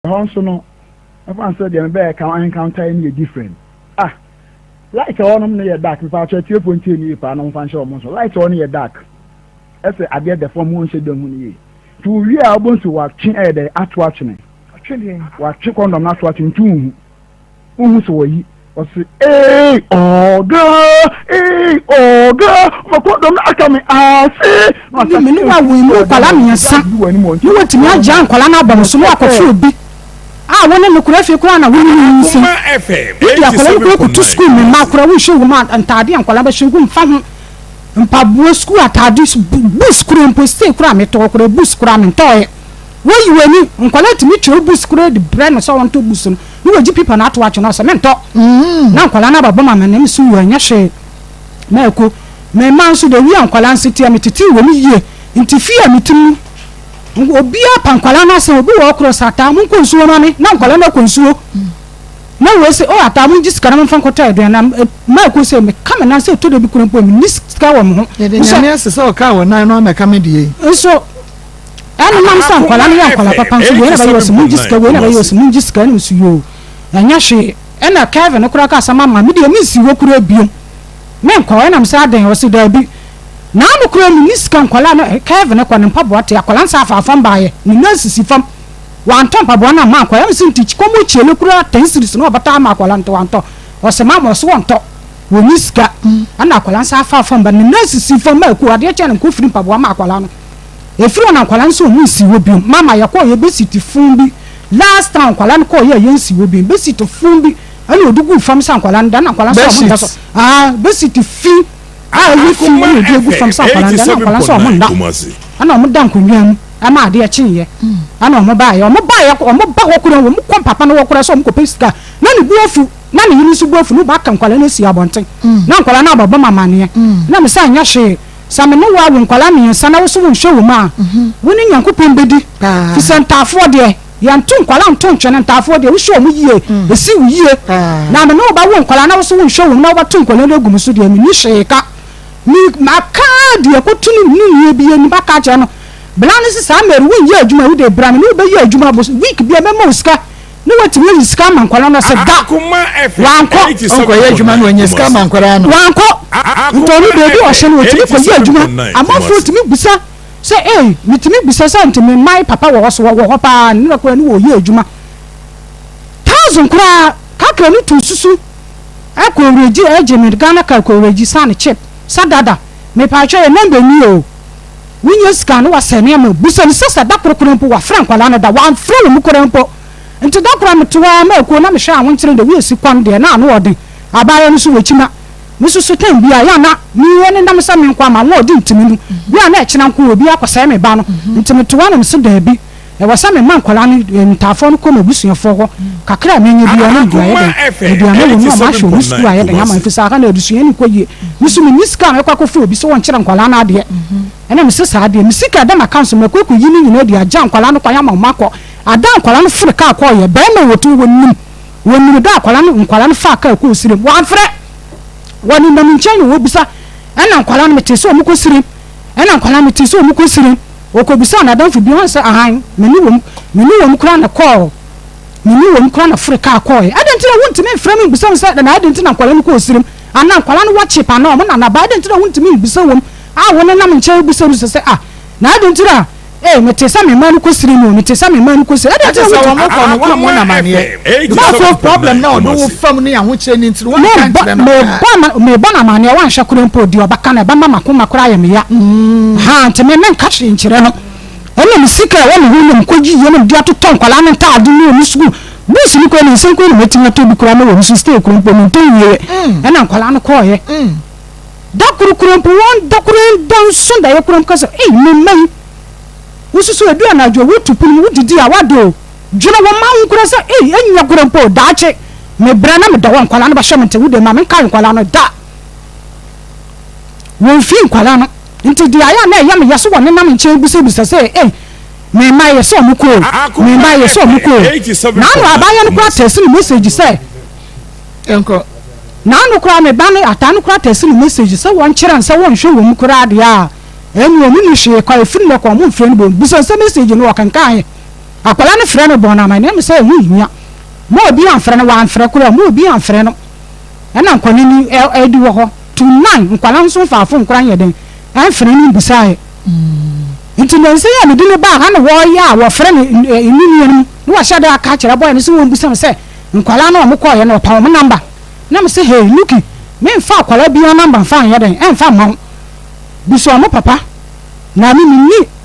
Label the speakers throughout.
Speaker 1: Also no, I said the back encounter any different. Like on near dark, if I try to point to you, I don't find so light on your dark. As I get the form one said the moon. To we are able to watch the at watching. Watch on the not watching too. So he was hey, oh girl, for what don't I me? I say, no, we know Palamian son. You want to me, John Colana, but so I could be. When the Kurefi Kwana, we FM. To school, Macro, we show man and Tadi and collaboration from Pablo school at Tadis bus cream, stay cram it or a bus cram and toy. Where you any and collect me to bus create the brand and so on to bus. You will people not watching us. I meant talk. Now, Colana Bama, my name is Sue and Yashe. Melco, my man so the real Colan City, I meet to tea when you interfere me to. Obi apankwala se obi wo cross atamu konsuo mami na nkwala na konsuo na we se o atamu jiska na mfa nkota ede na ma ko se me kama na se to de bi kurempo mi ni ska wo mo so ne se o ka wo na no me kama die so ani mam san nkwala na nkwala papa so we na ba yo se mu jiska we na ba yo se mu jiska ni su yo anya hwe ena Kevin no kura ka sama ma mi de mi si wo kura biom me nkwala na msa den o se da bi na no kura mi niska nkwala no Kevin ko ne mpaboa te akwala nsa afafam baaye ni nasisi fam wanto mpaboa na ma akwala msi ntich komo chiele kura 10 series no bata ma akwala nto wanto o se ma mo so wonto wo niska ana akwala nsa afafam ba ni nasisi fam ma ku ade che ne ko firi mpaboa ma akwala no efiri na akwala nso mu si wo bi mama yakọ ye besiti fun bi last time akwala no ko ye yensi wo bi besiti fun bi ani odugu fam sa akwala no da na akwala so mo so besiti fi we fi money dey go from Sakwala na Sakwala so mo nda ana mo dan konwam ama ade a chinye ana mo ba ya wokura wo mo kom papa no wokura so mo ko pesika na ni buofu na ni yini su buofu no ba kan kwala na si abonten na kwala na baba mama ne na me sa anya hwe sa me no wa wo kwala me sa na wo so wo hwe wo ma wo ni nyankopon bedi fi sentafo de yantu kwala nto ntwene ntafo de wo hwe mo yie esi wo yie na me no ba wo kwala na wo so wo hwe wo na wo to kwala na gum so de me ni hwe ka ni makadi ekotunu ni ye biye ni baka che no blani se sa meru wi ye adwuma wo de bra me no be ye adwuma bo week bia me mo ska ni wati we ska man kwala no se da
Speaker 2: Akoma FM
Speaker 1: wanko
Speaker 3: ye adwuma no nye ska man kwala no
Speaker 1: wanko ntoni be bi o hye no wati ko ye adwuma amafo timi busa se mitimi busa sa ntimi mai papa wo so wo pa ni ko ni wo ye adwuma 1000 kra kakra ni tu susu akoreji ejemi Ghana ka koreji san chip sadada me pa twa ye number ni o winya scan wa sene ma busa ni sasa da krokrompo wa frank wala na da wa fro mu krompo nti da krom to wa ma ko na me hwa awon kire de wi esi kwan de na no ode abaya no so wachima mi so tan bia ya na mi woni ndam sa me nkwa ma wo odi ntimi nu bia na ekina nko obi akosa me ba no ntimi to wa na me so da bi e wasa me man kwala ni ntafo no ko ma busuafo ho kakra me nya bia na dua ye de dua na wo ma hwo ni sku aye de nya ma fisa aka na adusua ni koye mi so me niska na kwa fo obi so won kire nkwala na ade ena me sesa ade mi sika da makanso me kwaku yini nyina de agya nkwala no kwa ya ma makọ ada nkwala no fure ka akọ ye ba ma wotu wonnim da nkwala no fa ka ko sire wa fre woni na minchen wo bisa ena nkwala no metese o mu ko sire ena nkwala metese o mu ko sire o ko bisa na dan fu bi han se ahan meni wom kura na call meni wom kura na fure ka akọ ye adentina wontime frame bisa se na adentina nkwala no ko sire ana nkwala no wa chipa na o na na ba adentina wontime bisa wom wona na menche bisa ruso se na adentina metesa me manu ko sire no metesa me manu ko sire adentina
Speaker 3: wo mo ko no mo na mane no problem na no wo fam no ya ho kire ni ntiri wo kan
Speaker 1: me bona mane wa nhwa kurempo di obaka na ba mama ko makora ya me ya ha nteme men ka hwe nkire no ene mi sika wo me hu no mkogi ye no dia to tonkwala ne ta ade no sugu busi ni ko ni sen ko ni metinga to bi kura no wo stay kurempo no ntoye ene nkwala no ko ye dakuru kurempo won dakuru dan sunda ye kurem kasa me mai ususu edu na jo wotupun wudidi awado djuna wo ma nkura sa enya kurempo daache me brana me dawon kwala no ba hwemte wude ma me kan kwala no da won fi kwala no nti di aya na ya me yeso won na me nche bisa se me ma ye so muko me ma ye so muko na no abaya no kwa test ni message se
Speaker 3: enko
Speaker 1: na no kura me ba no atanu kura test ni message se won kire se won hwe wom kura de a enu omu ni hwe kwa efiri me kwa mo mfre no bo bisa se message no wakan kan akwala ne frɛ no bona ma ne me sɛ hu hia mo obi amfrɛ no wa amfrɛ kura mo obi amfrɛ no ɛna nkwani ni edi wɔ hɔ to 9 nkwala nso faafo nkora yɛ den amfrɛ ni bisae nti ne nse ya ne dine ba ha ne wo ya wo frɛ ne nini no no wa hyɛ da aka kyerɛ boy ne so wo bisa me sɛ nkwala no mo kɔ yɛ no pa mo number na me sɛ hey luki me mfa akwala bi number fa yɛ den ɛmfa ma biso mo papa na mi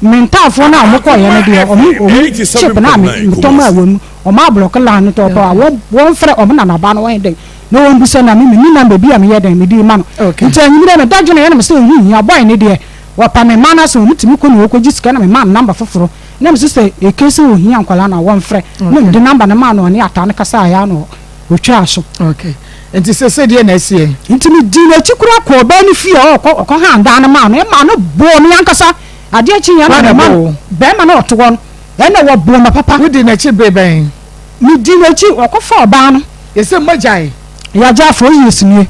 Speaker 1: ntafo na mo kɔ yɛ no de o chip na me to ma wonu o ma block la no to pa wo frɛ o na ba no wɔn den no won bisa na mi number bi a me yɛ den me di ma no nti anyi na dadwo na yɛ na me sɛ hu hia boy ne de wapa me mana so mutimi ko ne okoji sika na me man number foforo na me sɛ ekese wo hia nkwala na won frɛ na me de number na ma no ne ata ne kasa ya no otwa aso
Speaker 3: okay nti sɛ de na asie
Speaker 1: nti me di na chikura ko ba ni fie o ko ha ndan na ma no bo ne yankasa ade achi ya na ma be ma na oto won e na wo bo ma papa
Speaker 3: wo di na chi be ben
Speaker 1: me di na chi o ko fa ba no
Speaker 3: yese magyae
Speaker 1: ya ja fo yesnie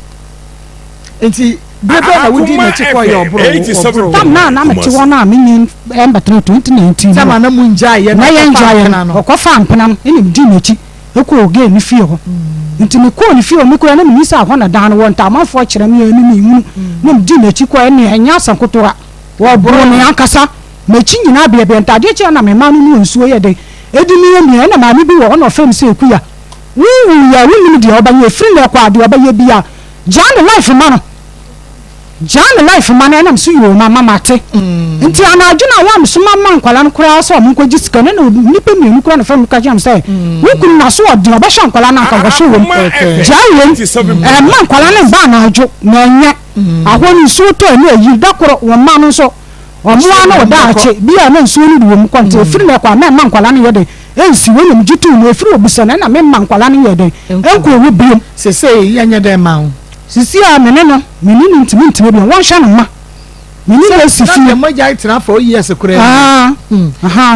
Speaker 3: nti bebe na wudi na chi ko yo bro
Speaker 1: tam na me chi wona me nyin ember 2019
Speaker 3: tam na mu njae
Speaker 1: na ye njae no o ko fa mpena no ene di na chi e ko oge ni fie ho nti me ko ni fie me ko na me nisa ho na dan won ta amafo kyerɛ me ani me hu na me di na chi ko ene anya sankotoa wo bro ne ankasa me chi nyina bia bia ntade chi na me ma no mu nsuo ye de edi mi na ma me bi wo na fam se ekuya wu ya wu ni de obanye free na kwa de obanye bia jan life ma no jan life ma na na so yo mama te nti anaju na wa mso mama nkwala nkura so mo ko gisika na nipa mi nkura na fam ka jam say wu kun na so de obehya nkwala na ka go so wo jan ma nkwala na ba na aju na nya ahoni so to na yi dakoro wo ma no so omoa na oda ache bia na nsuo ni wo mkwante free na kwa ma nkwala na yede ensi wo nem jitu no free obisa na me ma nkwala na yede enko wo biom
Speaker 3: sese yanya dem ma ho
Speaker 1: sisi a mene no menini ntimi bi won hwa no ma menini asifi
Speaker 3: na magya itena for years kure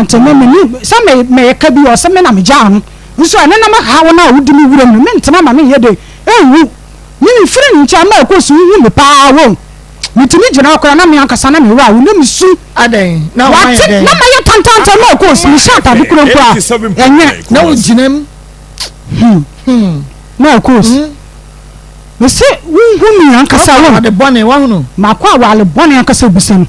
Speaker 1: nteme menini sa me ka bi o sa me na me gya no nso ene na ma ha wona wudi mi wura me ntena ma me yede ewu ni free ncha ma ko su hu me pa wo mitimi gina akora na me ankasa na me wa wo na me su
Speaker 3: aden na wa
Speaker 1: yede na ma ye tantanta ma ko su mi shata bi kuro kwa enye
Speaker 3: na wo ginem
Speaker 1: na ko su me se wu mi ankasa wo
Speaker 3: de bone wa hunu
Speaker 1: ma kwa wa le bone ankasa bisem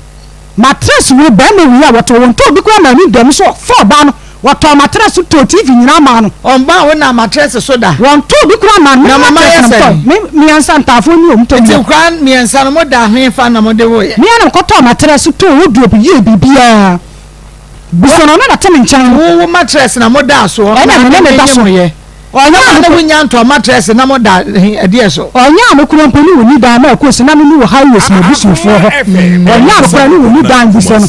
Speaker 1: matres we ba me wi a woto won to bi kwa ma ni dem so for ba no woto matres to tv nyina ma no
Speaker 3: on ba wo na matres so da
Speaker 1: won to bi kwa ma
Speaker 3: na mama yesen
Speaker 1: mi ansa ntafo ni om to
Speaker 3: ti kwan mi ansa no mo da hwen fa na mo de wo ye
Speaker 1: mi ana ko to matres to wo do bi ye bibia bisono na te me nchan
Speaker 3: wo matres na mo da so
Speaker 1: na me da so
Speaker 3: ye onya na wunya nto matres na mo da ade so
Speaker 1: onya me kuro mpani woni da na ko se na me ni wo highways na busufo ho onya ko ni woni dan bi se no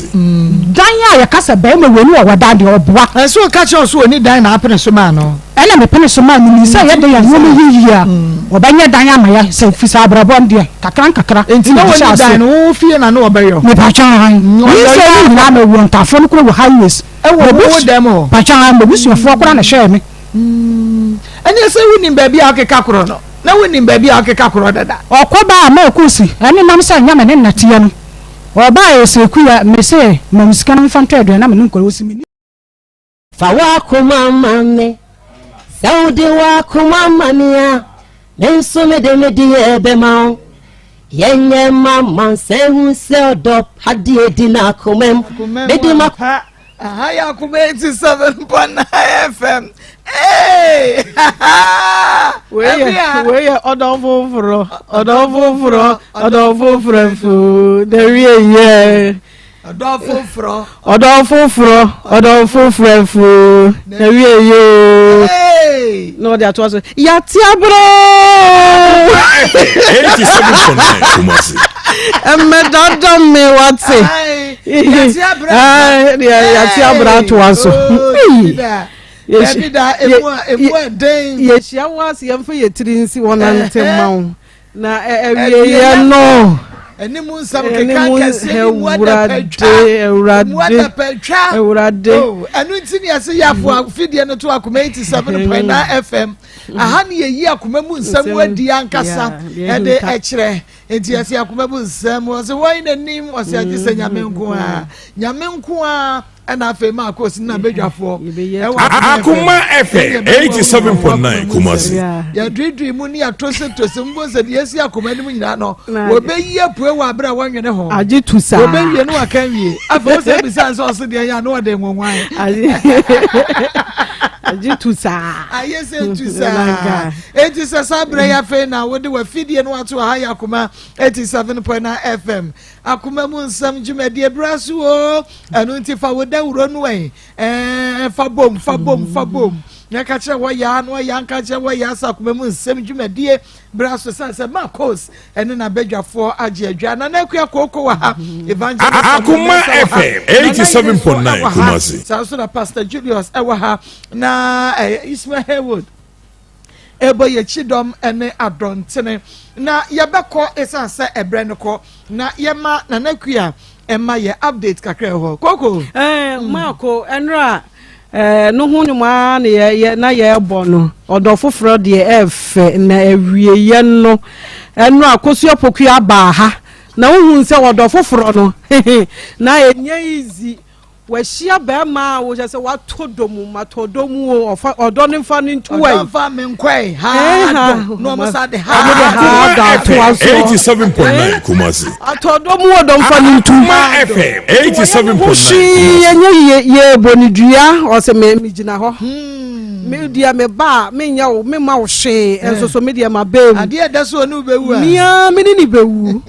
Speaker 1: dan ya kasa ba me woni wo dan de oboa
Speaker 3: so ka che so woni dan na apene so ma no
Speaker 1: ena me pene so ma ni se ye de ya wo me yiyi a obanya dan amaya se fisa abrabon de kakra
Speaker 3: enti no woni dan no fie na no obeyo
Speaker 1: me pa chan ni se ni na me wo ntafo no ko wo highways
Speaker 3: e wo dem ho
Speaker 1: pa chan me busufo kora na hwe me
Speaker 3: ene se woni baabi a keka koro no na woni baabi a keka koro dada
Speaker 1: okoba ma okusi ene nam se nya me ne natie no oba ese kuya me se ma musika no mfa ntwe na me nkoro osimi
Speaker 2: fa wa kuma mame saudi wa kuma mamia nenso me de ebe ma yenye mama se hu se odop hadi edina kumem me de ma
Speaker 3: ya kuma 87.9 FM hey we odofofro fu the ye odofofro fu the ye hey no that was ya tiabro
Speaker 4: 87.9 Kumasi
Speaker 2: emedado me wate ya tiabra to aso ye shia was ye mfa ye tirinsi wonante mawo na ewie no
Speaker 3: enimu nsam keka kase ewurade enu ntini ase yafo fidie no to akoma 87.9 FM aha ne yi akoma mu nsam wadi ankasa ede ekire enti ase akoma mu nsam wo se wai nanim ose agise nyame nko a ɛna afei Maa Akos na bedwafo
Speaker 4: Akoma FM 87.9 Kumasi
Speaker 3: ya dridri mu ni atose mbo se de esi Akoma ni mu nyina no obeyi apue wa abra wanwene ho
Speaker 1: age tusa
Speaker 3: obeyi no akan wie afo se bi san so de ya no de nwonwan
Speaker 1: age tusa
Speaker 3: ayese tusa etisa sabre ya fe na wo de wa fidie no ato ha ya Akoma 87.9 FM Akoma mu nsam dwumade brasu o anu nti fa wo da wuro no fa bom na ka kire wo ya no ya nka kire wo ya sa Akoma mu nsam dwumade brasu sanse Maa Akos ene na bedwafo age adwa na na akua koko wa ha evangelist
Speaker 4: Akoma FM 87.9 Kumasi
Speaker 3: so na Pastor Julius ewa ha na Ismail Haywood ebo ye chidom ene adrontene na yebekọ esanse ebre ne ko na yema na nakua ema ye update kakra ho koko
Speaker 1: Maako enra no hunu ma na ye na ye bo no odofoforo de efe na awie ye no enra Akosu apokua ba ha na ohun se odofoforo no na enye easy wahia ba ma wo se watodomu matodomu odone fa ne ntuwai
Speaker 3: odon me nkwai ha no mo sa de
Speaker 4: ha 87.9 Kumasi
Speaker 1: atodomu odon fa ne ntu
Speaker 4: Akoma FM 87.9
Speaker 1: ye bonidua o se me gina ho media me ba me nya wo me ma wo hwe enso so media ma ba mu
Speaker 3: ade da so no bewu a
Speaker 1: mia me ni bewu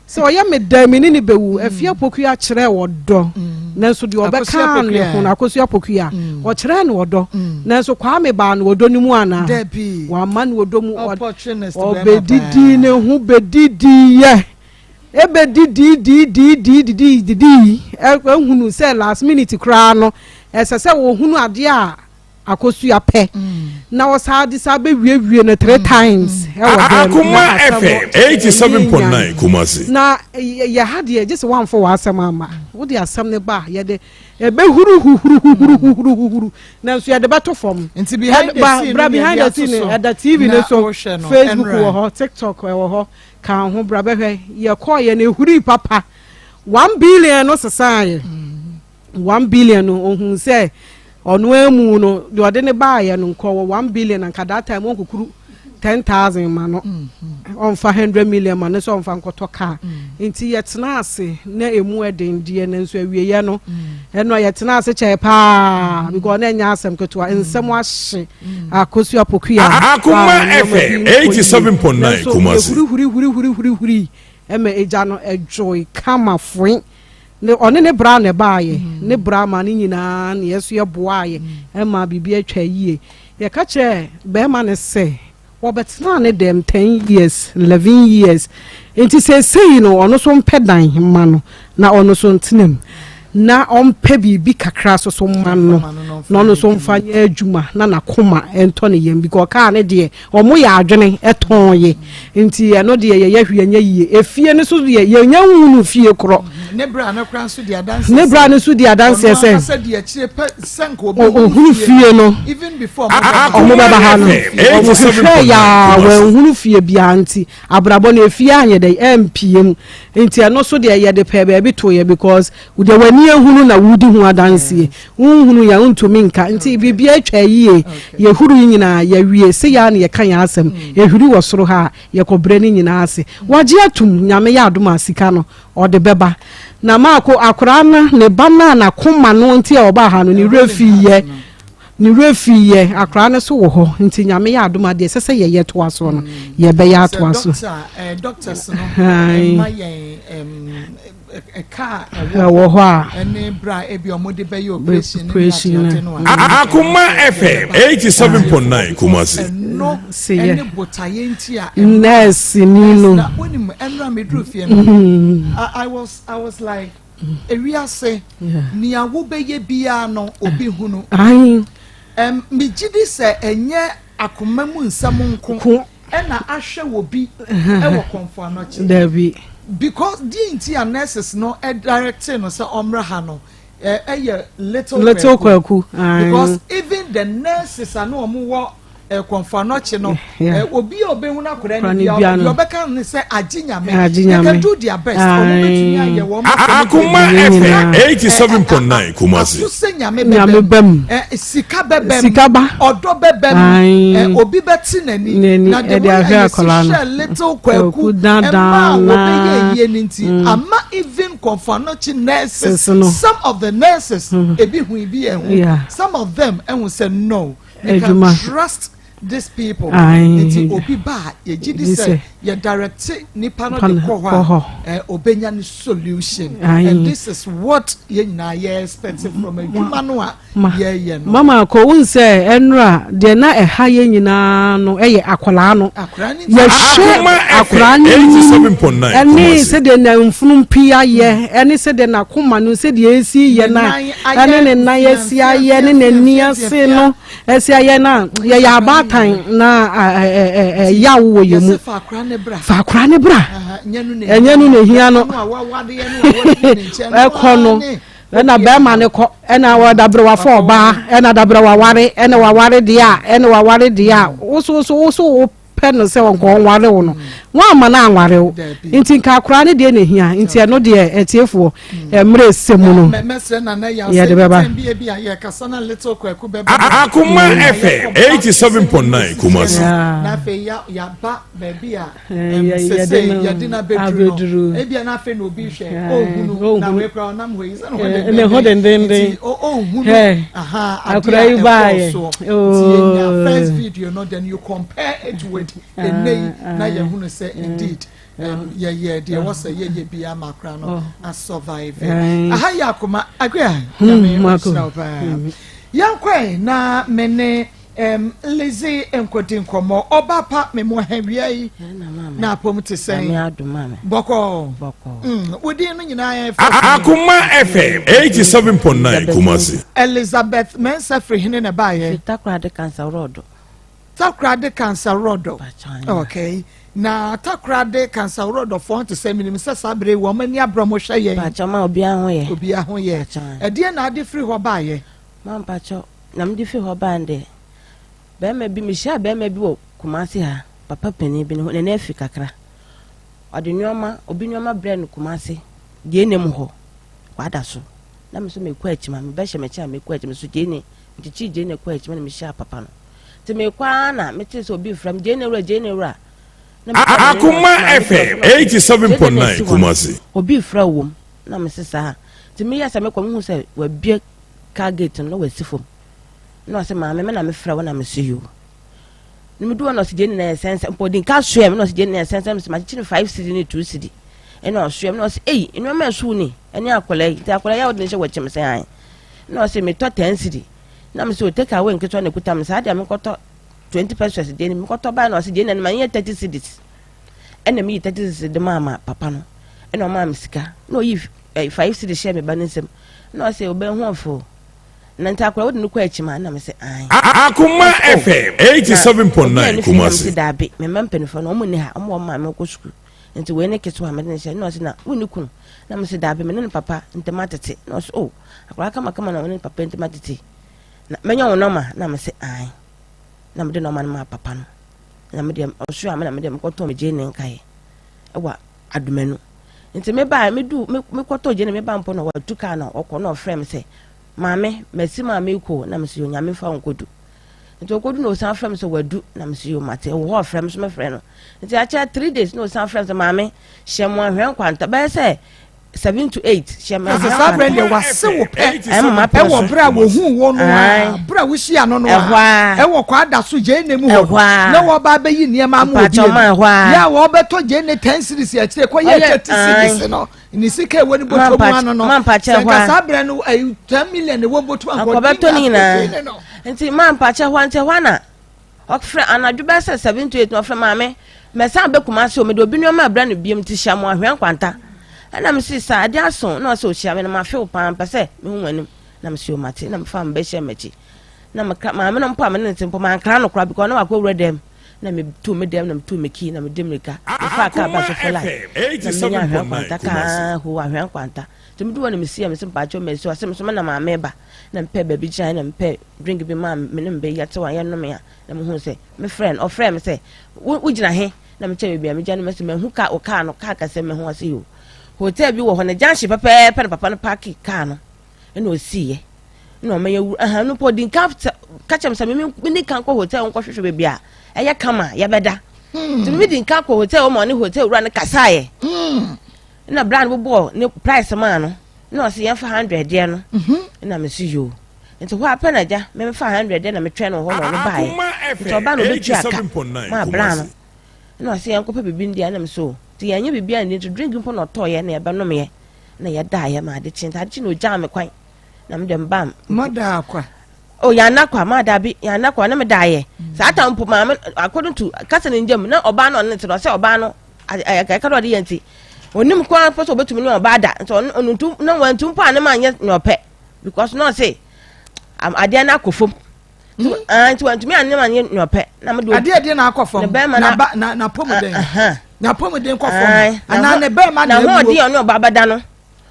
Speaker 1: so ya me da me ni bewu afia pokua kire wodo nanso de obeka ne ho Akosu apokua o kire ne wodo nanso kwa me ba ne wodo ni mu ana wa ma ne wodo mu obedidi ne hu bedidi ye ebedidi ehunu se last minute kra no esese wo hunu ade a Akosu ape na wasadi sabe wie no 3 times
Speaker 4: Akoma FM 87.9 Kumasi
Speaker 1: na ya hade just one for wasama ama wo de asam ne ba ye de ebe huru na so ya de beto form
Speaker 3: nti behind the scene
Speaker 1: at the TV ne so Facebook wo ho TikTok wo ho kan ho bra behwe ye call ye na huri papa 1 billion no sesaye 1 billion no ohun say onu emu no de ode ne ba ye no nko 1 billion and that time on kukuru 10,000 ma no on 100 million ma no so on fa nkoto ka nti ye tena ase na emu edendie na nso awie ye no eno ye tena ase che pa because na nya asem keto nsem ahye Akosu apokua
Speaker 4: Akoma FM 87.9 Kumasi
Speaker 1: huri eme eja no enjoy kama frin ne one ne bra ne baaye ne bra ma ne nyina ne yeso ye boaye ema bibia atwa yie ye ka che be ma ne se wobetna ne dem 10 years 11 years enti say no ono so mpedan ma no na ono so ntinem na ompe bibi kakra so ma no na ono so mfanya adwuma na nakoma ento ne yem because ka ne de omo ya adwene eton ye enti eno de ye yahwe nya yie efie ne so de ye nya hunu fie kro
Speaker 3: ne bra na kran so de adanse
Speaker 1: ne bra ne so de adanse se
Speaker 3: se de akire sanko
Speaker 1: hunu fie no
Speaker 3: even before
Speaker 1: omo baba ha no omo hwe ya we hunu fie bia anti abrabo na efie anye de mpiem enti eno so de ye de pe be to ye because we de wani ehunu na wudi hu adanse hunu ya ntumi nka nti bibia atwa yie ye huru nyina ya wie se ya na ye kan ya asem ehuru wo soro ha ye kobre ni nyina ase waje atum nyame ya adoma sika no ode beba na Maako akora na ne bana na koma no nti e oba ha no ni refi ye akora ne so wo ho nti nyame ya adoma de sese ye ye to aso no ye be ya to aso
Speaker 3: doctors no ma ye car
Speaker 1: wo ho a
Speaker 3: ene bra ebi omode be ye operation
Speaker 4: Akoma FM 87.9 Kumasi
Speaker 3: no ene botaye nti a
Speaker 1: nurse ni no
Speaker 3: na wonim enra medru fie no I was like ewiase ni awo be ye bia no obi hunu me gidi se enye Akoma mu nsam nko ena ahwe wo bi e wo konfo anoche
Speaker 1: David
Speaker 3: because the entire nurses no directing no say omra ha no little kwaku
Speaker 1: kwaku
Speaker 3: because even the nurses are no omo konfa no che no obi obehun akora ni bia obeka ne se aginyame they can do their best omo betumi aye wo
Speaker 4: Akoma FM 87.9 Kumasi
Speaker 1: nyame bem
Speaker 3: sika bebem
Speaker 1: sika ba
Speaker 3: odo bebem obi beti nani na de ahwe little kwaku dada obi ye nti ama even konfa no che nurses some of the nurses ebi hu ibi some of them and we say no they can trust these people it's obi ba ye gidi say ye direct nipa no de ko ho obenya ni solution and this is what ye na ye expect from a human no ye no
Speaker 1: mama ko won say enra de na eha ye nyina no eye akola no ye hwe akora ni
Speaker 4: 87.9
Speaker 1: eni se de na mfunum pia ye eni se de na koma no se de esi ye na eni ne na ye si aye ne nani ase no esi aye na ye ya abatan na yawo ye mu fa akora ne bra enyanu ne hia no ekono ena be ma ne ko ena wa dabre wa fo ba ena dabre wa ware ena wa ware dia wo no se won ko ware wo no wa ma na ware wo nti nka akora ne de na hia nti eno de etiefo emre semu no
Speaker 3: ya de beba ya kasana little kwaku beba
Speaker 4: Akoma FM 87.9 Kumasi
Speaker 3: na fe ya ba baby a se ya dina bedru e bia na fe no obi hwe ohunu na we kra na mo yi se no
Speaker 1: ne ho den
Speaker 3: ohunu
Speaker 1: akora yi ba ye
Speaker 3: first video no then you compare it with the name na ye hunu say indeed there was a ye bia makra no a survive aha ya Akoma agria yankwe na mene lezi enkodin komo oba pa me mo hawia yi na apom te sen boko wodi no nyina
Speaker 4: Akoma FM 87.9 Kumasi
Speaker 3: Elizabeth mensa free hene na ba ye
Speaker 2: takra de cancer rodo
Speaker 3: okay na takra de cancer rodo font to say minim se sabre wo mani abramo hwe ye
Speaker 2: pa chama obi ahụ ye
Speaker 3: e die na ade free ho ba ye
Speaker 2: man pa cho na mdi free ho ba nde be ma bi mi sha be ma bi wo Kumasi ha papa pani bi ne na afi kakra ade nyoma obi nyoma bre no Kumasi die nem ho kwada so na me so me kwa achima me be hye me cha me kwa achima so die ne ntichi die ne kwa achima na me sha papa no te me kwa na me te so obi from die ne wura
Speaker 4: Akoma FM 87.9 Kumasi
Speaker 2: obi fra wom na me sesa te me yasa me kwa hu se wa bie car gate no wa sifom no se ma me na me fra wo na me se yo ni me do na se je na sense podin ka so em no se je na sense me se ma chi 5 cd ni 2 cd e no so em no se enu ma so ni eni akola ti akola ya wo de se wa chem se an no se me to 10 cd na me se o take away nketo na kuta me sa dia me koto 20 pesos de ni me koto ba na se je na ma 30 cds ena me 30 cds de mama papa no ena ma me sika no yi 5 cds share me ba nsem no se obe hu afo na ntakwa wo de no kwa achima na me se ai
Speaker 4: Akoma FM 87.9 Kumasi
Speaker 2: dabe me mampenfo no mo ni ha mo ma me ko sku nti we ne keto ha me ne se no se na wo ni kun na me se dabe me ne papa ntematete no se akwa kama na wo ne papa ntematete na menya wo no ma na me se ai na me de no ma na papa no na me de osu a me na me de me koto me je ne nkai ewa adumenu nti me ba me du me koto je ne me ba mpo no wa tuka na okọ na frame se maame mesi maame ko na mesi onyame fa nkodu nti okodu no san frame se wadu na mesi o mate wo frame so me frame no nti a cha 3 days no san frame se maame hyemo ahwen kwanta ba se 7 to 8 hyemo ahwen
Speaker 3: sa brand de wase wo pe e wo bra wo hu wo no bra wo hia no no e wo kwa da so je nemu ho na wo ba ba yi niam ma obi ya wo be to je ne 10 series ya kire ko ye 30 series no ni sika wo ni boto mu ano no ka sa brand no 10 million wo boto an ko
Speaker 2: beto ni na nti man pa che hwa nte hwa na okfra anadwo be se 7 to 8 no ofra maame me san be Kumasi o me do bi no ma bra no biem ti hia mo ahwen kwanta ana me si sa ade aso na so hia me na ma fe o pan pa se me hu anim na me si o mate na me fa me be hia mechi na maame no mpa me ne ntempo man kra no kra because na wa ko wura dem na me tu me dem na me tu me ki na me dem reka fa ka ba so for life
Speaker 4: 87.9
Speaker 2: kwanta ka ho ahwen kwanta to me do one me see me simple cho me so asem so na ma meba na mpe ba bi gyan na mpe drink bi ma me ne mbe yate wa ye no me a na me hu say me friend or friend me say wo gina he na me che bi a me gyan me say me hu ka o ka no ka se me hu ase yo hotel bi wo ho na janshi pepe pe papa no park ka no na o si ye no me ye aha no po din ka chem say me ni kan ko hotel nko hwehwe be bia eye kama ya beda to me din ka ko hotel o mo ni hotel ura na kasaye na brand bo ne price man no no se yan fa 100 de no na me si yo nti ho apa na ja me fa 100 de na me twen no ho no bae to ba no be tuaka ma brand no se yan ko pa bibi ndia na me so ti yan ye bibi an to drink mpo no to ye na e ba no me na ye da ye ma de chin ta chi no ja me kwan na me dem bam
Speaker 3: moda akwa
Speaker 2: o ya na kwa ma da bi ya na kwa na me da ye sa ta mpo ma according to kasa ne njam na oba no ne te do se oba no ka do de yanti onim kwa poso betumi no bada so onuntu na wantu pa na ma nya no pe because no say am ade na akofom nti wantu mi anema nya no pe na me do
Speaker 3: ade na akofom na pomuden na pomuden kofom ana ne be ma na
Speaker 2: ho odi ono babada no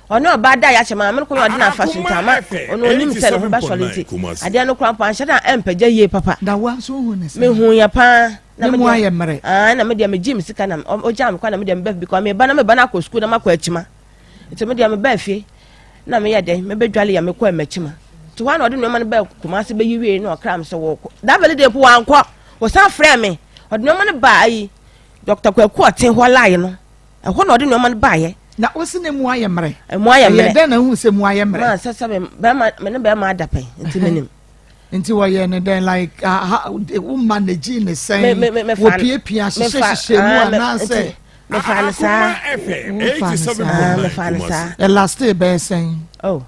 Speaker 2: ono bada ya chema me ko odi na fashion tama ono onim se no ba soliti ade no kwa pa nshada empagya ye papa
Speaker 3: da wa so hu ne se
Speaker 2: me hu ya pa
Speaker 3: na me aye mre
Speaker 2: na me dia me gym sika na o jam kwa na me dia me because me ba na ko school na makwa achima nti me dia me ba fie na me ye de me bedwale ya me kwa machima to one odi no ma ne ba kuma se be yiwe no kram se wo da bele de po anko wo san frɛ me odi no ma ne ba ayi Dr. Kwaku oten ho lae no ho na odi no ma ne ba ye
Speaker 3: na o se ne mu aye mre
Speaker 2: ye
Speaker 3: de na hu se mu aye mre
Speaker 2: ma sasa me ne ba ma adapen nti menim
Speaker 3: nti wo ye ne den like wo manage ne sen wo pia hye mu ananse
Speaker 2: me fa na sa
Speaker 4: me
Speaker 2: fa na sa
Speaker 3: the last day be sen
Speaker 2: oh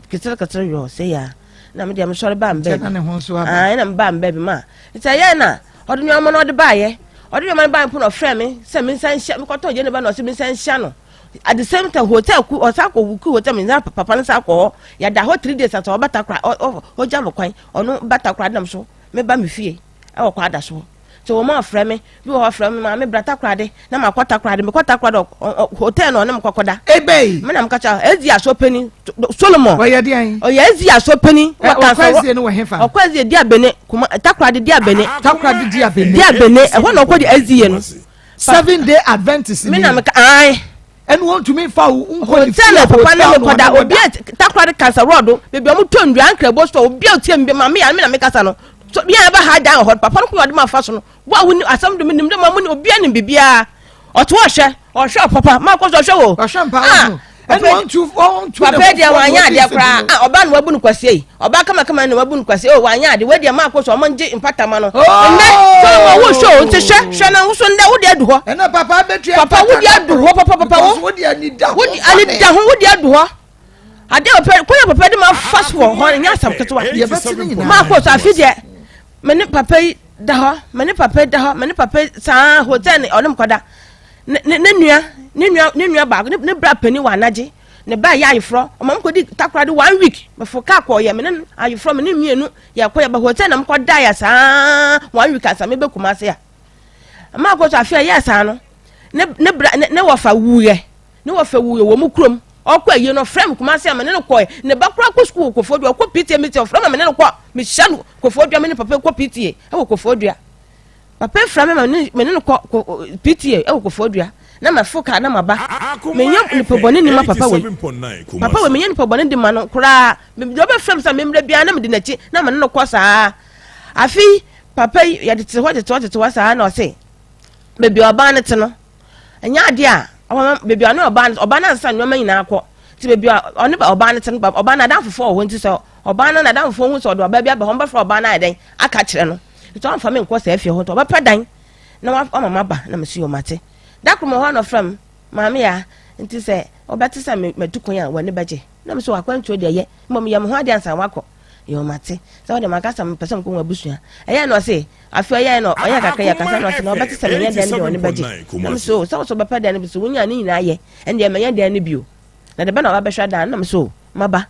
Speaker 2: kitira yo say ya na me dia me sori ba mbe
Speaker 3: na ne ho so aba
Speaker 2: na mba mbe bi ma nti ya na odo nyoma no de ba ye odo nyoma ba mpo no frɛ me se me san hye me kɔtɔ je ne ba no se me san hye no at the same time hotel ku osako ku hotel me na papa no sako ya da ho 3 days at obatakra o jam kwan ono batakra dam so me ba me fie e wo kwa da so so wo ma frɛ me bi wo frɛ me ma me bratakra de na ma kwatakra de me kwatakra do hotel no na me kwakoda
Speaker 3: ebe
Speaker 2: me na me kacha ezi asopeni Solomon
Speaker 3: wo ye de an
Speaker 2: o ye ezi asopeni
Speaker 3: waka so o no wo hefa
Speaker 2: o kwazi di abene kuma takra de di abene
Speaker 3: takra de di abene
Speaker 2: e ho no ko di ezi ye no
Speaker 3: 7-day Adventist
Speaker 2: me na me ai
Speaker 3: and want to me fa unko
Speaker 2: tell papa na me koda obi takra de cancer road bebi o mu tondru ankra bo so obi o tie mbe ma me na me kasa no so bia ba ha dan hot papa no ko de ma fa so no wa woni asam de nim de ma mu ni obi ani bibia o to hwe papa ma ko so hwe wo
Speaker 3: hwe mpa no and want to
Speaker 2: papa dia wanya de kra oba no wabu no kwase yi oba kama no wabu no kwase o wanya de we dia ma ko so mo nje impatama no nne so wo show nti hwe na wo so nda wo de adu ho
Speaker 3: and papa betua
Speaker 2: papa wo de adu ho papa
Speaker 3: wo de ani da
Speaker 2: wo de ani da ho wo de adu ho ade papa de ma fast for ho nya sam ketwa
Speaker 3: ye betini nyina
Speaker 2: ma ko so afide me ne papa da ho me ne papa sa hotel ne onem koda ne nua ba ne bra pani wa naje ne ba ya ayefro o mam ko di takra de 1 week me fo ka ko ye me ne ayefro me ne mienu ya ko ya ba hotel na m ko da ya sa 1 week asa me be kuma se ya ma ko so afia ya sa no ne bra ne wo fa wuye wo mu krom o ko ye no frame kuma se me ne ko ne ba kra ko school ko fodua ko PTA me te frame me ne ko me shalu ko fodua me ne papa ko PTA e wo ko fodua papa frame me ne ko PTA e wo ko fodua na ma foka na ma ba me nyam ni pobone ni ma papa we me nyam ni pobone di ma no kura me do be frame sa me mra bia na me di na chi na ma no ko saa afi papa ya de te ho saa na o se be bia oba ne te no anya ade a be bia no oba na nsa nyoma nyina akọ ti be bia oni ba oba ne te no oba na dan fofo ho nti so oba na dan fofo hu so do oba bia ba ho ba fra oba na den aka kire no to am fa me nko sa afie ho to oba pa dan na wa mama ba na me si o mate dakuma ho no from mama ya nti se obati se medukun ya wani baje na me so akwantu de ye mom yam ho ade ansa wakọ yo mate so de makasa me pese ko abusua eya no se afia ya no oya kakra ya kasa no se no obati se me ya de wani baje na me so be pa de ne biso wonya ni nyina ye ende me ya de ne bio na de ba na ba behwa dan na me so maba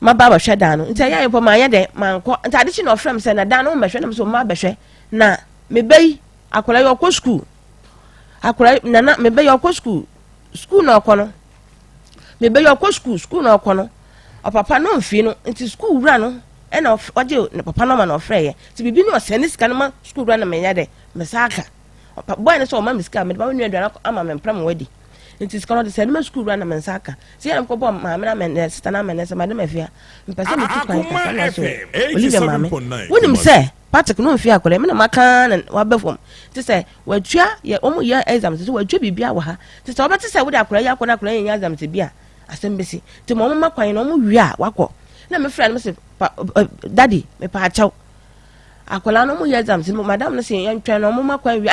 Speaker 2: ba hwa dan no nti ya ye po ma ya de manko nti ade chi no from se na dan no me hwa na me so ma behwe na me bai akola yo ko school akura nana me be your school na okono me be your school na okono o papa no mfi no nti school wura no e na oje ne papa no ma na ofreye ti bibi no sene sika no ma school wura na menya de me saka boy no so ma miska me ba nwa aduana ama me mpram wadi nti sika no de sene ma school wura na me saka ti ya ko bo ma me na me sister na me ne se ma de mafia mpese me tu kwan papa na so Olivia mame wonim se Patrick no mfi akole me na maka na wa befom ti se wadua ye omo ya exam ti wadua bibia wa ha ti se obeti se wo de akole ya akole akole ya exam ti bia asembesi ti mo mama kwan no mo wi a wakọ na me friend me se daddy me pa achaw akola no mo ya exam ti madam no se yan twa no mo mama kwan wi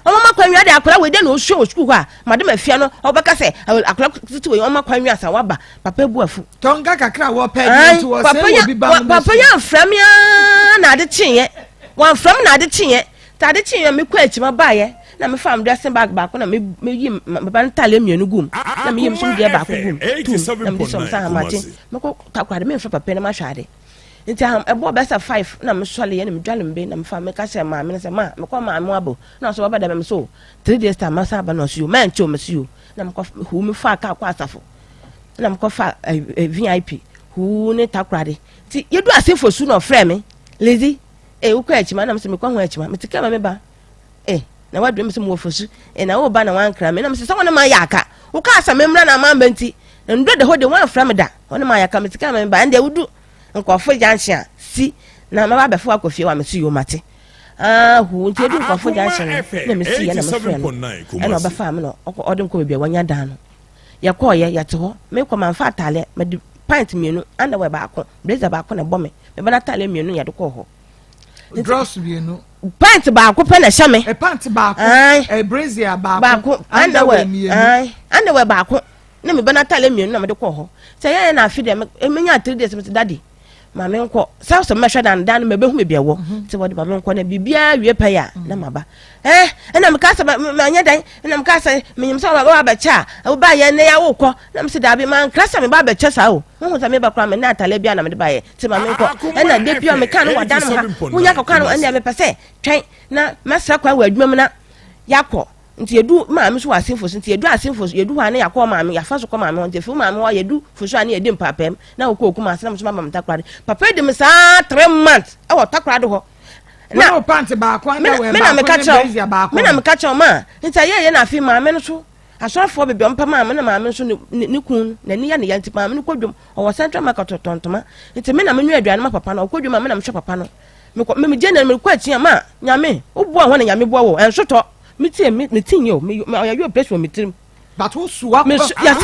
Speaker 2: o mama kwan wi de akola we de no show school ha madam afia no obeka se akola titi we mama kwan wi asa waba papa ebu afu
Speaker 3: tonga kakra wo pe ni to wo se wo bi ba
Speaker 2: papa ya from ya na de chinye wan from na de chinye ta de chinye me kwa achima baaye na me fam dressing bag back na me yim me ban tale mienu gum na me yim sum dia back gum na me som sa hamati me ko takwade me fa papa na ma hwade nti am ebo besa 5 na me sole ye na me dwale mbe na me fa me ka se ma me se ma me ko ma mo abo na so baba da me so 3 days time masa ba no so you man cho me so na me ko hu me fa ka kwa asafo na me ko fa VIP hu ne takwade ti yedu asefo su no frɛ me lazy wo kwa achima na me se me kwa ho achima me tika ma me ba na wadwe me se mo fosu na wo ba na wan kra me na me se so wona ma yaka wo ka asa me mra na ma mbanti ndo de ho de wan fra me da wona ma yaka me tika ma me ba ande wudu nkofo janhia si na ma ba befo akofie wa me se yo mate hu nti edu nkofo janhia na me si ya na me fra no na ba fa me no odem ko bia wanya dan no ya ko ye ya te ho me ko man fa atale me de pint mienu anda we ba ko blazer ba ko na bo me ba na atale mienu ya de ko ho
Speaker 3: dross mienu
Speaker 2: pant ba ko pe na hye me
Speaker 3: pant ba ko brazier ba ko
Speaker 2: underwear underwear ba ko na me ba na atale mienu na me de ko ho se ye na afide me nya 3 days me daddy ma me nko so me hwe dan me be hu me bia wo se wodi ma me nko na bibia wie pe ya na maba na me ka sa me anya dan na me ka sa me nyim sa ba ba cha wo ba ye ne ya wo ko na me se da bi man krasa me ba ba cha sa o hu sa me ba kra me na atale bia na me de ba ye se ma me nko na de bia me ka no wadan ha hu nya ka kwa no na me pese twen na mesra kwa wa adwuma me na yakọ nti yedu maame so asenfo nti yedu asenfo yedu ha na yakọ maame yafa so kọ maame nti fu maame wa yedu fuso ani yedi mpapem na okoku ma asena so mama takwade papa de me sa 3 months e wo takwade ho
Speaker 3: na o pant ba ko na we
Speaker 2: ba me na me ka cho ma nti ye na afi maame no so asofo bebe mpa maame na maame so ne kun na ni ya ne ya nti maame no kodwom o wo central market tontoma nti me na me nwa aduane ma papa no kodwom maame na me hwe papa no me je na me kwa tia ma nyame obu ho na nyame bo wo ensoto meeting yo you place for meeting
Speaker 3: but who swap
Speaker 2: ya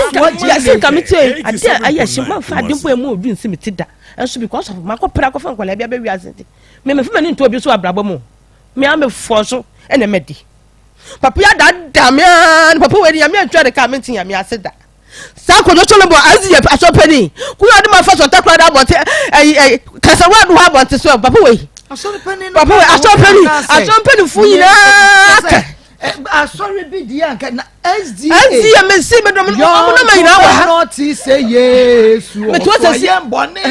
Speaker 2: think committee ade aye shima fa ade mpo emu odu nsi metida enso because of makopra ko fa nkwala bia wi asente me fuma ni nto obi so abrabo mu me am fo so ene medi papa ya da me papa we ya me atwa de ka meeting ya me aseda sa ko jo tolo bo azi ya asopani ku ya de ma fa so takra da bonte kasa wa do ha bonte so papa we
Speaker 3: asopani no
Speaker 2: papa we asopani fu yina
Speaker 3: sorry be dia na
Speaker 2: SDA me see me do no ma yina wa ha
Speaker 3: not say yes
Speaker 2: me to say
Speaker 3: mbone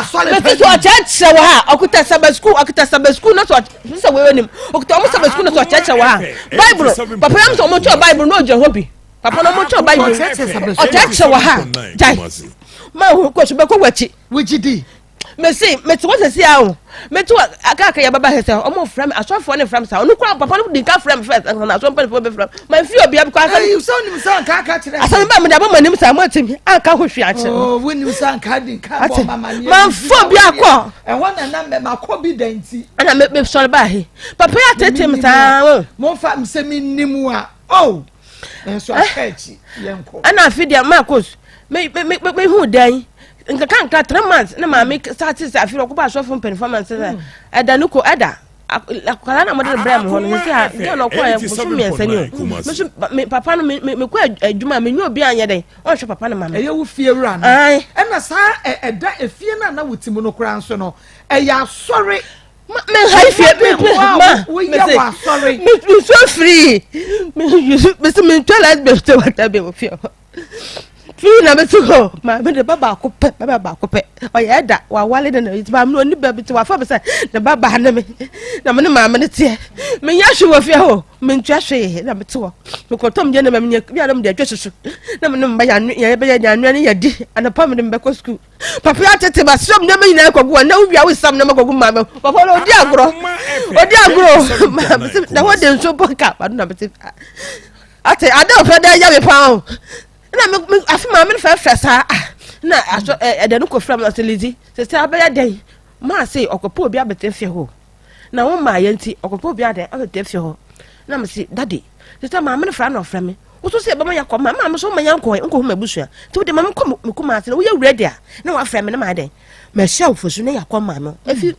Speaker 2: sorry me to church wa ha okuta sabbath school na to say we nim okuta mo sabbath school na to church wa ha bible papa am so mo cho bible no je hobi papa no mo cho bible o church wa ha jai ma ko so be ko wachi
Speaker 3: wigidi
Speaker 2: me see me to what say awo me to akaka ya baba hese omo frame asofo ne frame sa onu kwa papa no din ka frame first na so papa be frame my feel bia because
Speaker 3: you so nim san ka kire
Speaker 2: asan ba me da ba manim sa mo tim aka ho hwe ache
Speaker 3: oh woni san ka din ka bo mama ni
Speaker 2: man fo bia ko
Speaker 3: e wona na me makobi danti
Speaker 2: ana me so ba he papa ya tetem sa
Speaker 3: mo fa me se minnimu a oh enso akachi yenko
Speaker 2: ana afidia Maa Akos me hu dan nka kanka 3 months na maame start afiri okuba asofo performance eda nuko eda akala na model brand ho no se a de no kwa so me nsani o me papa no me kwa adwuma me nyu obi anye den o hwe papa no mama
Speaker 3: eye wo fie wura no e na sa eda efie na wutimu no kura nso no e ya sorry
Speaker 2: me high fie ma
Speaker 3: we ya wa sorry
Speaker 2: me so free me tell us be to what be fie Fi na betu ho. Ma me de baba akopɛ, baba akopɛ. Oya da wa wale de na yitba me oni ba bitu wa fa be say na baba na me. Na me ma me tie. Me nya hwe wo fi ho. Me ntwa hwe na betu ho. Me kotom je na me nya bia na me de atwa na me no ba ya be ya nwa ne ya di. Anapa me de me ko school. Papa ya tete ba som na me nyina ko go na wo wia wo sam na me ko go ma me. Papa no odi agro. Odi agro. Na wo de nso poka ba na beti. Ate ada ofa da ya me pa. Na me afima me fa sa na aso de no ko fra me aselizi se se abaya den ma say okopo obi abetefie ho na wo ma yanti okopo obi ade abetefie ho na me say daddy se se ma me fra na ofra me wo so se ba ma yakọ ma me so ma yanko nko ho mabusua ti wo de ma me ko me kuma ase na wo ya ready a na wa fra me na ma den ma sha fosu na yakọ ma me afi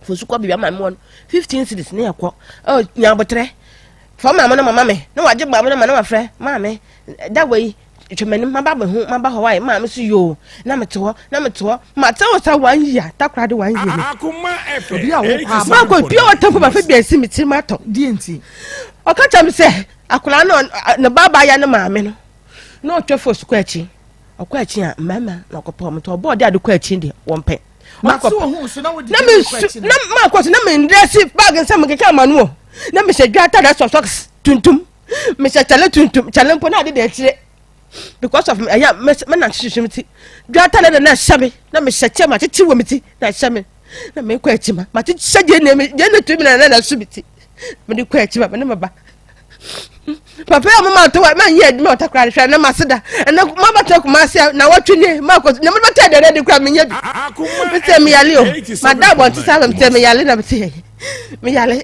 Speaker 2: fosu ko bia ma me won 15 cities na yakọ oh nya botre fa ma me na mama me na waje ba me na wa fra ma me that way chemani maba ho maba ho wai ma me so yo na me to ma ta wata 1 year ta kra de 1 year
Speaker 4: Akoma efe
Speaker 3: obi a wo pa
Speaker 2: ma ko pia wata ko ba fa bia si miti ma to
Speaker 3: di enti
Speaker 2: o ka cha me se akula no na baba ya na ma me no na o twefo su kwa chi o kwa chi a mama na ko pa mo to bo de ade kwa chi de won pe
Speaker 3: ma so ho so na wo di
Speaker 2: na ma ko na me ndresi bag nsam ke ka manu na me se dwata da socks tuntum me se chale tuntum chale mpo na de chire because of me na chishimiti dwata na shabe na me shache ma chichi wo miti na shame na me kwa chima ma chichi shaje ne me je na tumi na subiti me de kwa chima me ba papa ya mama to ma ye me otakra hwa na maseda na ma bata kuma sia na watwene ma ko na me bata de ready kwa me nya bi me se me yale o madam want to say me se me yale na me se me yale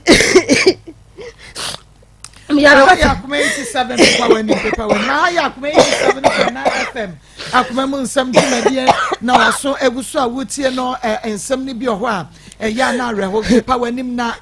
Speaker 3: Akoma 87 power ni paper we na Akoma 87 FM Akoma mu nsam dwumadie na waso eguso a wotie no nsam ni bi ho a ya na reho power nim na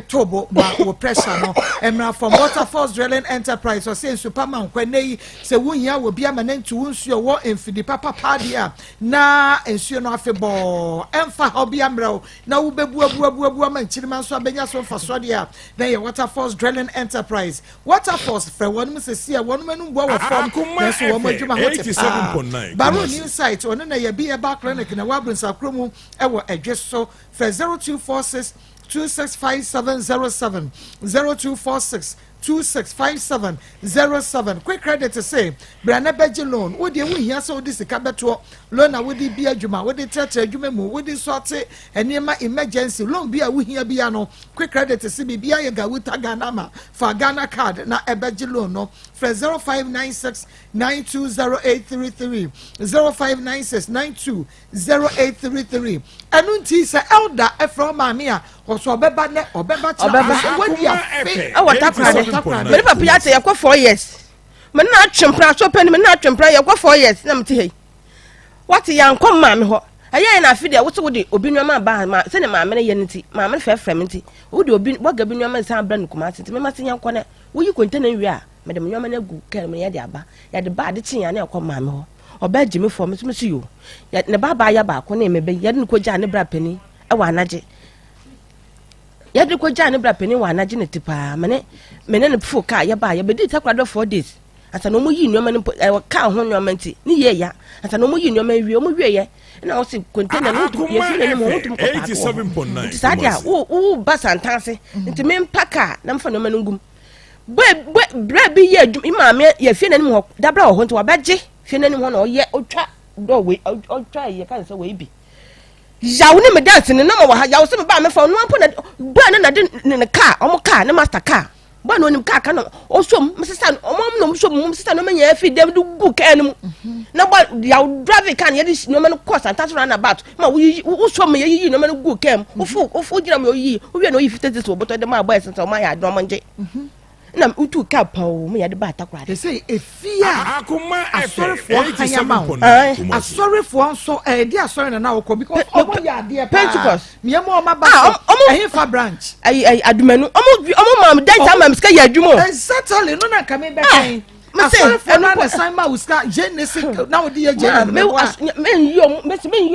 Speaker 3: tobo ma wo pressure no emra from Waterfalls Drilling Enterprise so say superman kwanei se wuhia wo bia manantu wonsuo wo emfidi papa padia na ensuo no afebo emfa obi amrao na wo bebu ma nchirima so abenya so faso dia na ye Waterfalls Drilling Enterprise Waterfalls fe wonu se sia wonu manu bo wo form yes wo madwuma ho te
Speaker 4: 87.9
Speaker 3: Baron Insight ono na ye bi e ba clinic na wabunsa kromu e wo adweso for 0246 265707 0246 265707 quick credit to say brana beji loan wo de wu hia so de sika beto loan na wo de bi adwuma wo de tete adwuma mu wo de sorte enema emergency loan bi a wo hia bi ano quick credit to say bi ya ga wuta Ghana ma for Ghana card na ebeji loan no for 0596920833 0596920833 enunti se elder efro mami a so obeba ne obeba cha wo dia fe
Speaker 2: watakra me papa ya te yakwa 4 years me na atwempra so pani me na atwempra yakwa 4 years na mte hei what yankwa ma me ho aye na afi de wo so de obinwama ba ma se ne ma me ye nti ma me fe frem nti wo de obi waga binwama san bra ne kuma nti me ma se yankwa na wo yi kontena wi a me de binwama na gu kere me ye de aba ya de ba de chi ya na yakwa ma me ho oba gimi fo me so yo ya ne baba ya ba ko na me be ye de ko ja ne bra pani e wa anaje yadri ko jani bra peni wa na jine tipa mene ne fu ka ya ba ya be di takwa do 4 days asa no mo yi nyoma ne ka ho nyoma nti ni ye ya asa no mo yi nyoma wi o mo wi ye na o si container no tu ye fi ne mo ho tu ko pa
Speaker 4: 87.9
Speaker 2: nti sadia wo basantanse nti me mpaka na mfa nyoma ngum bra bi ye adwum imame ye fi ne mo da bra ho nti wa baje fi ne ho na o ye o twa do we o twa ye kan so we bi yawo ne me dance ne na mo wa yawo se me ba me fa no ampo na ba na de ne car o mo car ne master car ba no nim car ka no o som me sesa o mo no so mo sesa no me nya fi dem du gu car ne mu na ba yawo drive car ne ye no me no course and run about ma wo som me yi no me no gu car mu o gira me o yi o wi na o yi 50 so boto de ma boy sesa o ma ya do mo nje na utu ka pa o me ya de ba takwa
Speaker 3: they say efia
Speaker 4: Akoma
Speaker 3: efe 87.9 asori for so dia asori na wo ko because omo ya de pa
Speaker 2: Pentecost
Speaker 3: me mo ma ba ehin fa branch
Speaker 2: ai adumanu omo mam dan ta mam ska ya adwumo
Speaker 3: exactly no na kame be kan say for na the sign ma uska Genesis now dey Genesis
Speaker 2: me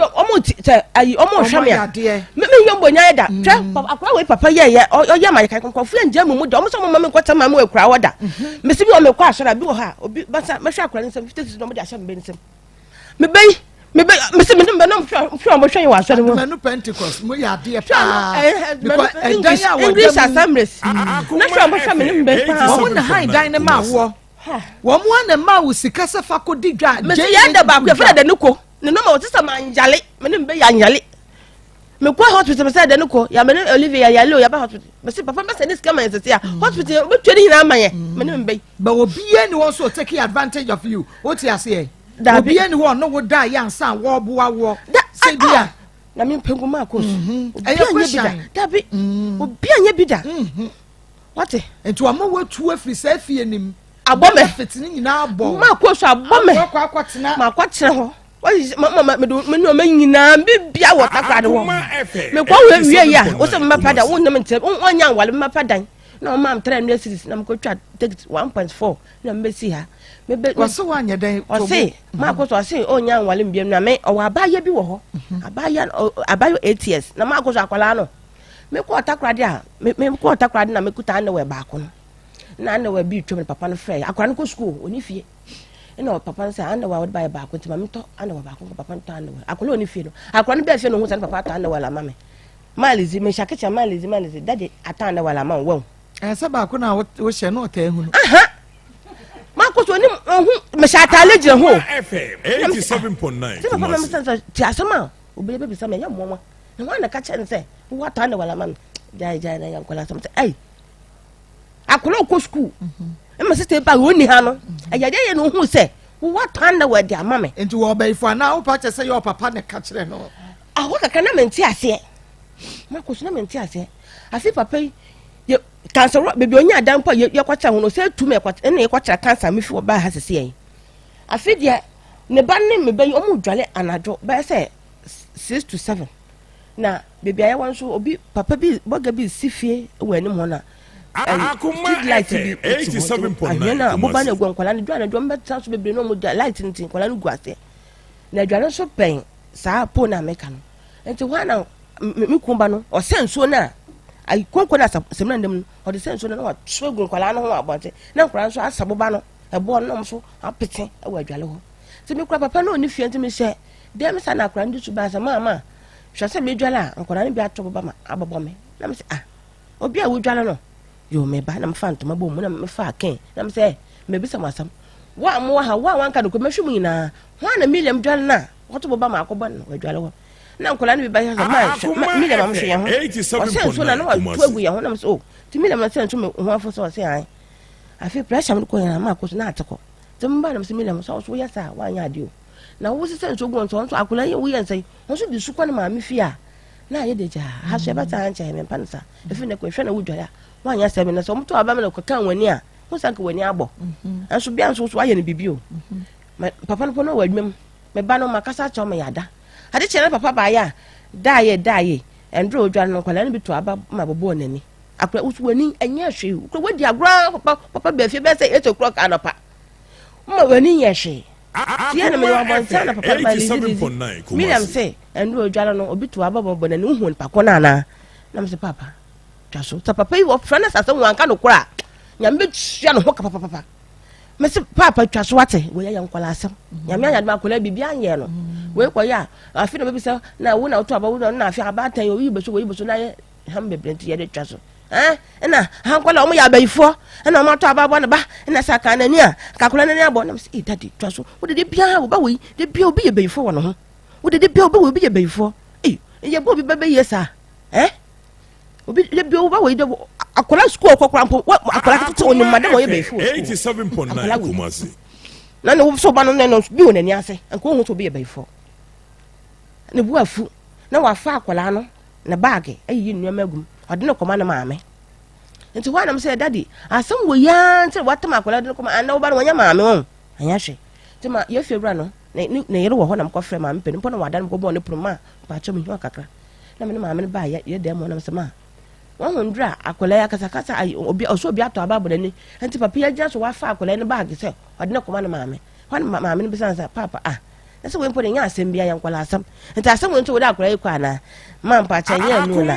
Speaker 2: omo te ayi omo hwa me yom bonya da twa akwa we papa ye oya ma kai konkofu anja mu da omo so mama me kwata ma mu akura woda me se bi o me kwa asora bi wo ha obi basa me hwa akura nsem 50 no mo da hya me nsem me se me no hwa mo hwa ye wa asora mo
Speaker 3: no Pentecost mo ya de pa because
Speaker 2: English assemblies na hwa mo hwa me ne mbe pa
Speaker 3: omo na high dine ma wo wo mo na ma wo sika se fa ko di dwa
Speaker 2: me se ya da ba ko fa da nuko ne no ma wo tisa ma njale me ne mbe ya njale me kwa hospital me say da nuko ya me ne Olivia ya le o ya ba hospital me se papa me say this come say ya hospital be twedi hina amaye me ne mbe
Speaker 3: but obi any one so take advantage of you what you say obi any one no wo da ya nsa wo boa wo say bia
Speaker 2: na me pengu Maa Akos obi anya bida da bi obi anya bida what
Speaker 3: ento amo watu afiri sa afie nim
Speaker 2: abome
Speaker 3: fitini nyina abo
Speaker 2: Maa Akos abome ma kwatena ho mama me do me no nyina bibia wo takrade wo me kwa we wie ya wo se me pada wo nam ntem onya nwale me padan na ma am 300 cities na me ko twa ticket 1.4 na me si ha me be
Speaker 3: waso wanya dan
Speaker 2: o se Maa Akos o se onya nwale mbiem na me o abaya bi wo ho abayo ATS na Maa Akos akwala no me ko takrade a me ko takrade na me kuta na we ba ko no na na we bi twem papa no frɛ akwala no ko school oni fie ina papa say anda wa wode ba ba ko ntima mto anda wa ba ko papa nto anda wa akola oni fie no akola no be fie no hu san papa ta anda wa la mame malizi me shakecha malizi daddy atanda wa la man wo
Speaker 3: se ba ko na wo hye no ta hu no
Speaker 2: aha Maa Akos oni hu me shata leje ho
Speaker 4: FM 87.9
Speaker 2: papa me sense ti asema obi be bisa me ya mo na wa na ka che nse wo ta anda wa la mame jai na ya kola sam ai akola ko school ma sister ba woni ha no ayade ye no hu se wo tanda wa dia mame
Speaker 3: enti wo ba ifo na wo pa che se your papa ne ka kire no
Speaker 2: aho kaka na menti ase Maa Akos na menti ase ase papa ye cancer baby onya dan pa ye kwacha ho no se tu me kwacha na ye kwacha cancer me fi wo ba ha sese yen afi dia ne ba ne me ba yi omu dwale anajo ba se 6 to 7 na baby aye wan so obi papa bi boga bi sifie wo anim ho na
Speaker 4: Akoma light 87.9
Speaker 2: na boba na gwan kwala ne dwa na dwa mbeta so bebre no mo light ntin kwala no guase na dwa no so pen saa po na meka no enti wa na me kumba no o senso na ai konko na semna ndem o de senso na wa so gun kwala no ho abonte na kwala so asaboba no ebo no so apete e wa dwale ho ti me kura papa no ni fie enti me hye dem sa na kwala ndu su ba sa mama hwa se me dwala kwala no bi atoboba ma abobo me na me se obi a wo dwala no yo me ba na mfa ntoma bom na me fa ken na me say me bisa masam wa mo ha wa wanka no ko mehwum nyina ho na million dwal na woto boba ma akobɔ no wadwale ho na nkola no bi ba ya ma million ma mhwe ya ho o se so na no wa tuagu ya ho na me so ti million ma se nto me ho afo so se an afi pressure mo ko ya Maa Akos na ateko ti mba na me se million so so ya sa wa nya ade o na wo se nto gu nto nto akola ye wo ye nsai ho so di su kwa na ma me fia na ye de ja ha so e ba ta anche me pansa efi ne ko hwe na wo dwale wanya sebe na so mto aba me ko kan wani a ho sanka wani abo anso bia anso so aye ne bibio papa no pono wadwem me ba no makasa cha me yada ade chere papa ba ya daye endro odwa no kwala ne bitu aba ma bobo onani akra usu wani anya hwe ko wadi agro papa ba fie be say 8 o'clock anopa ma wani nya hwe tie na me wa bon sana papa ba li Miriam say endro odwa no obitu aba bobo onani hu npa ko na na me say papa so ta papa yi wo frana sasa wanka no kora nyambe tua no ho ka papa me se papa twa so wate wo ya nkwala asem nyame anya ma kola bibia anye no we ko ya afi no bebisa na wo na oto aba wo na afi aba tan yo yi beso na ye hambe brenti ye de twa so na han kwala o mo ya bayifo na mo to aba bo na ba na saka na ni a ka kola na ni abo na me se daddy twa so wo de bia wo ba we de bia obi ye bayifo wo no ho wo de bia obi ye bayifo ye bo bi bebe yesa obi le bi o ba we de akola school kokora mpo akola tete oni madam oye be fu
Speaker 4: 87.9 Kumasi
Speaker 2: na no so ba no bi onani ase anko hu so be be fu ne bu afu na wa fa akola no na bag ayi nnua magum ode ne koma na maame nti wa na me say daddy asem wo ya nti wa tam akola de koma ana wo ba no nya maame won anya hwe nti ma ye febra no na yere wo ho na mko frɛ maame pe mpo na wa dan mko bo ne proma pa cho me hu kakra na me maame ba ya de mo na me say ma 100 akola ya kasa obi obi ato ababode ni enti papa ya gya so wa fa akola ne bag se ode ne koma ne maame hwan maame ne bisa sa papa ese we mpode nya asem bia yankwala asem enti asem we nto wode akola ikwa na mampa cha nya nu na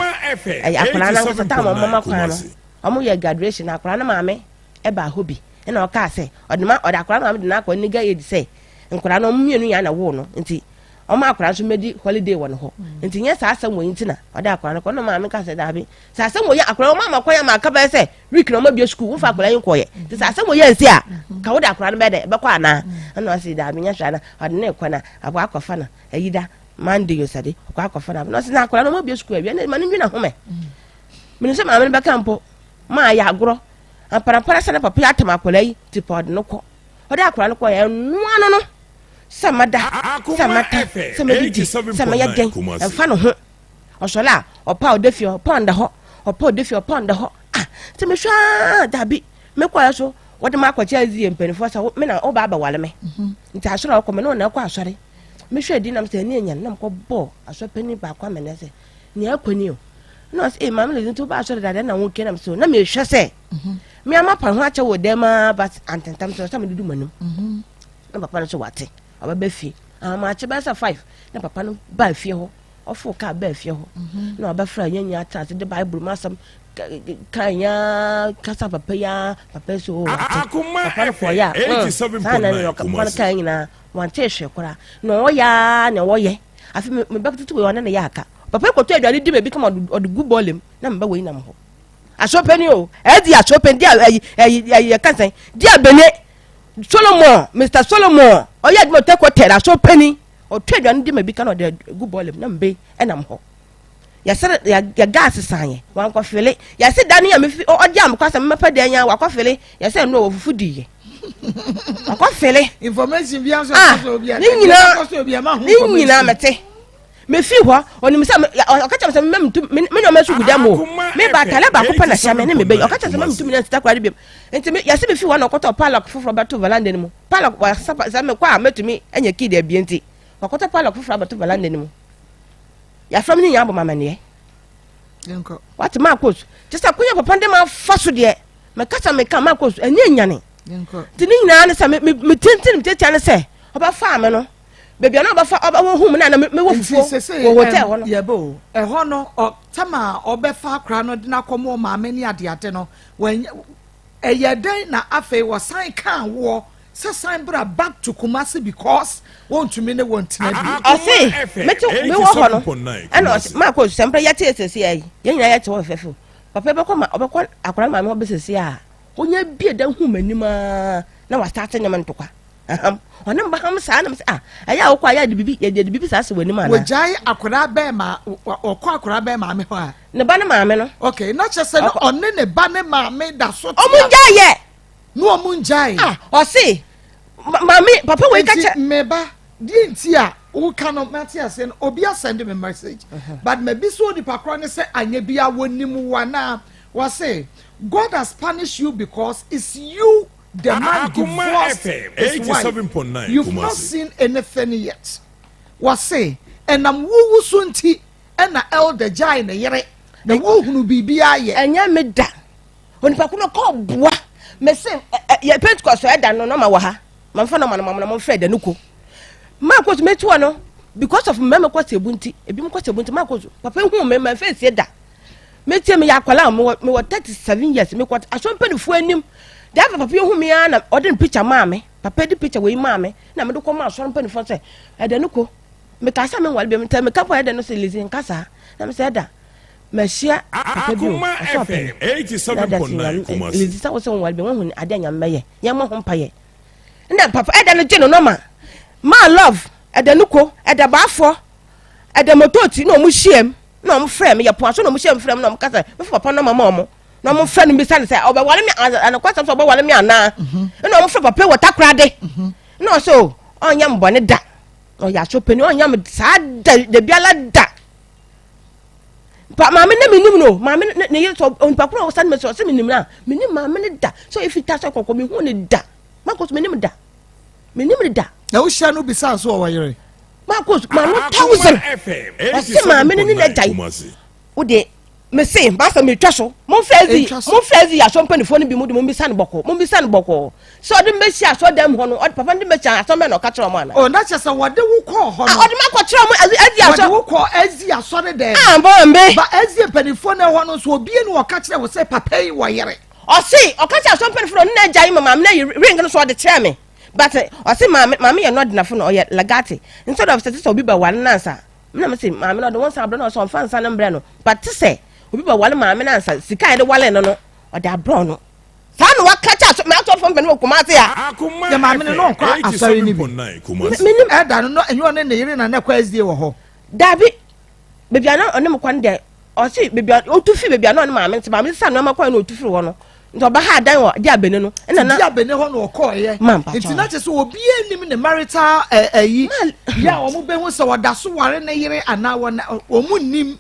Speaker 2: akola na kasa ta mama kwa no omo ye graduation akola na maame e ba hobi na o ka se ode akola na maame de na akola ni ga ye di se nkola no mienu ya na wo no enti ọma akwara so medi holiday won ho nti nya sa asem wo ntina ode akwara ko no maame ka se da bi sa asem wo ya akwara o mama kwaya ma ka ba se week no ma bi school wo fa akwara yin koye nti sa asem wo ya nsi a ka wo da akwara no be de be kwa na no asi da bi nya hwa na ode ne kwana abo akwafa na ayida Monday yosade akwafa na no si na akwara no ma bi school wi na ma ni na home me se maame be kampo ma ya agro ampara sa na papa ya tam akwara yi ti pod no ko ode akwara no ko ya nuano no samada samata samedi samaya gen fa no ho osola opa odefio opa nda ho opa odefio opa nda ho se me hwa dabi me kwa so wode ma akwachi azie mpanifo sa me na oba aba wale me nti asora ko me no na kwa asore me hwa di nam se ni enyan nam ko bo asopani ba kwa me ne se ni akwani o no se mam le nto ba asore dada na wo kenam so na me hwa se me ama pa ho acha wo dem but antentam so sa me dudu manum na papa no so wate ababa fi ama che ba sa 5 na papa no ba fie ho ofo ka ba fie ho na abafra nyanya ata de bible masam kanya kasa papa ya papa so papa fo ya 87.9 kanya wan teshe kora no ya na wo ye afi me ba tutu we wana na ya aka papa ko to aduane di me bi kama od gu bolem na me ba we na mo asopeni o e di asopeni di kansan di abene Solomon, Mr. Solomon, oya di mo take ko tera so penny o trade an di me bi kan o de good ball na mbe enam ho ya se ya gas sanye wan ko fele ya se dani ya me fi o di am kwasa me pa de anya wa ko fele ya se no wo fufu di ye ko fele
Speaker 3: information bi an so obi a
Speaker 2: ni nyina mete me fi ho oni me se o ka chama se me no me su gudamo me ba tale ba ko pa na sha me ne me be o ka chama se me mtum na sta kwade bi enti me ya se me fi ho na ko to palak foforo ba to valande ni mu palak wa sa me kwa metumi anya kid e bi enti wa ko to palak foforo ba to valande ni mu ya from ni nya bo mama ne
Speaker 3: yenko
Speaker 2: what Maa Akos just akunya papa de ma faso de me kasa me ka Maa Akos anya nyane
Speaker 3: yenko
Speaker 2: ti ni nyina na sa me tintin tete ane se oba fa me no baby na oba fa oba wo hum na me wo fufuo wo hotel ho no
Speaker 3: yebo e ho no tama oba fa akra no de na komo maame ni adeate no wen ye den na afi wo sign kan wo se sign bra back to Kumasi because want to me ne want na bi
Speaker 2: I say me wo ho no and Maa Akos sempre ya tie sesi ai ye nyina ya te wo fefo papa be ko ma obekọ akra maame ho be sesi a onya bie dan hum anima na wa start nyam ntokwa onam ba ham sa na me aya wo kwa ya de bibi sa se wani ma na
Speaker 3: wo jai akora be ma okọ akora be ma me ho a
Speaker 2: ne ba ne maame no
Speaker 3: okay not just say no onne ne ba ne maame da so
Speaker 2: omunja ye
Speaker 3: no omunjai
Speaker 2: o se maame papa we ka che
Speaker 3: me ba di nti a wo kano matia say obi a send me message but me bi so di pakro ne say anya bia wonimu wana wa say God has punished you because it's you the man divorced his wife.
Speaker 4: 87.9
Speaker 3: You've not seen anything yet. Was say, and I'm woo sunti, and I elder jai na yere. The woo who be aye.
Speaker 2: And ya me da. When Pakuno call bois, me say, ya Pentecost, I don't know Mawaha. My father, my friend, the Nuko. Maa Akos met one because of Mama Kwasi Bunti, a bim Kwasi Bunti Maa Akos. Papa, whom my face said that. Met me Yakwala, me what 37 years, me what I saw penny for him. That papa who me ana odin picture mame papa di picture we mame na me do come out so mpani for say e de nuko me ka sa me wal be me tell me ka for e de no say listen kasa na me say da me share papa bi
Speaker 4: FM 87.9 Kumasi
Speaker 2: listen sa wo say wal be won ade anyam meye ye mo ho mpaye na papa e de no je no normal ma love e de nuko e de baafo e de mototi no mu hiem no mu frame ye po aso no mu hiem frame no mu kasa me papa no mama omo no mo friend me say oba wale me ana kwasa so oba wale me ana no mo friend papa water krade no so onyam bone da o ya so pani onyam sa da biala da pa maame na minim no maame ne ye so onpa kro o san me so se minim na minim maame ne da so if it so kokko me hu ne da Maa Akos minim da
Speaker 3: na wo sha no bisa so o wayere
Speaker 2: Maa Akos ma no 1000 o se maame ne ne dai wo de me say master me twa so mo frezi ya so mpanifo no bi mu de mo bisa no boko so de me sia so dem ho no papa de me sia so me no ka kire mo ana
Speaker 3: oh na che se wode wo ko ho no
Speaker 2: ode ma ko kire mo ezi ya so
Speaker 3: wode wo ko ezi ya so de dem
Speaker 2: bo mbe
Speaker 3: ba ezi mpanifo no ho no so obi enu o ka kire wo say papa yi wo yere
Speaker 2: o si o ka kire so mpanifo no na jai mama na ring no so de kire me but o si mama ye no de na fo no o ye lagati instead of say obi ba wan nansa na me say mama no de won sa bro no so fansa na mbre no but say obi ba wale maame na ansa sika ye de wale no o de abro no sa no wakacha so me ato fo mpene wo kumase ya
Speaker 3: ya maame no ko asori ni bi minim eda no enyo ne ne yire na ne kwa azie wo ho
Speaker 2: dabi bebi ana onem kwan de o si bebi otufi bebi ana onem maame maame sa no makwa na otufi wo no nto ba ha dan wo di abene no na
Speaker 3: di abene ho no ko ye nti na che so obi enim ne marital yi ya wo mu be hu se woda so ware ne yire ana wo mu nim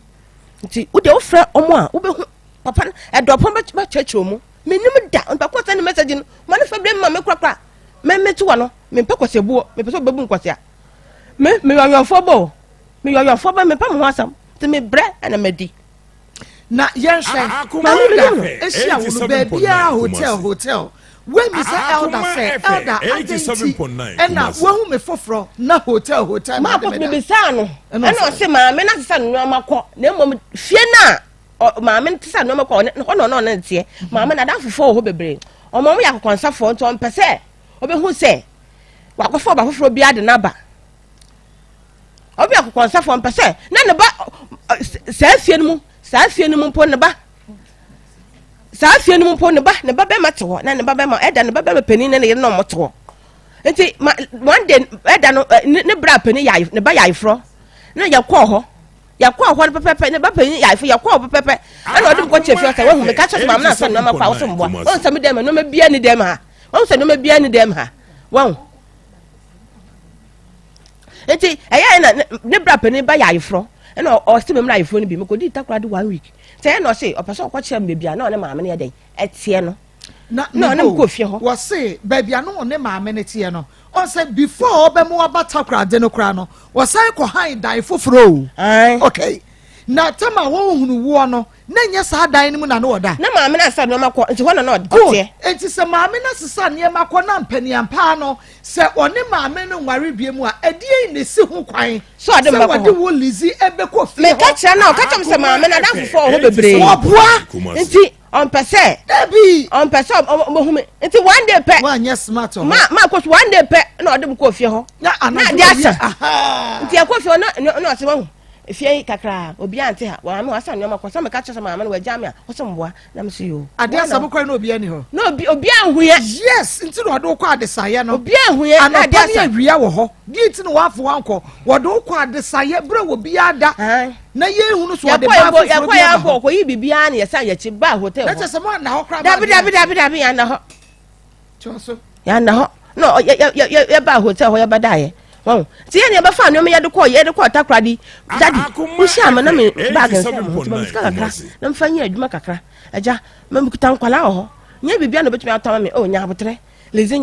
Speaker 2: nti wo de wo fra omo a wo be hu papa edopon ba church omo menim da on ba ko send message no man fa bre ma me kwakwa me metu wa no me pe kwase buo me pe so bebu kwase a me yoyofo bo me pa mo asam te me bre ana medi
Speaker 3: na yen hwe esia wo be bia hotel when me say elder agenti ena wo hu me foforo na hotel
Speaker 2: ma ko me bisa no ena o se ma me na sesa no amakọ na mom fie na ma me sesa no amakọ no na tie ma me na da fofo ho bebre o mom ya kokonsafo nto mpese obe hu se wa kofo ba foforo bia de na ba obi akokonsafo mpese na ne ba sa fie no mu mpo ne ba sa fie no mpo ne ba be mate ho na ne ba be ma eda ne ba be pani ne ne no mote ho enti one day eda no ne bra pani ya ne ba ya ifro na ya kwa ho pepe ne ba pani ya ifro ya kwa ho pepe na odi ko chefia sa wahu me ka che ma na sa no makwa wo so mboa won sa me dem no me bia ni dem ha won sa no me bia ni dem ha won enti eya na ne bra pani ba ya ifro na o sti me mra ifro ni bi me ko di takra de 1 week say no say opeso ko kire me bia na ne maame ne den etie no na ne ko fie ho
Speaker 3: wo say bia no ne maame ne tie no on say before obemu abatakra de no kra no wo say ko han dan foforo okay na tama wo hunu wo no na nya sa dan ni mu na no oda
Speaker 2: na maame na sa no makọ nti ho na no tie
Speaker 3: enti se maame na sesa ne makọ na mpaniampa no se one maame no nware bie mu a edie ne si ho kwan
Speaker 2: so ade makọ
Speaker 3: se wode wo lizi ebe ko fie
Speaker 2: me ka kire na o ka kire se maame na da fofo ho bebre
Speaker 3: wo boa
Speaker 2: nti on pese
Speaker 3: dabi
Speaker 2: on pese mo hu me nti one day pe
Speaker 3: wa nya smart
Speaker 2: ma ko one day pe na ode mo ko fie ho na di asa nti akọ fie no o se mo fie kakra obi ante ha wa me wasa no makọ so me ka kire se maame no wa jame a wo se mboa na me se yo
Speaker 3: ade asa mo kwai na obi ani ho
Speaker 2: no obi anhuye
Speaker 3: yes nti no ode ko adesaye no
Speaker 2: obi anhuye
Speaker 3: na ade asa awia wo ho di nti no wa afo anko wode ko adesaye bre wo bi ada na ye hunu so ade ba fo
Speaker 2: ya ko yi bibia na yesa ya chi ba hotel
Speaker 3: na chese mo na ho kra
Speaker 2: dabi ya na ho
Speaker 3: choso
Speaker 2: ya na ho no ya ba hotel ho ya ba dae wow ti ye ne ba fa no me ye de ko takra di daddy wo sha ma na me bag nsem mo kakra na mfa nya adwuma kakra aja mamukuta nkwala ho nya bibia no betumi atama me o nya abotre lezi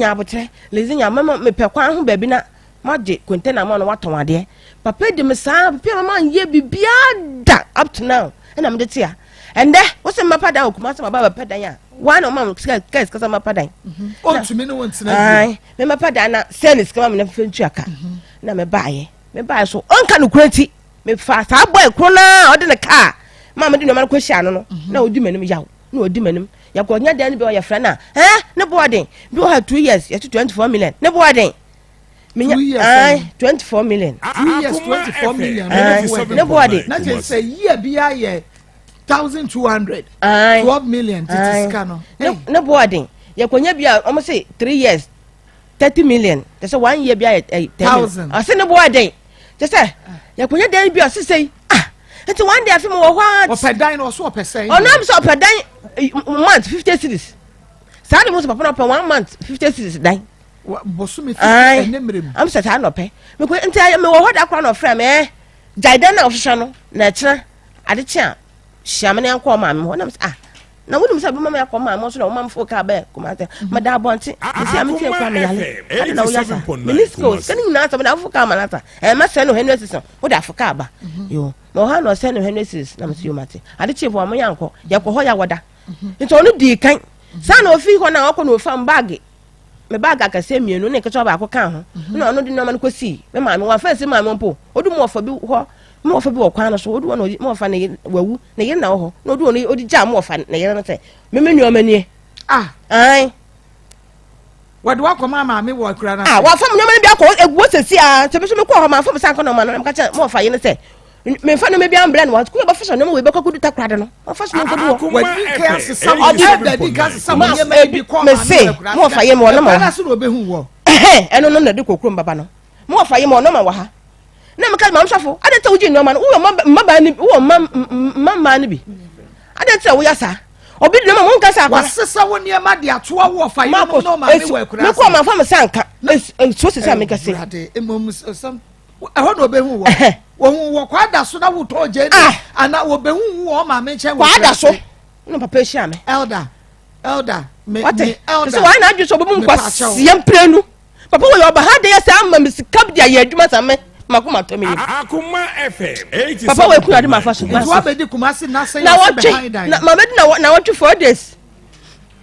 Speaker 2: nya mama me pe kwa ho ba bi na maje container mo no waton ade papa de me sa papa mama ye bibia da up to now na me de tia ende wo se mapa da okuma se baba pa dan ya one of mama guys kasa mapa dan
Speaker 3: o tumi no wontina
Speaker 2: ai me mapa dan na sales kama me na fentu aka na me baaye so onka no kurati me fa sa boy kro na ode ne car mama de no man ko hia no na odi manim yawo na odi manim ya ko nya dan bi o ya fra na ne boarding bi o ha 2 years ya 24 million ne boarding minya 24 million
Speaker 3: 2 years 24 million
Speaker 2: ne boarding
Speaker 3: na je say year bi aye 1200 12 million titiska no
Speaker 2: ne boarding ya ko nya bi o mo say 3 years 30 million that's 1 year bi aye 10,000 I say ne boarding just say ya ko nya dan bi o say enti one day afim wo hwa
Speaker 3: opedan no so opesen
Speaker 2: o nam so opedan month 50 cities sa de mo so papa no 1 month 50 cities dan
Speaker 3: bosu me 50 enemrem
Speaker 2: am sa ta no pe me ko enti me wo hoda kwa no frɛ me jaidan na ofhwa no na kira ade kya hia me ne anko ma me ho nam na wonu say mama Akoma mo so na mama fo ka ba kuma ta mada bonti si am tie kwa me yale na wo yasa ministers kan ni na ta mada fo ka manata ma se no Henry season wo da fo ka ba yo no ha no se no Henry season na me se yo mate ade chief wa mo yanko ya ko ho ya woda nti onu di kan sa na ofi ho na akọ na ofam bag me bag akase mienu ne keto ba akọ kan ho na onu di no man ko si me ma me wa fa se ma me mpo odu mo fa bi ho mo fa bi wo kwan so odu no mo fa ne wawu ne ye na ho na odu no odi ja mo fa ne ye no te me menua manie ai
Speaker 3: wadu Akoma ma me wo kura na
Speaker 2: wa fa menua manie bi akọ egwo sesi te be so me ko ho ma fa sa kan no ma no me ka cha mo fa ye ne te me fa no me bi ambra no ku ba fa so no mo we be ko kudu takra de no mo fa so no kudu
Speaker 3: wadi kan sesa mo ye kan sesa mo ye ma bi ko
Speaker 2: me se mo fa ye mo no ma
Speaker 3: na so no be hu wo
Speaker 2: eno no na de kokrom baba no mo fa ye mo no ma wa ha na me ka ma msafo ade ta uji no ma no wo maba ni wo mama ni bi ade ta wo yasa obi de ma mo nka sa kwa
Speaker 3: sesa wo ne ma de atoa wo fa ye no ma me wo kura
Speaker 2: me ko ma fa me sanka so sesa me ka se
Speaker 3: ade emom sam ho no be hu wo wo kwa da so na wo to je ana wo be hu wo ma me che wo
Speaker 2: kwa da so no papa hia me
Speaker 3: elder me
Speaker 2: elder so why na adwo so bo mu kwa siem prenu papa wo yo ba ha de yasa amma me sikab dia ye adwuma sa me makoma to me
Speaker 4: Akoma FM 87.
Speaker 2: papa we ku ade ma fa so
Speaker 3: nti wa be di Kumasi na say
Speaker 2: na behind na ma be na what 4 days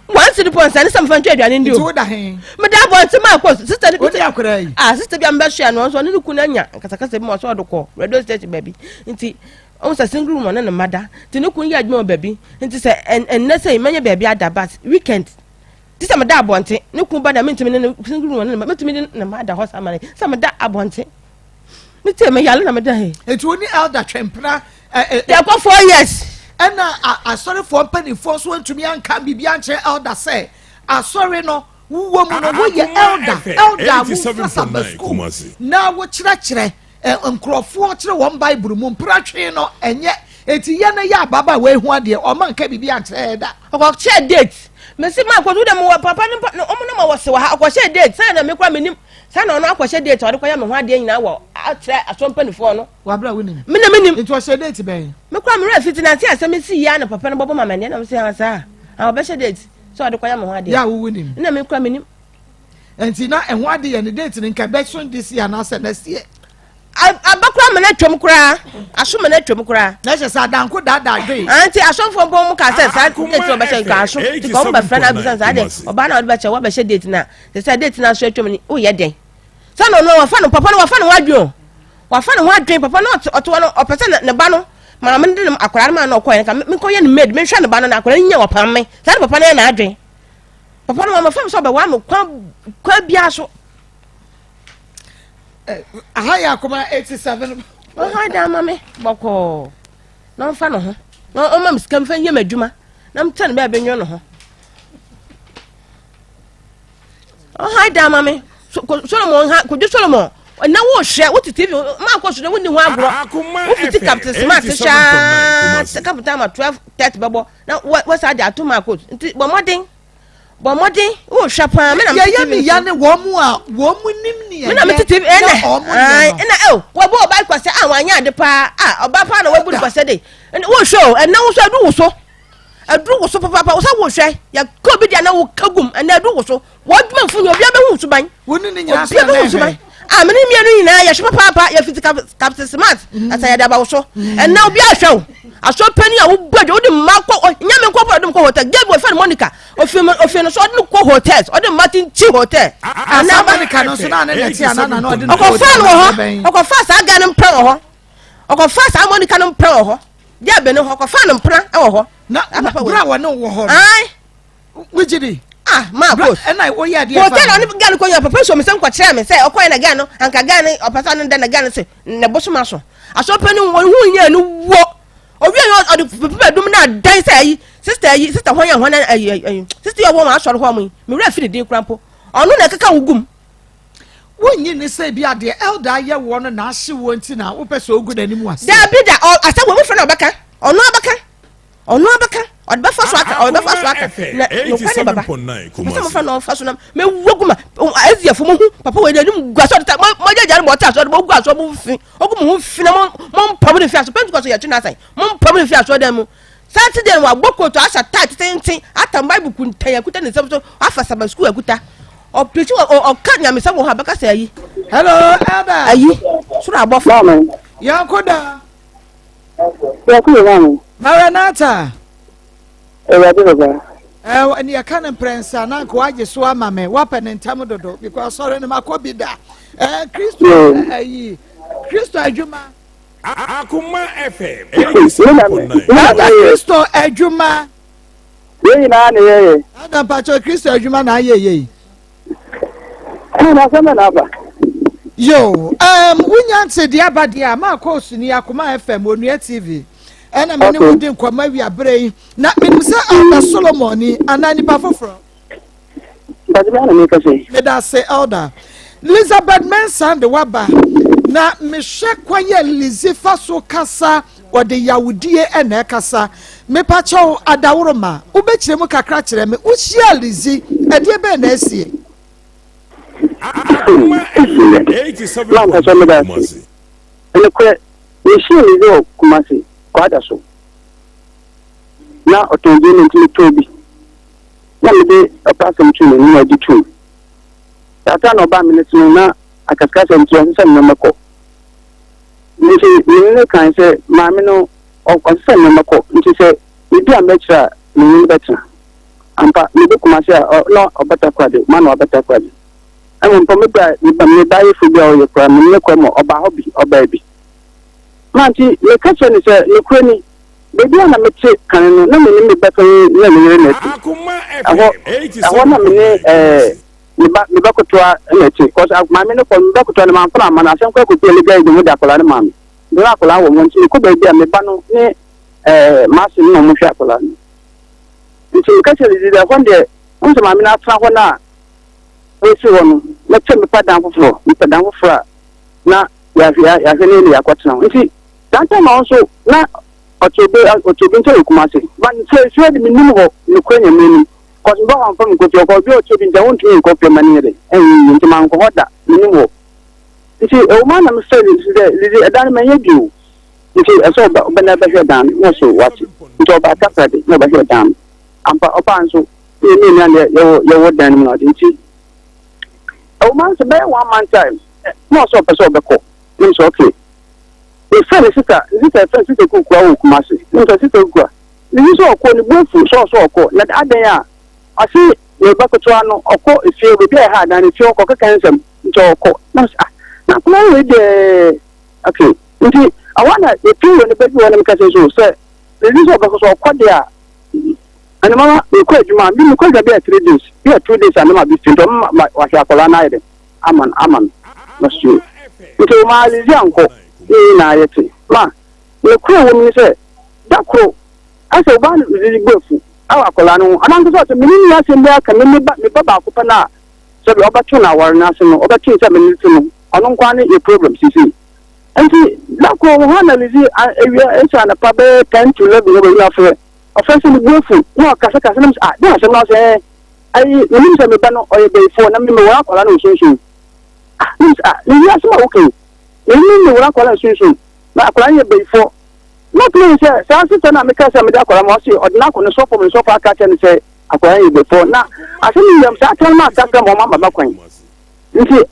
Speaker 2: once the point and some fan aduane ndi
Speaker 3: o da hen
Speaker 2: me da bonti Maa Akos sister
Speaker 3: o dia akura yi
Speaker 2: sister bi amba hia no so ne ku na nya kasa bi mo so odoko radio station baby nti on sa single room na mada nti ne ku ya adwuma baby nti se en say manya baby ada bat weekend ti se me da bonti ne ku ba da me ntimi ne single room na me ntimi na mada house amane se me da abonti me te me yale na me da he
Speaker 3: eti oni elder twempra
Speaker 2: ya ko 4 years
Speaker 3: ena asori for penny for so ntumi anka bibia nche elder say asori no wo mu no wo ye elder mu fasa basku na wo kire nkrofo kire won bible mu mpratwe no enye eti ye na ya baba we hu ade o man ka bibia nche da
Speaker 2: ko share date me si Maa Akos do dem papa no omo no ma wo se wa ha ko share date say na me kwa menim say na ono akwhye date o de kwa ya me ho ade nyina wo atre asompanifo no
Speaker 3: wa bra we nim
Speaker 2: me na menim
Speaker 3: enti o share date ben
Speaker 2: me kwa me re fitinante asem si ya na papa no bobo mama ne na me se ha sa a be share date so o de kwa ya me ho ade
Speaker 3: ya wo nim
Speaker 2: na me kwa menim
Speaker 3: enti na ehun ade ye ne date ne nka be so this year na say next year
Speaker 2: abakura me na twom kura aso me na twom kura
Speaker 3: na se sa danko dada dwe
Speaker 2: anti asomfo bo mu ka se sa date o be se nka aso ti ko ba friend abi sa de oba na o be che wo be she date na se sa date na so twom ni o ye den sa no wa fa no papa no wa fa no wadwo wa fa no wadwen papa no oto no opese ne ba no ma me de akura ma na okoye ka me ko ye ne maid me hwa ne ba no na akura nya wa pam me sa papa no na adwen papa no ma fa so be wa me kwa bia so
Speaker 3: ahaya Akoma 87
Speaker 2: ha da mame boko no fa no ho no o ma mskam fa yem adwuma na mtane be abenyo no ho ha da mame Solomon ha ko Solomon na wo hwe wo TV Maa Akos do woni ho agro wo fiti captain smart sha captain ma 12:30 bebo na wo sa da to Maa Akos nti bo modern wo hwe pa me na
Speaker 3: me ya ne wo mu nim ni
Speaker 2: me na me TV ena wo bo ba kwase wanya ade pa oba pa na wo bu kwase de wo show na wo so adu wo so papa wo sa wo hwe ya ko bi dia na wo kagum na adu wo so wo duma fu no bia be hu suban
Speaker 3: woni ni nya ase na
Speaker 2: me ni mienu nyina ya hwe papa ya fiti captain smart asa ya da ba wo so na obi ahwe aso pani a wo bode wo de makọ nya me ko podum ko hotel give boyfriend Monica ofi no so de ko hotels o de Martin Chi hotel
Speaker 3: na Monica no so na na ti ana na o de
Speaker 2: ko fa no ho ko fa sa ga no mpra ho ko fa sa Monica no mpra ho dia be no ho ko fa no mpra e ho
Speaker 3: na bra wo no wo ho
Speaker 2: ai
Speaker 3: wujidi
Speaker 2: Maa Akos
Speaker 3: na wo ya dia
Speaker 2: hotel oni ga no ko ya papa so me sem ko kire me say o ko na ga no anka ga ni o pasa no da na ga no se ne bosuma so aso pani wo hu nya no wo obi yo odi pepe dum na dan say sister hwan ya hwan sister yo wo ma asoro hwan mu me re fi de krampo onu na keka wugum
Speaker 3: wonyi ni say bia de elder ye wo no na ahye wo nti na wo pese ogu na nimu ase
Speaker 2: da bi da asa wo fe na obaka onu abaka odi ba fa so aka na no kwani baba asa mo fa no fa so na me woguma azia fo mo hu papa we nim gwaso ta mo jajare mo ta so mo gwaso mo fi ogum hu fi na mo pam de fi aso pentu ko so ya tuna sai mo pam de fi aso dem Saturday wa boko to asha tight tin atam bible kuntan yakuta ne semso afa saba school yakuta o preach o kan ya me se wo ha baka say yi
Speaker 3: hello elder
Speaker 2: ayi sura abofo
Speaker 3: yankoda
Speaker 5: ya ku mama
Speaker 3: Maranatha
Speaker 5: baba
Speaker 3: and you can't prince and uncle waje so ama me wapen ntam dodo because sorry na makobi da Christo adwuma
Speaker 4: Akoma FM
Speaker 3: Christo adwuma
Speaker 5: ye na na ye
Speaker 3: Adam pacho Christo adwuma na ye
Speaker 5: na sama na ba
Speaker 3: yo wunya nse dia ba dia Maa Akos ni Akoma FM Onua TV ena me ne wodi nkoma wi abrei na menim se Elder Solomon ni anani pa foforo
Speaker 5: ba na me ka se
Speaker 3: me da se Elder Elizabeth Mensah de waba na mehwe kwaye lizifa so kasa ode yawudie ena kasa me pa chew adaworoma ubekire mu kakra kire me uhia lizi ade be na asie
Speaker 4: Akoma 87
Speaker 5: ene ko ye shi lizi o kumasi kwada so na otonje ne ntimi tobi na me de opasem tumi ni odi tumi tata no ba minute na akaskasa ntumi se na mako ni kan se maame no o konse na mako nti se ibi amechra ni betra ampa ni be kumasi no obata kwade mana obata kwade amun po me ba yi fu bi o ye kwa me ne kwa mo oba hobi oba bi manti le kache ni se le kwani bebi na mete kan no na me me beto na me na ti
Speaker 4: Akoma FM
Speaker 5: aho na me me ba kotwa na ti cause maame no ko me ba kotwa na man fala man asem kwa kotwa le gai mu da kola na maame do na kola wo mo nti ko bebi a me ba no ne maasi no mo hwa kola nti kache le da kwande unse maame na tra ho na we si wo no na che me pa dan foforo me pa dan foforo na ya ne ni akwatena nti danta ma onso na otobe nto kumase ban se de minimum ho no kwanya meni cause mba wan fam ko ko bi otobe nda won tun ko pe manire nti man ko hoda minimum nti e ma na me se de edan ma yedu nti eso ba na ba hwe dan no so wati nti oba kasa de no ba hwe dan ampa oba anso ni na ye wo dan mu nti e ma se be one man time no so person be ko nim so okay the friend sister ku kwa kumase nim so sister ku ni so ko ni bofu so ko na adan ya asi ye ba ko to ano oko efie be bia ha dan efie oko kaka nsem nto oko na kuma we de okay nti awana e piwo ne be wona mkase so ni so ba ko so ko de a ana mama e ko adwuma bi ko ga be 3 days be 2 days ana ma bi tinto wa hia kola na ide aman na su nti ma alizi anko na ayete ma le kro wo mi se da kro ase ba ni zi gbefu awa kola no anango so minini ya se mba ka me ba ko pa na so be oba tuna war na se no oba tin se me nitu no ono nkwa ne e problem sisi nti da kro wo ha na lizi ewia e na pa be 10 to 11 wo be afre offense ni gbefu no kasa na da se no se ai minini se me ba no oye be fo na me wa kola no sunsun ni ya sema okay ni wala kola sunsun na kola ye beifo na please say asita na meka say me da kola mo si odina ko no so fa aka ten say akola ye beifo na asemi yam sa tan ma aka mo mama ba kwan nti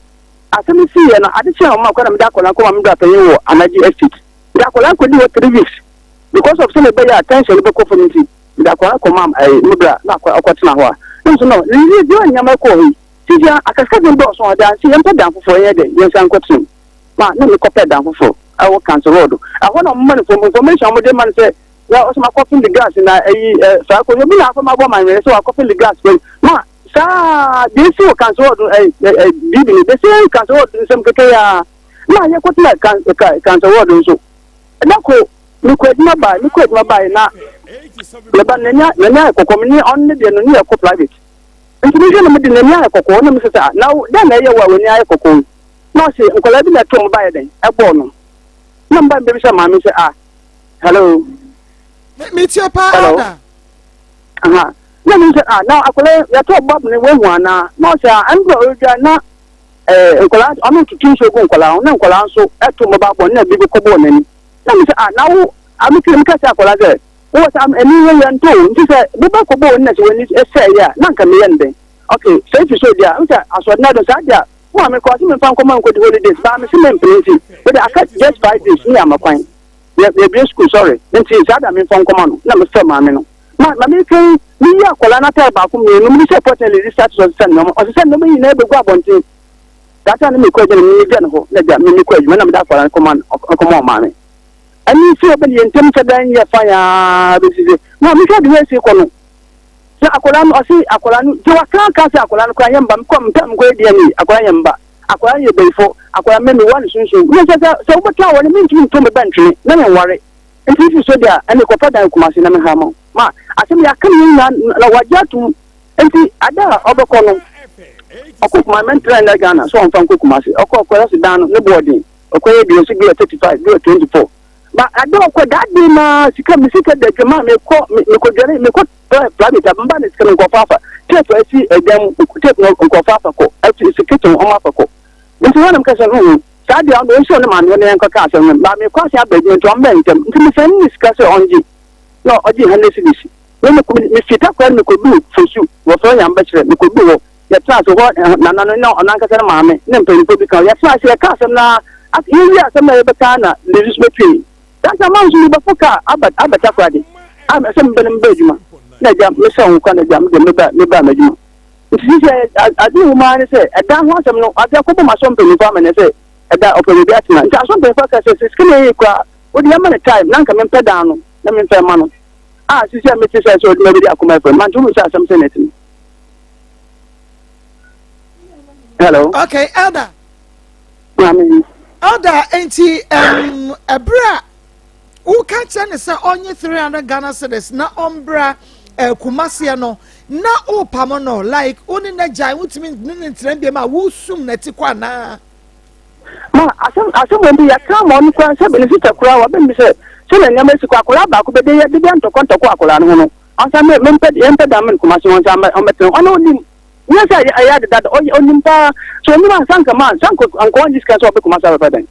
Speaker 5: asemi si ye na ade che mo ma kola me da kola ko ma me da tan wo anaji estate da kola ko di 3 weeks because of some be ya attention be ko community da kola ko ma me da na akwatena ho a nso no ni di anyama ko hi tija akaskaze ndo so da si yempa dan fofo ye de yensan kwatenu ma na me kopɛ dan fofo awo cancel road aho na mo information mo de man say ya o ma copy the gas na sa ko yo bi na fa ma bo man re so copy the gas ma sa de si o cancel road bibi ni de si cancel road nsem keke ya na ye ko tla cancel road nso na ko ni ko edma ba na le ba nenya ko komni on ne de no ni ko private information na me de nenya ko na me sa na da na ye wa woni aye ko no se nkola bi na to mo bae den ebo no na mba be bi se maami se hello
Speaker 3: me tie pa ada
Speaker 5: na mi se na akola ya to bob ne we hu ana no se andro oja na nkola anu tutu so go nkola na nkola nso eto mo ba bo na bi ko bo nani na mi se na wo ami kire mi ka se akola ze what I'm anyway and two. This is the back of bone when it's say, yeah, Nanka. Okay, so if you show there, I saw another side there. Well, I'm crossing and found command with holidays, but I'm plenty. But I can't just 5 days near my point. They're school, sorry. Then she's had a phone command. Number 7, Mamino. My making me, Colana Tabakum, no supporting the status of Sen, or send me never go up on things. That's an question in general. Let them make question when I'm that for a command of command money. And you feel the intent of the fire. This is it. No, we can't do it. Akolan osi akolan je waka ka se akolan kwa yamba mkom tam go dia ni akolan yamba akolan ye beifo akolan me wan sunsun we se obota woni min tin to me bantwe na me ware enti so dia ene ko fada kuma se na me ha mo ma asem ya kan na wajatu enti ada oboko no okuma men train na Ghana so on fan ko kuma se okọ se dan ne boarding okoye bi o se 35 24 ba ada ko dadi na sika de jama me ko jere me ko private abamba ne sika ko fafa teto asi edam teto ko fafa ko ati sikito o mafa ko nti wonam ka se no sadi on do so ne ma ne ne ka se ba me ko se abeje to mbentem nti me san ni sika se onji no oji hande sidisi me fita ko me ko du fosu wo so yam ba kire me ko du wo ya tra so na onanka se ma me ne mpeni ko bi ka ya tra se ka se na ati ya se me be kana le just between that's a man who bafuka abata kwade am asem benem bejuma na jam me so nko na jam de me ba majuma nti se adi huma ne se eda ho asem no ade ko ma so mpeni fa me ne se eda opere atna nti aso mpeni fa ka se skine yi kwa odi am na time nanka me mpeda no na me mfa ma no si se me ti se so odi me bi Akoma FM man tu mu se asem se netin. Hello.
Speaker 3: Okay, Elder.
Speaker 5: Amen.
Speaker 3: Elder enti ebra who can't say only 300 Ghana cedis na ombra Kumasi no na o pamono like only na jai ultimate ntrembe ma wo sum na tikwa na
Speaker 5: ma asem when be come on kwa se benefit akura wa be mi se na nyama si kwa akura ba ko be de ntoko akura no no asa me mpɛ da men Kumasi won sa ometre ono nim yes I had that onimpa so ni ma sanka anko discuss o be Kumasi ba den.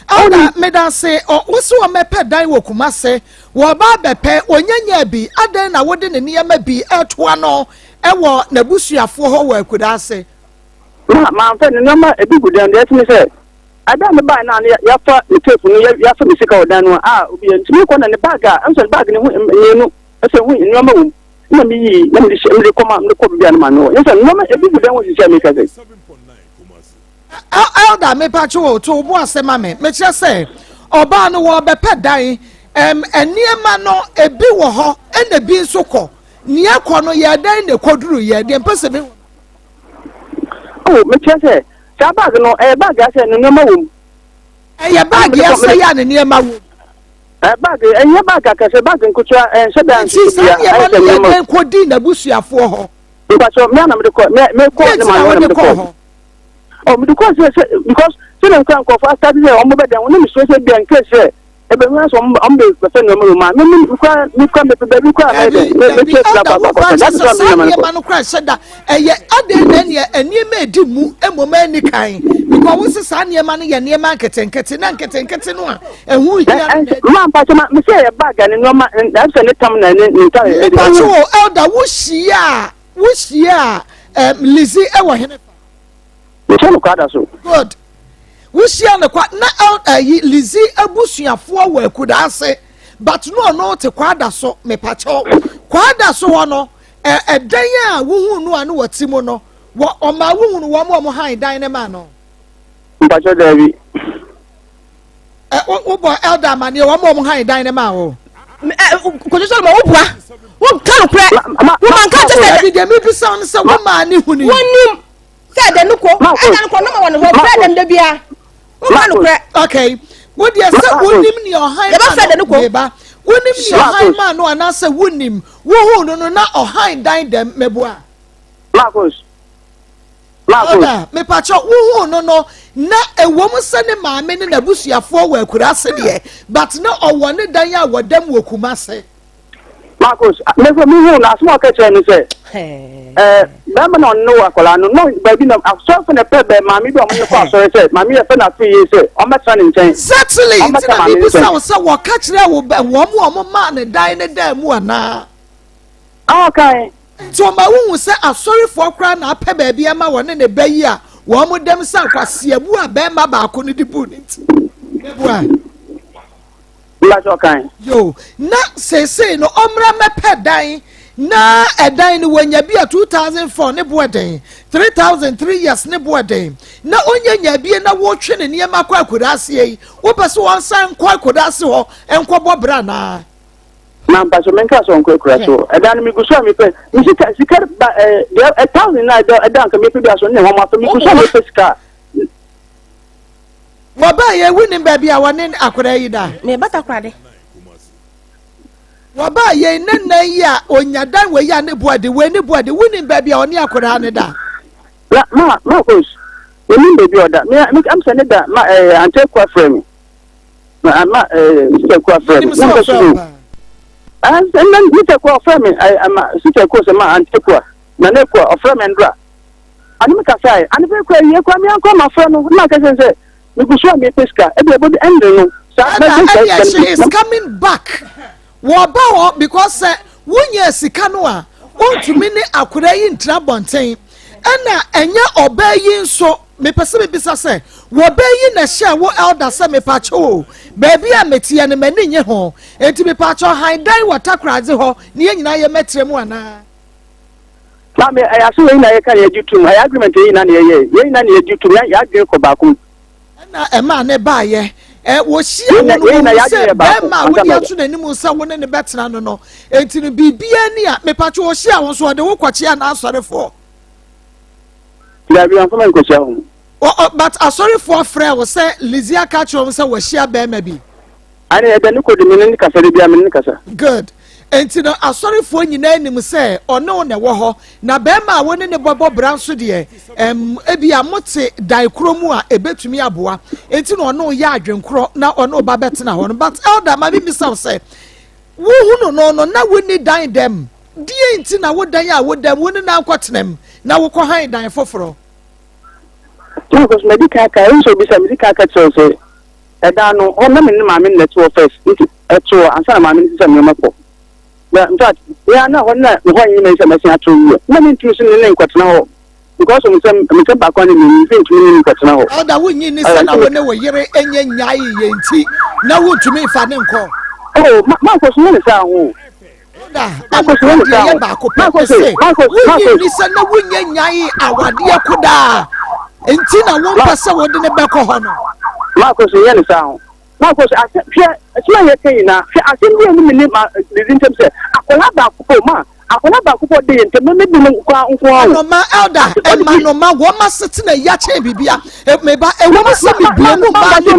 Speaker 3: Ana meda say wo so mepe dan wo Kumasi wo ba bepe onyanya bi adan na wode ne niam bi etoa no wo na busuafo ho wa akudase
Speaker 5: ma fa ne niam ebi gudan de etimi say ada me ba na ya fa ne tape no ya fa misika odan no obi ntimi ko na ne bag anso bag ne hu enu ese hu niam wo na mi yi na mi shemle koma me ko bia na ma no yes niam ebi gudan wo sisi me kaze
Speaker 3: Elder me pacho to bo asema me kire say oba no wo bepe dan eniema no ebi wo ho ena bi nso kɔ ne akɔ no ye dan ne koduru ye de mpese me
Speaker 5: me kire say sa bag no bag ase no niam wo
Speaker 3: ye bag ya say ya ne niam wo
Speaker 5: bag bag ka se bag nkutua se dan
Speaker 3: si sa ye ma no kodi na busuafo ho
Speaker 5: because me na me ko ne ma no me ko because so can go fast that day on be down no me so say bien case e be nwa so on be person no ma me kwa me kwa me check la papa that's what me
Speaker 3: no kwa sheda eye ade na ne eniema edi mu emoma ni kan because wo se sa niema no ye niema nketenkete na nketenkete no a ehu hia
Speaker 5: ma pa so me say e bag ne no ma that's the time na ni ta e
Speaker 3: pa so Elder wo hia Lizzy e wo hene good. We see on the na Lizzy abusuafo wa akudase but no te kwada so me pacho kwada so no dan a wuhu no anu watimo no wo oma wuhu no wo mo han dan ne ma no
Speaker 5: pacho David
Speaker 3: wo bo Elder mane wo mo han dan ne ma wo
Speaker 2: ko so mo wo bua wo kan kure wo man ka te
Speaker 3: de me bi sound so wo ma ni huni
Speaker 2: wonim said the nuko and ko no one ho friend dem bia
Speaker 3: okay what you say wonim ni ohan ba wonim ni ohan ma no ana say wonim wo hu no na ohan dan dem meboa
Speaker 5: Marcos
Speaker 3: me pacho wo hu no na ewom se ne maame ne na busuafo wa akurase de but na owo ne dan ya wodam wo Kumasi
Speaker 5: Marcos me hu na asmo ka che ni say bɛrima na ɔno akwadaa no baabi na asɔfo na pɛ bɛɛ maame bi a ɔmo ne kɔ asɔre sɛ maame yɛ fɛ na afei yie sɛ ɔmbɛtena ne nkyɛn.
Speaker 3: Exactly. Ntina bibi sa wo sɛ wɔka kyerɛ wo bɛ wɔn maa ne dan ne dan mu anaa.
Speaker 5: Okay.
Speaker 3: Nti ɔma wo hu sɛ asɔrefoɔ koraa na apɛ baabi ɛma wɔne ne bɛyi a wɔn mo dɛm sa kwasiabu a bɛrima baako ne de bu ne ti. Yo, na sese no omra mepe dan na edan ni wonya bi a 2004 ne boden 3003 years ne boden na onye nya bi na wo twe ne niam akwa akodase yi wo pese won san kwa akodase ho enkobo bra na
Speaker 5: mamba so menka so enko akura so edan mi guso mi pe mi sika ba 1000 na edan ka mi pe so ne ho ma pe mi guso mi pe sika
Speaker 3: Waba ye wini baby a wane akora yi da.
Speaker 2: Me bata kwade.
Speaker 3: Waba ye nenne yi a onyadan we ya ne boade we ne boade wini baby a one akora ne da.
Speaker 5: Ma Akos. We ni baby oda. Me am say ne da ma ante kwa frame. Ma sister kwa frame. No so. And then sister kwa frame ma sister kwa se ma ante kwa. Na ne kwa frame ndra. Ani me ka sai, ani be kwa ye kwa me anko ma frame no na ka say Migushua me peska. Everybody ending.
Speaker 3: She is coming back. Waba because wunye sika no a wontumi ne akura yi ntra bonten. Ana enya obayi nso me pese me bisa se wobayi na hye wo elder se me pacho o. Baabi a metie ne mani nye ho. Enti me pacho handan watakradze ho ne nyina ye metremu ana.
Speaker 5: Mama I aso we na ye kan ye jutum. I agreement ye na ne ye. Ye na ne ye jutum ya adwe ko baako.
Speaker 3: Na ema ne ba ye wo hia wo no se be ma wo dia to nanim sa wo ne betena no no enti no bibia ni a mepacho wo hia wo so de wo kwache na asorefo
Speaker 5: ya bi anfama nkocha ho
Speaker 3: but asorefo frɛ wo se Lizia ka cho wo se wo hia be ma bi
Speaker 5: ani e de ni ko de mi ni kasa de bia mi ni kasa
Speaker 3: good enti no asorefo nyina anim se ɔno ne wo ho na be ma wo ne bobo branso de ebi amote dai kromu a ebetumi aboa enti no ɔno ya adwenkro na ɔno ba betena ho no but elder ma bi misam se wo hu no na wo ni dan dem die enti na wo dan a wo dem wo ni na nkɔtenem na wo kɔ han dan foforo
Speaker 5: Akos medical ka e so bi sa medical ka tso se eda no o na me ni ma me network first nti eto ansa ma me ni sa me mako in fact, we are not one that you may say, Messi, no intuition in Quatano. Because of some back on the think to me, Quatano.
Speaker 3: Oh, that wouldn't you say, I would know you're any yay, no wood to me, Fanning call. Oh,
Speaker 5: Marcos, no sound.
Speaker 3: Marcos, listen, no wing yay, our dear Kuda. And Tina won't pass out in the back of honor.
Speaker 5: Marcos, no sound. Marcos, I said, it's my now. I think we need the terms. Akola ba kupo de ente me bi nkwa
Speaker 3: no ma elder e ma no ma wo ma setena ya che bibia me ba e wo ma se bibia mu ba ni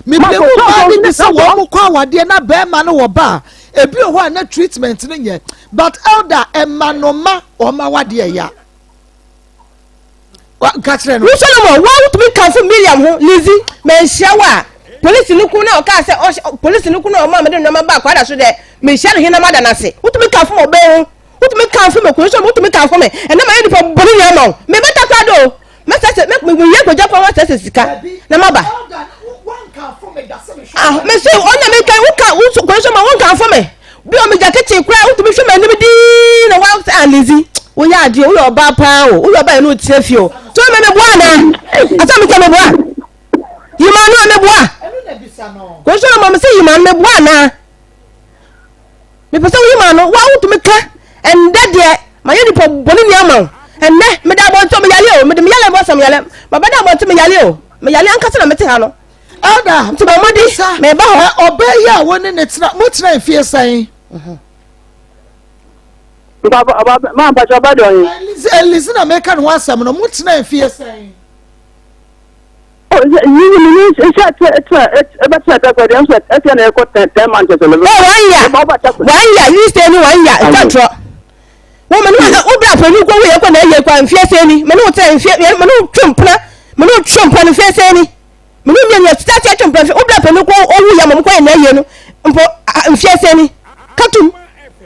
Speaker 3: me be mu ba ni se wo mu kwa wade na be ma no wo ba e bi ho na treatment ni nye but elder e ma no ma o ma wade ya wa katre no
Speaker 2: Solomon wa to me kan for Miriam ho Lizzie me hia wa police ni ku na o ka se police ni ku na o ma me de no ma ba kwa da so de me hia ne hina ma da na se utumi kan for obe ho utumi kan for me ko so utumi kan for me e na ma ye nipa boni nya ma me beta kwa do me se me ye goja kwa wa se sika na ma ba me se onya me kan wo ka wo ko so ma won kan for me bi o me jacket kura utumi hwe ma ni di na wa Lizzie wo ya ade wo yo ba pa o wo yo ba no tie fio so me bua na asa me ka me bua yima no me bua ko so na me se yima me bua na me pese yima no wa wo to me ka ende de ma ye nipa boni ni ama enne me da bo to me yale o me yale bo sam yale ma ba da bo to me yale o me yale an kasa na me te ha no
Speaker 3: elder
Speaker 2: to ba modi me ba ho
Speaker 3: obey ya woni ne tira mo tira fie san
Speaker 5: Baba, man, but your body.
Speaker 3: Listen, I make an one some no much name fear saying.
Speaker 5: Oh, you it's better for them at an airport 10 months. Oh, 1
Speaker 2: year, you stay 1 year. Woman, who got for you go away upon a year, and fear any, Manu saying, Manu Trump, and fear any. Manu, statue, Obla, and go over Yamako and Nayan, and fear any. Cut him.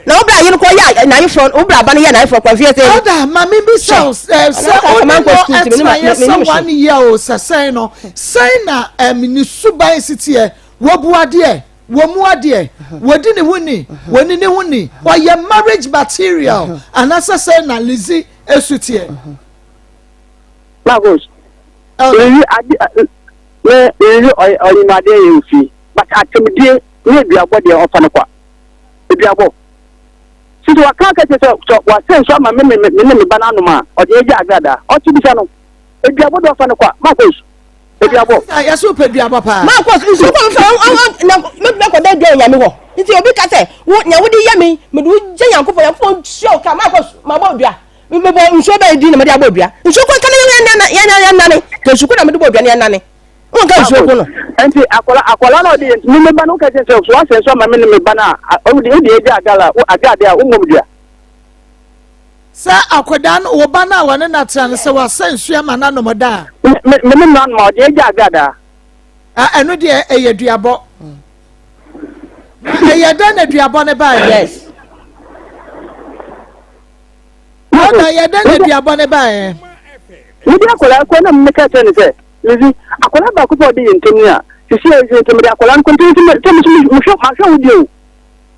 Speaker 2: na obra yin ko ya na ifro obra ba na ya na ifro kwa fie say
Speaker 3: oda mami bi so so 1 year o say no say na ni suban sitie wobuade womuade wodi ne huni woni ne huni oye marriage material anasa say na lizi esutie
Speaker 5: Magos you oyimade yemfi but atemdie ne biabo de ofane kwa biabo si to akaka te so wa senso ma me bananu ma o de eja agada o ti bisa no biabo de ofane kwa Magos biabo
Speaker 3: ya so pe biabo pa
Speaker 2: Magos nso ko fa na me ko da de ya me wo nti obi ka se nya wodi ya me me du je yankofo ya fo show ka Magos ma bo dua me bo nso ba di na me de abodua nso ko kan ya nane ke suku na me de bodua ne nane won ka nso ko no
Speaker 5: enti akola no de me ba no ka se so wa senso ma me bana o de eja agada a umomdua
Speaker 3: sa akoda no wo bana wa ne na tran se wa sensu ama na no moda
Speaker 5: me nan ma de eja agada
Speaker 3: eno de eyeduabo eyeda na duabo ne ba
Speaker 2: yes
Speaker 3: na yeda na duabo ne ba
Speaker 5: ni dia akola ko na me ka se ne se lizi akola ba ko de yentemi a sisi yentemi akola ko ntimi mu sho ma sho wudio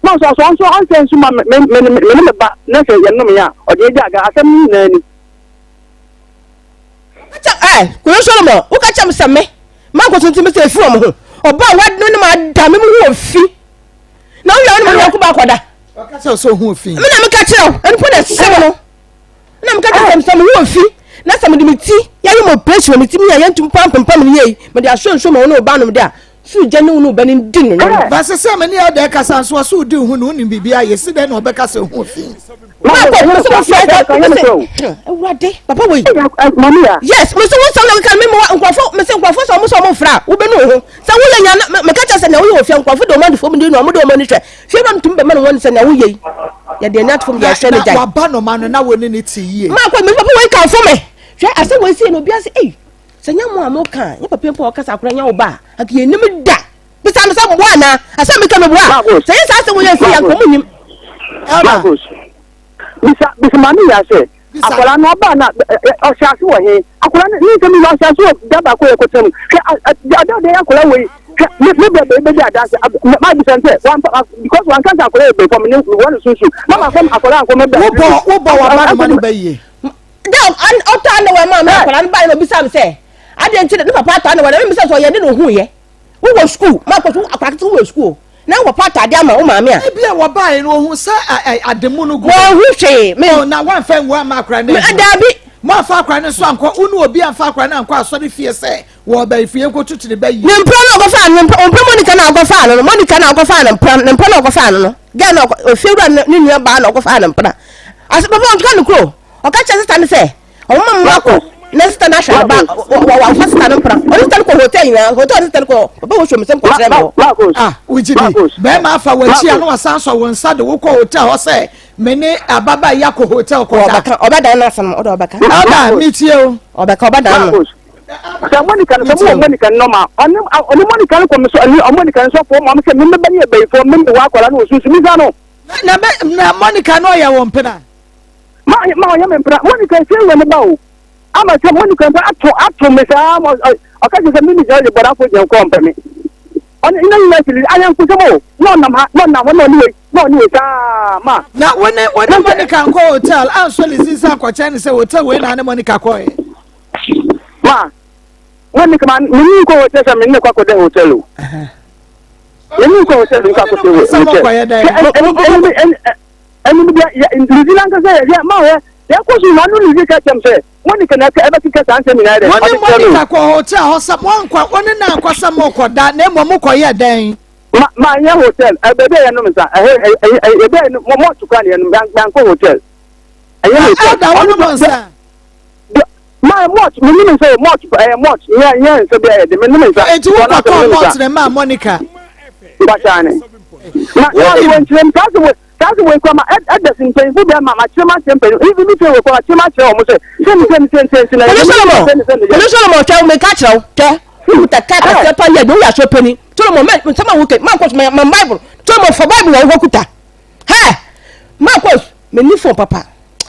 Speaker 5: no so on sense ma me ba na se yennom ya o de jaga asem na ni
Speaker 2: ko so mo wo ka cham same ma ko ntimi se fu mo ho oba wa no ma da me mu wo fi na wo ya no ma ko ba koda
Speaker 3: o ka so hu fi
Speaker 2: me na me ka kire en po na se no na me ka kire same wo fi na same de meti ya yi mo pressure meti mi ya yentum pam ni ye me de aso mo no ba no de a su je no ba ni din no
Speaker 3: ba se se me ni o de kasa so so di hu no ni bibia ye se de no be kasa hu fi
Speaker 2: ma ko mo so fa ewade papa we
Speaker 5: mamia
Speaker 2: yes mo so so na kan me mo nkwafo me se nkwafo so mo fra wo be no ho se wo le nya me ka cha se na wo ye ofia nkwafo do man fo mu di no mo do mo ni hwe fie ba mtum be man won se na wo ye ya de nat fo ya hwe ne jai
Speaker 3: wa ba no man na wo ni ti ye
Speaker 2: ma ko me papa we kan fo me hwe ase wo si no bia se sanya mo amoka ya papa mpo okasa akora nya wo ba akiye nim da bisa me se mo ana ase me ka me bo a sanya sa se wo ye si ya ko munim
Speaker 5: Magos bisa mami ya se akola no ba na o shasu wo he akola ni temi lo shasu da ba ko e ko tem ada de akola we me be ada ma bisa nse because one can't akola be for me one susu na ma fam akola ko me be
Speaker 3: wo bo wa ba no man be ye
Speaker 2: da an ota na wa ma akola no ba no bisa me se ade nti ne papa ata na wa me bisa so ye de no hu ye wo school ma ko akwaka to wo school na wo pata ade ama wo maame a
Speaker 3: bia wo ba no hu sa ademu no go
Speaker 2: wo hu hwe me
Speaker 3: na wan fa wo ama akra na
Speaker 2: adabi
Speaker 3: mo fa akra ne so anko unu obi anfa akra na anko asori fie se wo ba fie ko tutu ne ba yi
Speaker 2: ne mpro no go fa no mpro Monica na go fa no Monica na go fa no mpro no go fa no ga no ofiewura ne nua ba na go fa no mpra ase papa on kan kro o ka che sister ne se o mama ko na sister na sha ba wa fa sister no mpra o sister ko hotel sister ko papa wo shomsem ko tremo
Speaker 3: ujidi be ma fa wachi anu wasan so won sa de wo ko hotel ho se me ne ababa ya ko hotel ko da
Speaker 2: obada na san oda obaka
Speaker 3: oda mitie o
Speaker 2: obaka obada no
Speaker 5: sa Monica no ma oni Monica ko me so ani Monica so fo mo se me ba ni e be fo me wa akola no susu mi sa no
Speaker 3: na Monica no ya won pena
Speaker 5: ma ya me pena Monica se ya me ba o ama se Monica ba ato me sa o ka je se mi ni je bora fo je ko mpe me on ina ni na ayan ku se mo no ni sa ma
Speaker 3: na woni Monica ko hotel an so le sisa ko chen se hotel we na Monica ko e
Speaker 5: ma Monica man ni ko hotel sa me ne ko de hotel o ni ko hotel ka ko eni bia New Zealand ka say ya ma ya ko su wanu ni ka chamse Monica na ka eba ka san se mi na de
Speaker 3: Monica ko hotel ho sa mo nkwa woni na akwasa mo ko da na mo ko ye den
Speaker 5: ma nya hotel ebe ya no msa ebe mo tukwa ne no ban ko hotel hotel
Speaker 3: da woni mo nsa
Speaker 5: ma much me ni say much yeah so be de me ni say
Speaker 3: enti wo ko much ne ma Monica
Speaker 5: ba chane na when trem tazo we kwa ma adasin pen fu be ma chema tempe even if we kwa chema che o mo say sen na
Speaker 2: so mo twa me ka chiro te fu ta ka ta pa ya do ya so pani to mo me sama wo ke ma ko ma Bible to mo for Bible wo kuta ha Maa Akos me ni phone papa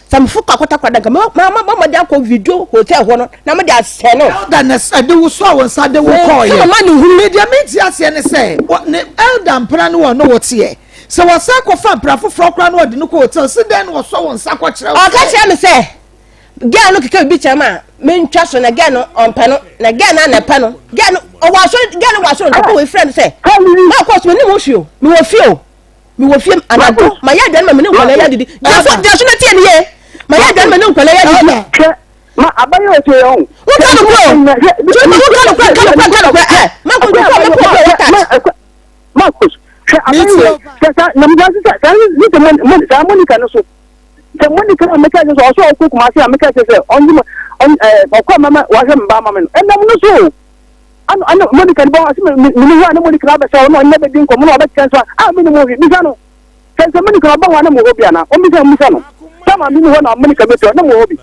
Speaker 2: some fuka kwata kwada nka mama de akọ video hotel ho no na me de ase no
Speaker 3: elder na de wo so won sa de wo call ye
Speaker 2: mama ni hu
Speaker 3: media menti ase ne say ne elder mpra no no wote ye se wo sa ko fa mpra foforo kra no de no ko hotel se den wo so won sa ko kire
Speaker 2: o ka kire me say girl no keke bi chama me ntwa so na girl no onpe no na girl na pe no girl no o wa so girl no wa so no we friend say Maa Akos me ni mo fio me wo fio me wo fiem anado ma ya dan ma me ni nkwala ya didi ya so na tie ni ye ma ya dan ma ni nkwala ya didi
Speaker 5: ma abayo o se yo
Speaker 2: wo ka no ko ma ko
Speaker 5: Maa Akos abayo sa na mo sa ni te mo sa Monica no so te Monica na meka so so ko kuma se ameka se on ko mama wa se mba mama no na mo so ano Monica bo asi mi wa na Monica ba so no na be din ko mo ba kan so mi ni mo bi sano kan so Monica ba wa na mo obi ana o mi sano sama mi ni ho na Monica be to na mo obi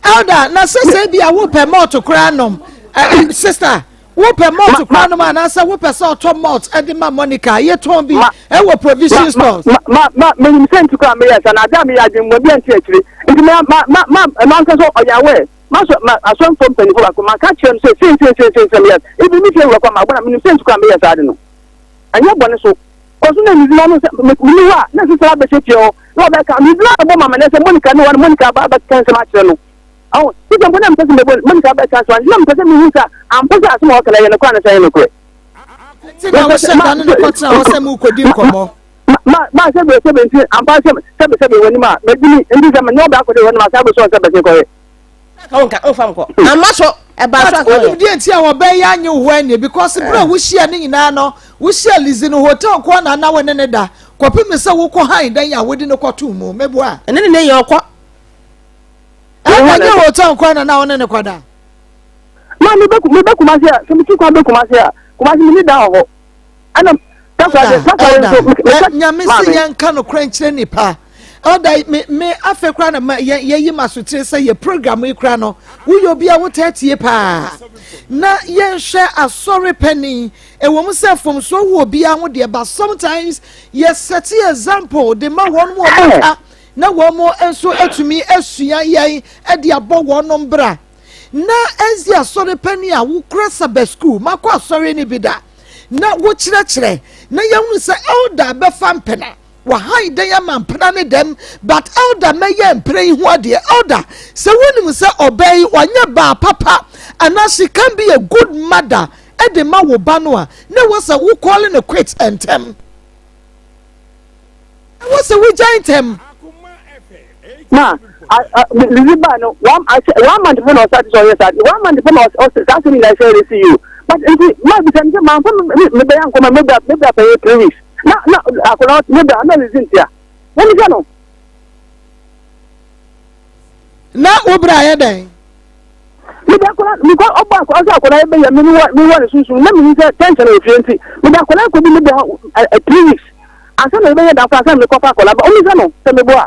Speaker 3: elder na say bia wo pe malt kra nom sister wo pe malt kra nom ana say wo pe so to malt e ma Monica ye ton bi e wo provision stores
Speaker 5: me ni sentu kra me yes na da me ya dwem mo bi anti akire nti ma nka so oyawe ma aso from penny for ma ka chem say yes ibi mi fe wo kwa ma me ni sentu kra me yes ade no anya bone so koso na ni no mi wa na so sa be chechio no be ka mi la bo mama na say Monica no one Monica ba kan se ma chere no aw ti jam bona mpese me Monica ba kan so na mpese mi husa ampese aso ma okala ye no kwa na say no kure
Speaker 3: ti na wo se dan no kwatra wo se mu kodi nkomo
Speaker 5: ma se be nti ampa se be woni ma me dini ndi se me no ba ko de woni ma sa be so se be ko ye
Speaker 2: ka won ka o fam ko amma so e ba so
Speaker 3: ko di enti a wo be ya nyu ho ani because bro wo hia ni nyina no wo hia lizi no hotel ko na wo ne da kopi me se wo ko han dan ya wo di no kwato mu mebo a
Speaker 2: ene ne ye okọ
Speaker 3: anya hotel ko na wo ne kwada
Speaker 5: ma me be kuma se a se mi ti kwa be kuma se mi ni da ho ana
Speaker 3: nyame se yanka no kranchire nipa oda me afekra na ye masotire se ye program ikra no wo yo bia wo tatie pa na ye hwe asori pani e wo mse fom so wo bia ho de ba sometimes ye set example de ma won mo aka na wo mo enso atumi asua ye e de abo wonom bra na ezi asori pani a wo krasa ba school makwa asori ni bida na wo chire na yahunu se elder be fampena wa haide ya mampena ne dem but elder me ye mpre hu ade elder se wonim se obey wanya ba papa and she can be a good mother e de ma wo ba no a na wo se wo call no quit entem wo se wo giant em
Speaker 5: ma liziba no one man for no start so yes one man for no that's me like say you but ma bi san ma me be yanko me be pay 3 weeks na akola me be na listen tia won mi no
Speaker 3: na obra ye den
Speaker 5: me be akola mi ko oba akola be ya mi wa sunsun na mi say tension o fienti me be akola ko bi me be 3 weeks asa na be ya da asa me ko pa akola ba o mi no se me bo a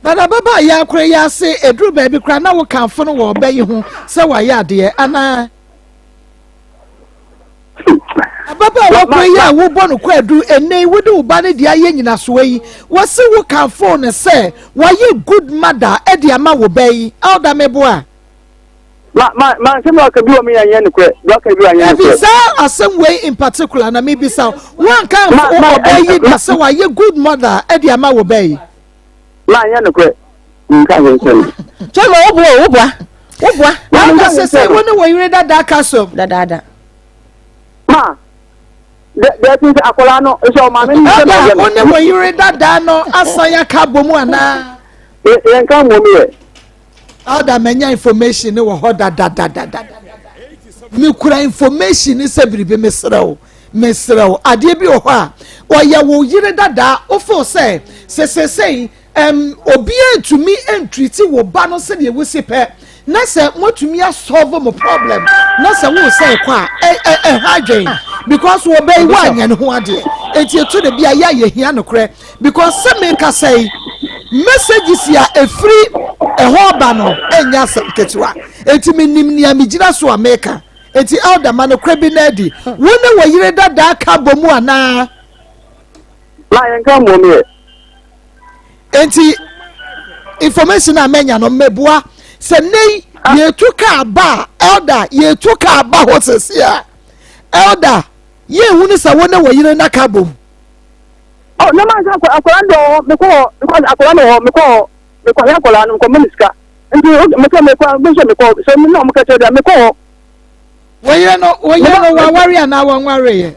Speaker 3: bada baba ya kure ya se edru ba bi kra na wo kanfo no wo ba yi ho se wa ya de ana baba wo kure ya wo bo no kwadu ene wo de wo ba ne dia ye nyina so yi wo se wo kanfo ne se wa ye good mother e de ama wo ba yi elda me bo a
Speaker 5: ma se mo ka bi o mi yan ne kure do ka bi yan ne kure
Speaker 3: bisa asem way in particular na me bisa one kan wo ba yi da se wa ye good mother e de ama wo ba yi
Speaker 5: ma yan ne kure nka ye se
Speaker 2: chama wo bua
Speaker 3: na se wo ne wo yire da kaso
Speaker 2: da
Speaker 5: ma de tin akola no so ma me ni se ma ye
Speaker 3: wo ne wo yire da no asanya ka bomu ana
Speaker 5: ye nka mo mi ye
Speaker 3: ada menya information ne wo ho da mi kura information ni se biribe mesrew ade bi wo ho a wo ye wo yire da o fo se obi antumi entreat wo ba no se de wo se pe na se motumi a solve mo problem na se wo se kwa hadwen because wo be wa anya ne ho ade enti eto de bia ya ye hia no kre because se me ka say messages ya efri ho ba no enya se ketewa enti menim ni amigina so America enti elder man no kre bi na di wo ne wo yire dada ka bomu ana
Speaker 5: enka mo me
Speaker 3: enti information amenya no mebua se nei ye tuka ba elder ye tuka ba hosesi a elder ye hunu sa wona wayire na kabom
Speaker 5: oh no man akwara ndo me ko akwara no me ko ya akwara no ko minister ndi me ko so me no me ka tell me ko
Speaker 3: wayire no wa wari na wa wari ye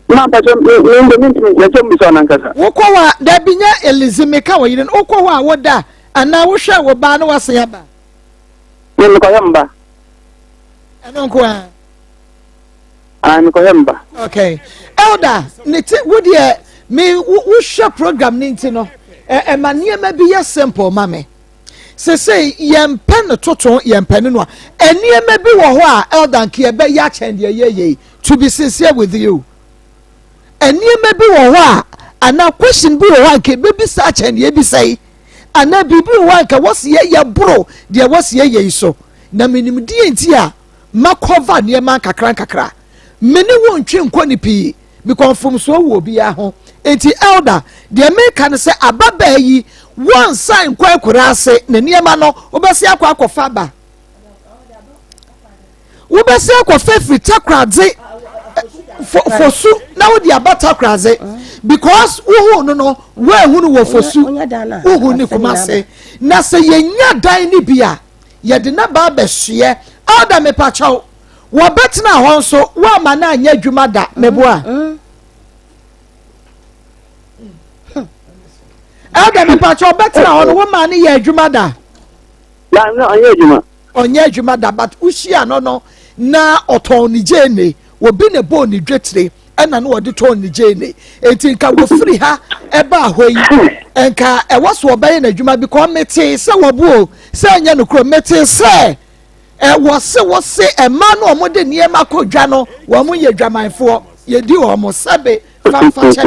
Speaker 5: na pa so me so so nan kasa
Speaker 3: wokọ wa da binya elizimeka wayire no wokọ wa woda ana wo hwe wo ba no wase aba
Speaker 5: me ko yamba
Speaker 3: eno ko a
Speaker 5: me ko yamba
Speaker 3: okay elder niti wodi me wo hwe program ni nti no ma niema bi ya simple mame say yempe no toto yempe no a niema bi wo ho a elder nke be ya chende ye to be sincere with you niema bi wo ho a ana question bi wo ho nke be bi sa chende bi say ana bibi wo nke wose ye bro de wose ye so na minim die nti a makova niema kakra meni wo ntwe nkoni pi bi confirm so wo bi ya ho enti elder de make no say ababa yi one sign kwa kurase na niema no obesi akwa ba obesi akwa fefri takradze fosu na wo di abata kradze because wo no we hunu wo fosu wo hunu kumase na se yenya dan ni bia ye de na ba behye elder me pachaw wo betena ho so wo ma na anya adwuma da meboa elder me pachaw betena ho no wo ma na ye adwuma da
Speaker 5: na anya adwuma
Speaker 3: onye adwuma da but ushia no na oton ni jene wo bi ne bo ni dwetire ena no wode ton ni jene enti nka wo free ha eba ahoyi enka ewo so obaye na adwuma bi ko mete se wo bo se anya no kro mete se wo se ema no omode niema kodwa no wo mo ye dwamanfo ye di wo mo sabe famfa che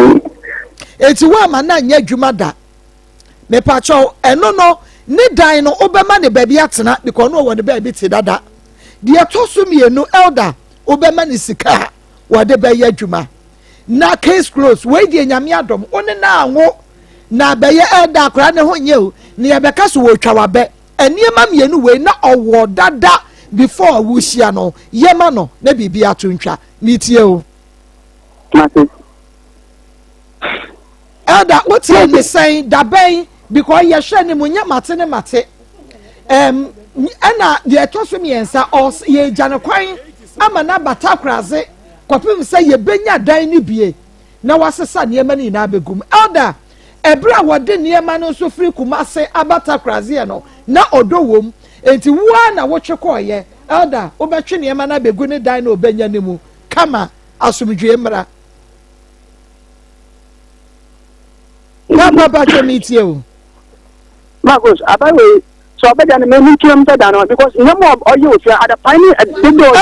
Speaker 3: enti wo ama na anya adwuma da me pacho eno no ni dan no obema ne baabi atena because no wo ne baabi te dada de atosum ye no elder obema ne sika wo de ba ye adwuma na case close we die nyame adom one na anwo na ba ye elder akora ne ho nye o ne ye beka so wo twa wabe eniema mienu we na owo dada before wo hia no yema no na bibi atontwa mitie o elder what you saying da ben because ye hwe ne munya mate ana de etoso miensa os ye gane kwan ama na batakraze kopim say ye benya dan ni bie na wasesa niema ni na begum elder ebra wode niema no so free kumase abatakraze no na odowom enti wa na wotwe koye elder obetwe niema na begu ne dan na obenya nemu kama asumdwe mra na baba chemitie o
Speaker 5: Marcos, abawe so abeda na me ntuam tada no because nyamo oye ofia ada pani no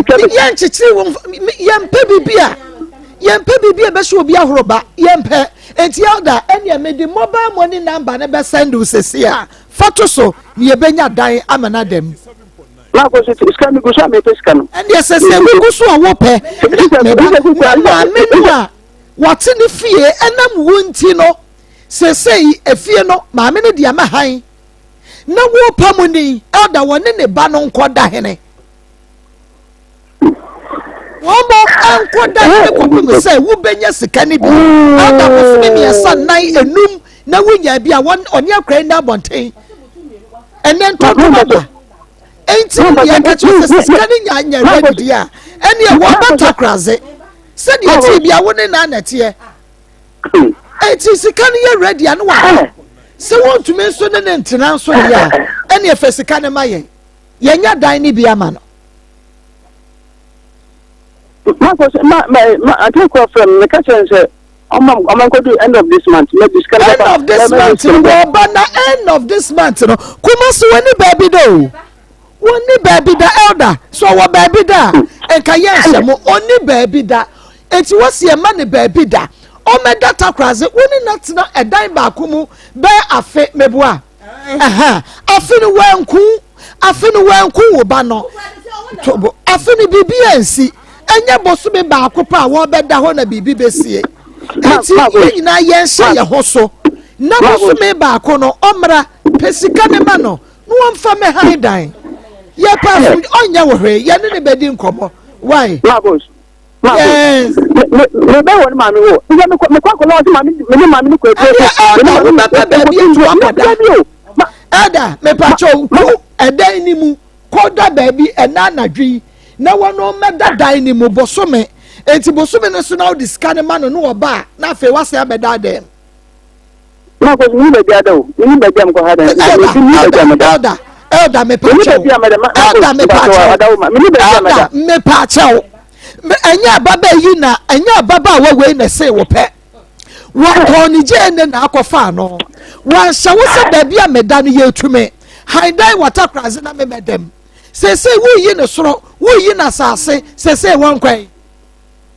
Speaker 3: problem yen chichi yempe bibia be so obi ahoroba yempe enti elder enya me di mobile money number na be send u sesi a foto so ni e benya dan amana dem
Speaker 5: Marcos scan go so me scan
Speaker 3: and yes sesi go so a wo pe na me no what ni fie enam wonti no sesei efie no maame ne dia ma han na wo pamuni elder woni ne ba no nkoda hene wo mo ankoda hene ko bi say wo benya sika ne bi elder wo fimi mi asan nan enum na wonya bi a won oni akra na bonten enen to ba enti ya ka chi sika ne nya ready dia ene wo batakraze se dia ti bia woni na anete enti sika ne ye ready anu wa se won tumi so ne ntina so ya ene e fesika ne maye ye nya dan ni bia ma no
Speaker 5: Marcos I take from the kitchen say I'm going to do end of this month end
Speaker 3: of this month end of this month no kuma so woni baby do woni baby da elder so wo baby da enka ye nsemo oni baby da enti wose e ma ne baby da o me data kraze woni natna edan ba akumu be afe meboa afe no wanku wo ba no tobo afe no bibia nsi enye bosome ba akopa wo beda ho na bibi besie enti nyina yen hye ye ho so na bosome ba akono omra pesika ne ma no no mfa me han dan ye pa onya wo hwe ye ne bedi nkomo why yes
Speaker 5: me be won ma me wo me kwa ko lo ti ma me ko
Speaker 3: Ada me pacho edan ni mu koda baabi ena anadwi na wono meda dan ni mu bosome enti bosome no so na o diska ne ma no no oba na afi wase abeda dem
Speaker 5: na ko ni be dia do ni be dia ko ha dan
Speaker 3: elda me pacho me pacho enya baba yi na enya baba we na say wo pe wo ko ni je ne na akofa no wa hye wo se baabi a meda no ye tume haidai water crazy na me medem say wo yi ne soro wo yi na sase say won kwan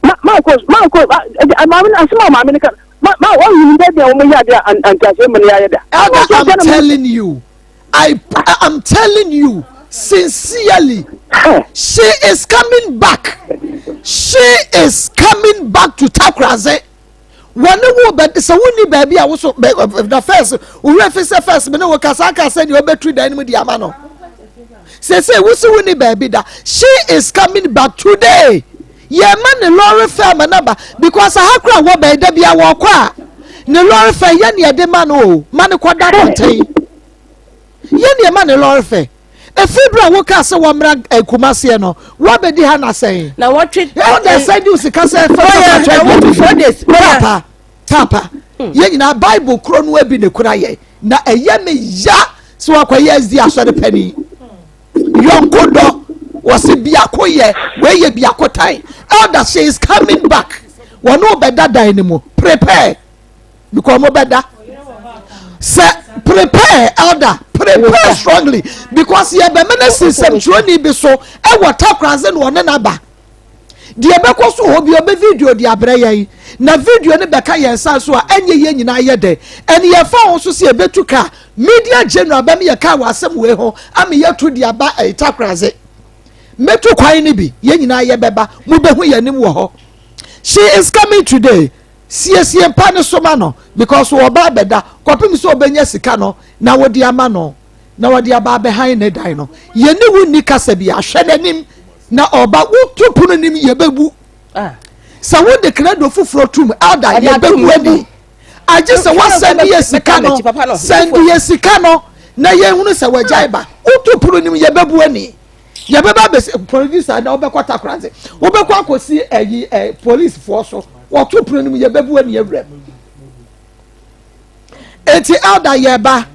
Speaker 5: ma ko ma me asma ma me kan ma wo yi de o me ya de antase me ya da
Speaker 3: I'm telling you I'm telling you sincerely she is coming back to Takraze. One wo be so woni baabi a wo so the first wo refi first me no wo kasaka say the obetru dan mu di ama no say wo so woni baabi da she is coming back today ye man the lorry firm number because hakra wo be da bia wo kwa ne lorry firm ye ne de man o man ko da contain ye ne man the lorry firm efibra wo ka se wo mra kumase no wo be di ha na say
Speaker 2: na what treat
Speaker 3: the side you see ka say
Speaker 2: for this
Speaker 3: Papa, ye na Bible kro no abi ne kura ye na eye me ya so akoye azdi aso de pani yonko do was bia koye we ye bia kotai elder she is coming back one no beda dan ni mo prepare because mo beda say prepare elder prepare strongly because ye be minister sem troni bi so e water craze no ne na ba de ebekọ so ho bi obe video de abreye na video ne beka yensa so a enye ye nyina ye de ene ye fa ho so se ebetu ka media general ba me ye ka wasem we ho am ye to de aba itakraze metu kwan ne bi ye nyina ye beba mu behu ye nim wo ho she is coming today sie mpa ne so ma no because wo ba beda kopim so obenya sika no na wo de ama no na wo de aba behind ne dan no ye ne wu ni kasa bi ahwe nanim na oba wutu puno nim yebebu sa wo de credo fufuro tum elder yebebu ani age se wa send yesika no na ye hunu se wajai ba wutu puno nim yebebu ani yebeba be producer na obekota kranze obekwa akosi police force wutu puno nim yebebu ani yewrem enti elder yeba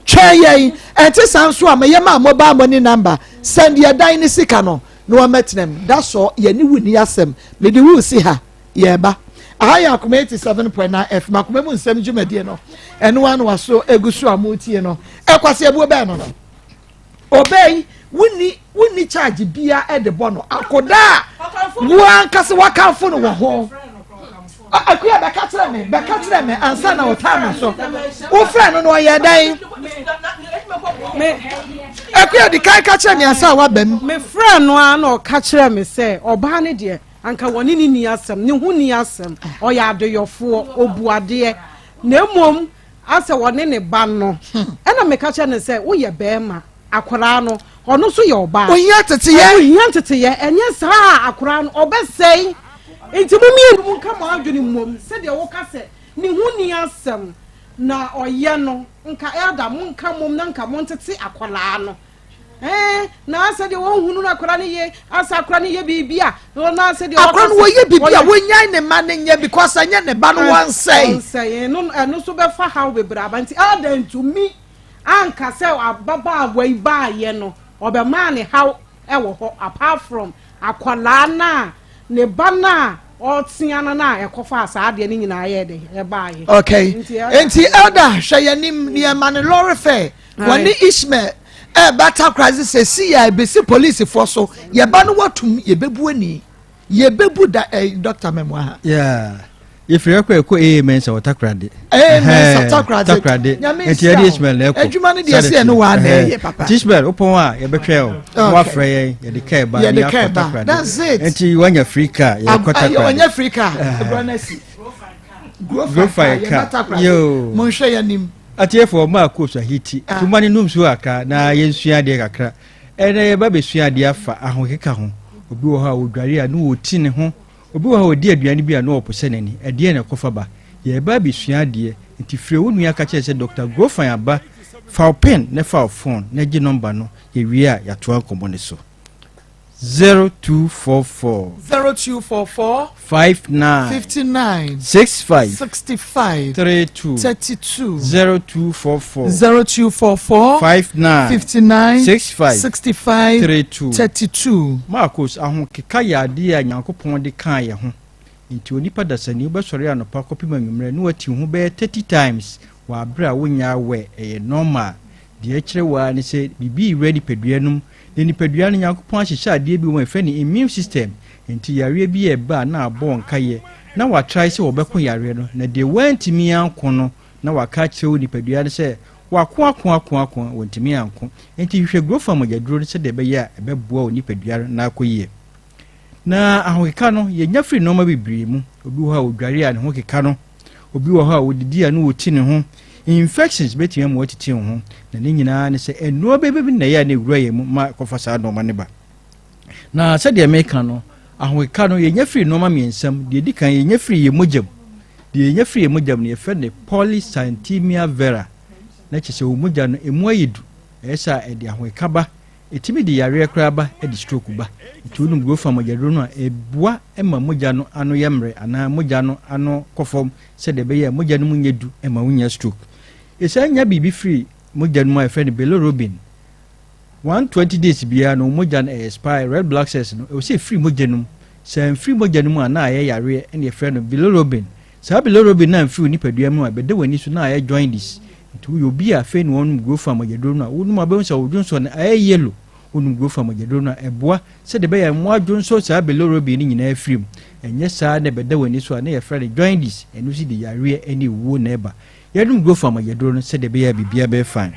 Speaker 3: twen enti sanso a meye ma mobile money number send ye dan ni sika no no ametnem that's all ye ni wuni asem me de wu si ha ye ba ahaya Akoma 87.9 FM Akoma mu nsem dwumadie no eno anu waso egusu amotie no ekwase ebu be no obey wuni charge bia e de bono akoda wo ankase wakanfo no wo ho akuya be ka kire me ansa na o time so wo friend no ye dan me akuya di kai ka kire me ansa wa bam
Speaker 1: me friend no an o ka kire me say oba ne de anka woni ni asem ne hu ni asem o ya adoyofo obuade na emom ase woni ne ba no e na me ka kire ne say wo ye bema akwara no ono so ye oba
Speaker 3: o nya tete ye
Speaker 1: enye sa akwara no obesei enti mu nka mo adwene mom se de wo ka se ni hu ni asem na oye no nka elda mu nka mom na nka mo ntete akwala no na ase de wo hunu na akwala ne ye asa akwala ne ye bibia na ase de
Speaker 3: akwala no ye bibia wo nyan ne ma ne nye because anya ne ba no wan say
Speaker 1: no so be fa how be bra ba nti elda ntumi anka se ababa awai ba ye no obe ma ne how e wo ho apart from akwala na ne bana otiana na ekofa asaade ni nyina ye de e baaye
Speaker 3: okay enti elder hweyanim ne ma ne lorry fair woni Ishmael bata crisis se si ya be si police for so ye ba no watum ye bebu ani ye bebu da Dr. Memwa
Speaker 6: yeah if you ko amen so takrade
Speaker 3: amen so takrade
Speaker 6: enti ya dey smell na ko
Speaker 3: adwuma ne dey se no wa na ye papa
Speaker 6: tisbel opon a ye betwe o wa frey ye de kai ba ya ko takrade
Speaker 3: that's it
Speaker 6: enti wanya Africa ye ko takrade
Speaker 3: wanya Africa ebranasi
Speaker 6: go fire yo
Speaker 3: mon hwe yanim
Speaker 6: atiefo Maa Akos ahiti tumani numsu aka na yensua de kakra ene ye ba besua de afa ahokeka ho obi wo ha odware a no oti ne ho obi wo ha odi aduane bi a no opose nani ade na kofa ba ye ba besua de nti fire wo nua ka che se Dr. Grofan aba fa pen ne fa phone na gi number no ye wi a ya to ankomo ne so 0244 59 65 32 0244 59 65 32 Maa Akos ahokeka ya ade a Nyankopon de kan ye ho nti onipa dasani obesori anopa kopima nwumre no ati ho be 30 times wa abra wonya we normal de kire wa ne se bibi ready peduanum de ni pedua ne Nyankopon ahyehyɛ ade bi wo efe ni immune system nti yare bi e ba na abo nkaye na wa try se obeko yare no na de wantimi anko no na wa ka kire wo ni pedua ne se wa ko wantimi anko nti hwehwe Grofan mogyaduro se de be ya ebeboa oni pedua na akoyie na ahokeka no ye nya free normal bibiri mu obi wo ha odware a ne ho keka no obi wo ha odidi a no woti ne ho infections betia mo watiti ho na ne nyina ne se eno bebebi na ya na ewura ye mu ma kofasa no ma ne ba na se de America no ahokeka no ye nya free normal miensam de di kan ye nya free ye mojam de ye nya free ye mojam ne ye fe ne polycythemia vera na che se o moja no emu ayedu esa e de ahokeka ba etimi de yare kra ba e de stroke ba etunu Grofan mogyaduro no ebua ema moja no ano yemre ana moja no ano kofom se de be ye moja no munyedu ema wunya stroke esa nya bibi free moja no my friend bilirubin 120 days bia no moja no expire red blood cells no o se free moja no se free moja no ana aye yare e ne friend bilirubin sa bilirubin na free ni padua mu abede wani so na aye join this nti yo bi a fe no won Grofan mogyaduro no wonu abon so wodunso na aye yellow wonu Grofan mogyaduro no eboa se de be ya mo adwonso sa bilirubin ni nyina afrim enye sa na bede wani so na ye friend join this enu si de yare ani wo na eba yadum Grofan mogyaduro no se de be ya bibia be fine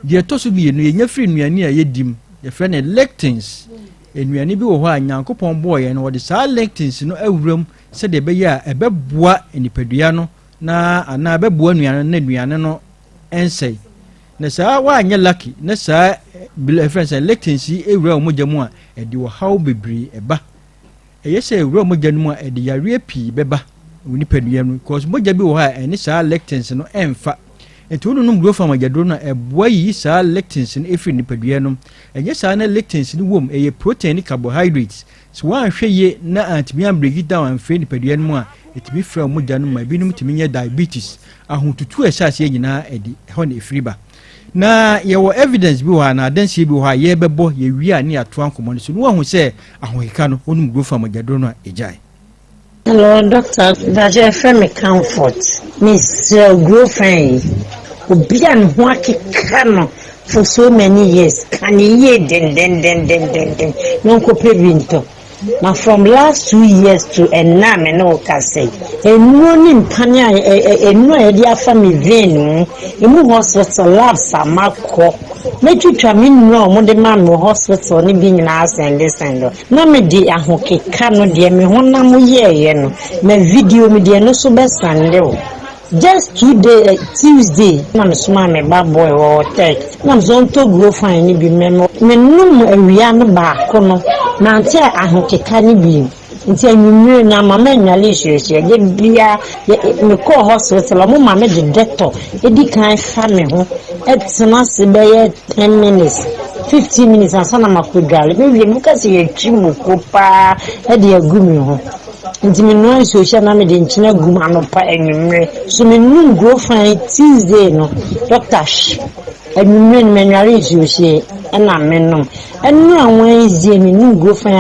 Speaker 6: de toso bi no ye nya free nuane a yedim ye friend lectins enuane bi wo ho a Nyankopon boye no wo de sa lectins no awuram se de be ya ebeboa enipadua no na ana beboa nuane na nuane no ensei na sa wa anya lucky na sa friends lectins ewura omogya mu a e de wo haw bebri eba yese ewura omogya no mu a e de yare pi beba onipadua no because mogya bi wo ha ene sa lectins no emfa etunu num Grofan mogyaduro no eboa yi sa lectins no efri nipadua no enye sa na lectins no wom eye protein carbohydrates so wa hwe ye na antimi break it down amfre nipadua no mu a etimi fra mogya no ma binum timi nya diabetes ahotutu esase nyina edi ho na efri ba na ye wo evidence bi wa na adanse bi wa ye bebo ye wi a ne ato ankomo no so no hu se ahoheka no onum Grofan mogyaduro no ejai.
Speaker 7: Hello, Doctor. Daje Femi Comfort. Miss Grofan. Obian Huaki Kano for so many years. Can ye den. No copy. Now from last 2 years to now, me no can say. And no nimpanya, no idea from me venu. Imu hospital lab samako. Make you try me no more the man no hospital ni being nice and this and that. No me di ahoke kano di me hona mu ye no. Me video me di no so best and just 2 days Tuesday na suma me bad boy or take na zonto Grofan ni bi me num awia no ba ko no na ante ahokeka ni bi nti anwumre na mama nyale hwehwe ye bia me ko hospital mo mama de doctor edi kan fa me ho etena se be 10 minutes 15 minutes asana makodwale me wi mu kasi ye twimu ko pa e de agumi ho nti me no social na me de nchina gum anopa anwumre so me num Grofan Tuesday no doctor anwumre me nyale hwehwe na menum enu awon ezie me num Grofan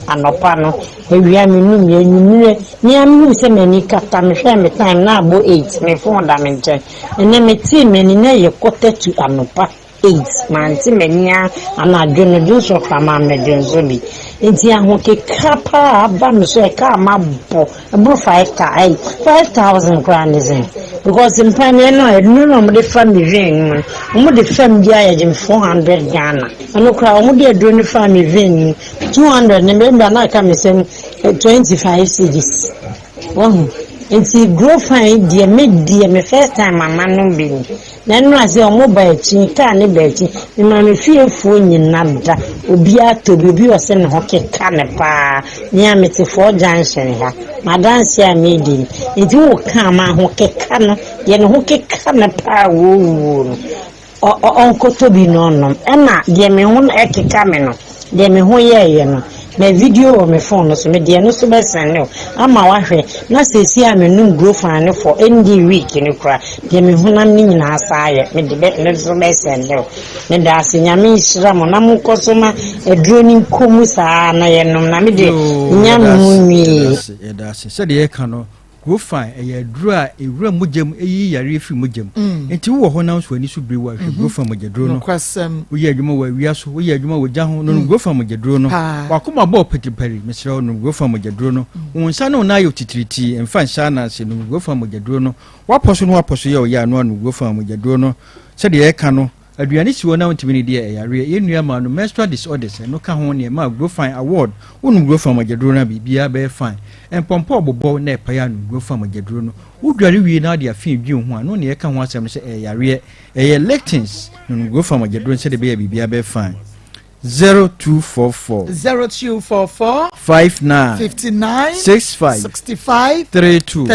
Speaker 7: anopa no ewia me num ye anwumre ni am se me ni kata me hwe me time na abo 8 me phone da me nche ene me ti me ni na ye quarter to anopa 8 manti menya anadwo no so kwa ma medunzo bi enti ahokeka pa aba me so e ka ma bo ebro 5000 kwanizin because in pane no mo de family ven mo de family ya je 400 Ghana ano kra mo de adro family ven 200 ne me na ka me sem 25 cedis oh enti grow fine dear me first time mama no be na no ase o mobile chi ka ne be chi me ma me fie fu nyina da obi atobi obi o se ne ho keka ne pa ni amete for junction ha madanse a me di enti wo ka ma ho keka no ye ne ho keka ne pa wo onko tobi no na de me ho ekeka me no de me ho ye no me video on my phone so me de no so be send no ama wa hwe na sesi a me num grow fan for any week ni kra de me honam ni nyina asaaye me de be so be send no me da asenya me hira mo na mo koso ma edro ni nkomu saa na ye num na me de nyam nwi
Speaker 6: e da se de ye ka no go fine e dro a ewura mojam eyi yare fi mojam enti wo ho na so ani so bere wa go fine mojedro no wo ye adwuma wa wia so wo ye adwuma wo ja ho no go fine mojedro no wakoma bo petipari mesra no go fine mojedro no wonsa no na ayo titiriti emfa nsa na se no go fine mojedro no waposo no waposo ye o ya no go fine mojedro no se de ye ka no aduane si wona ntimi ne de yare ye nua ma no menstrual disorders no ka ho ne ma go fine award wonu go fine mojedro na bibia be fine empompo bobo na epaya no go fine mojedro no udware wi na de afin dwi ho ano ne ye ka ho asem se yare ye lectins no go fine mojedro se de be bibia be fine 0244 59 65 32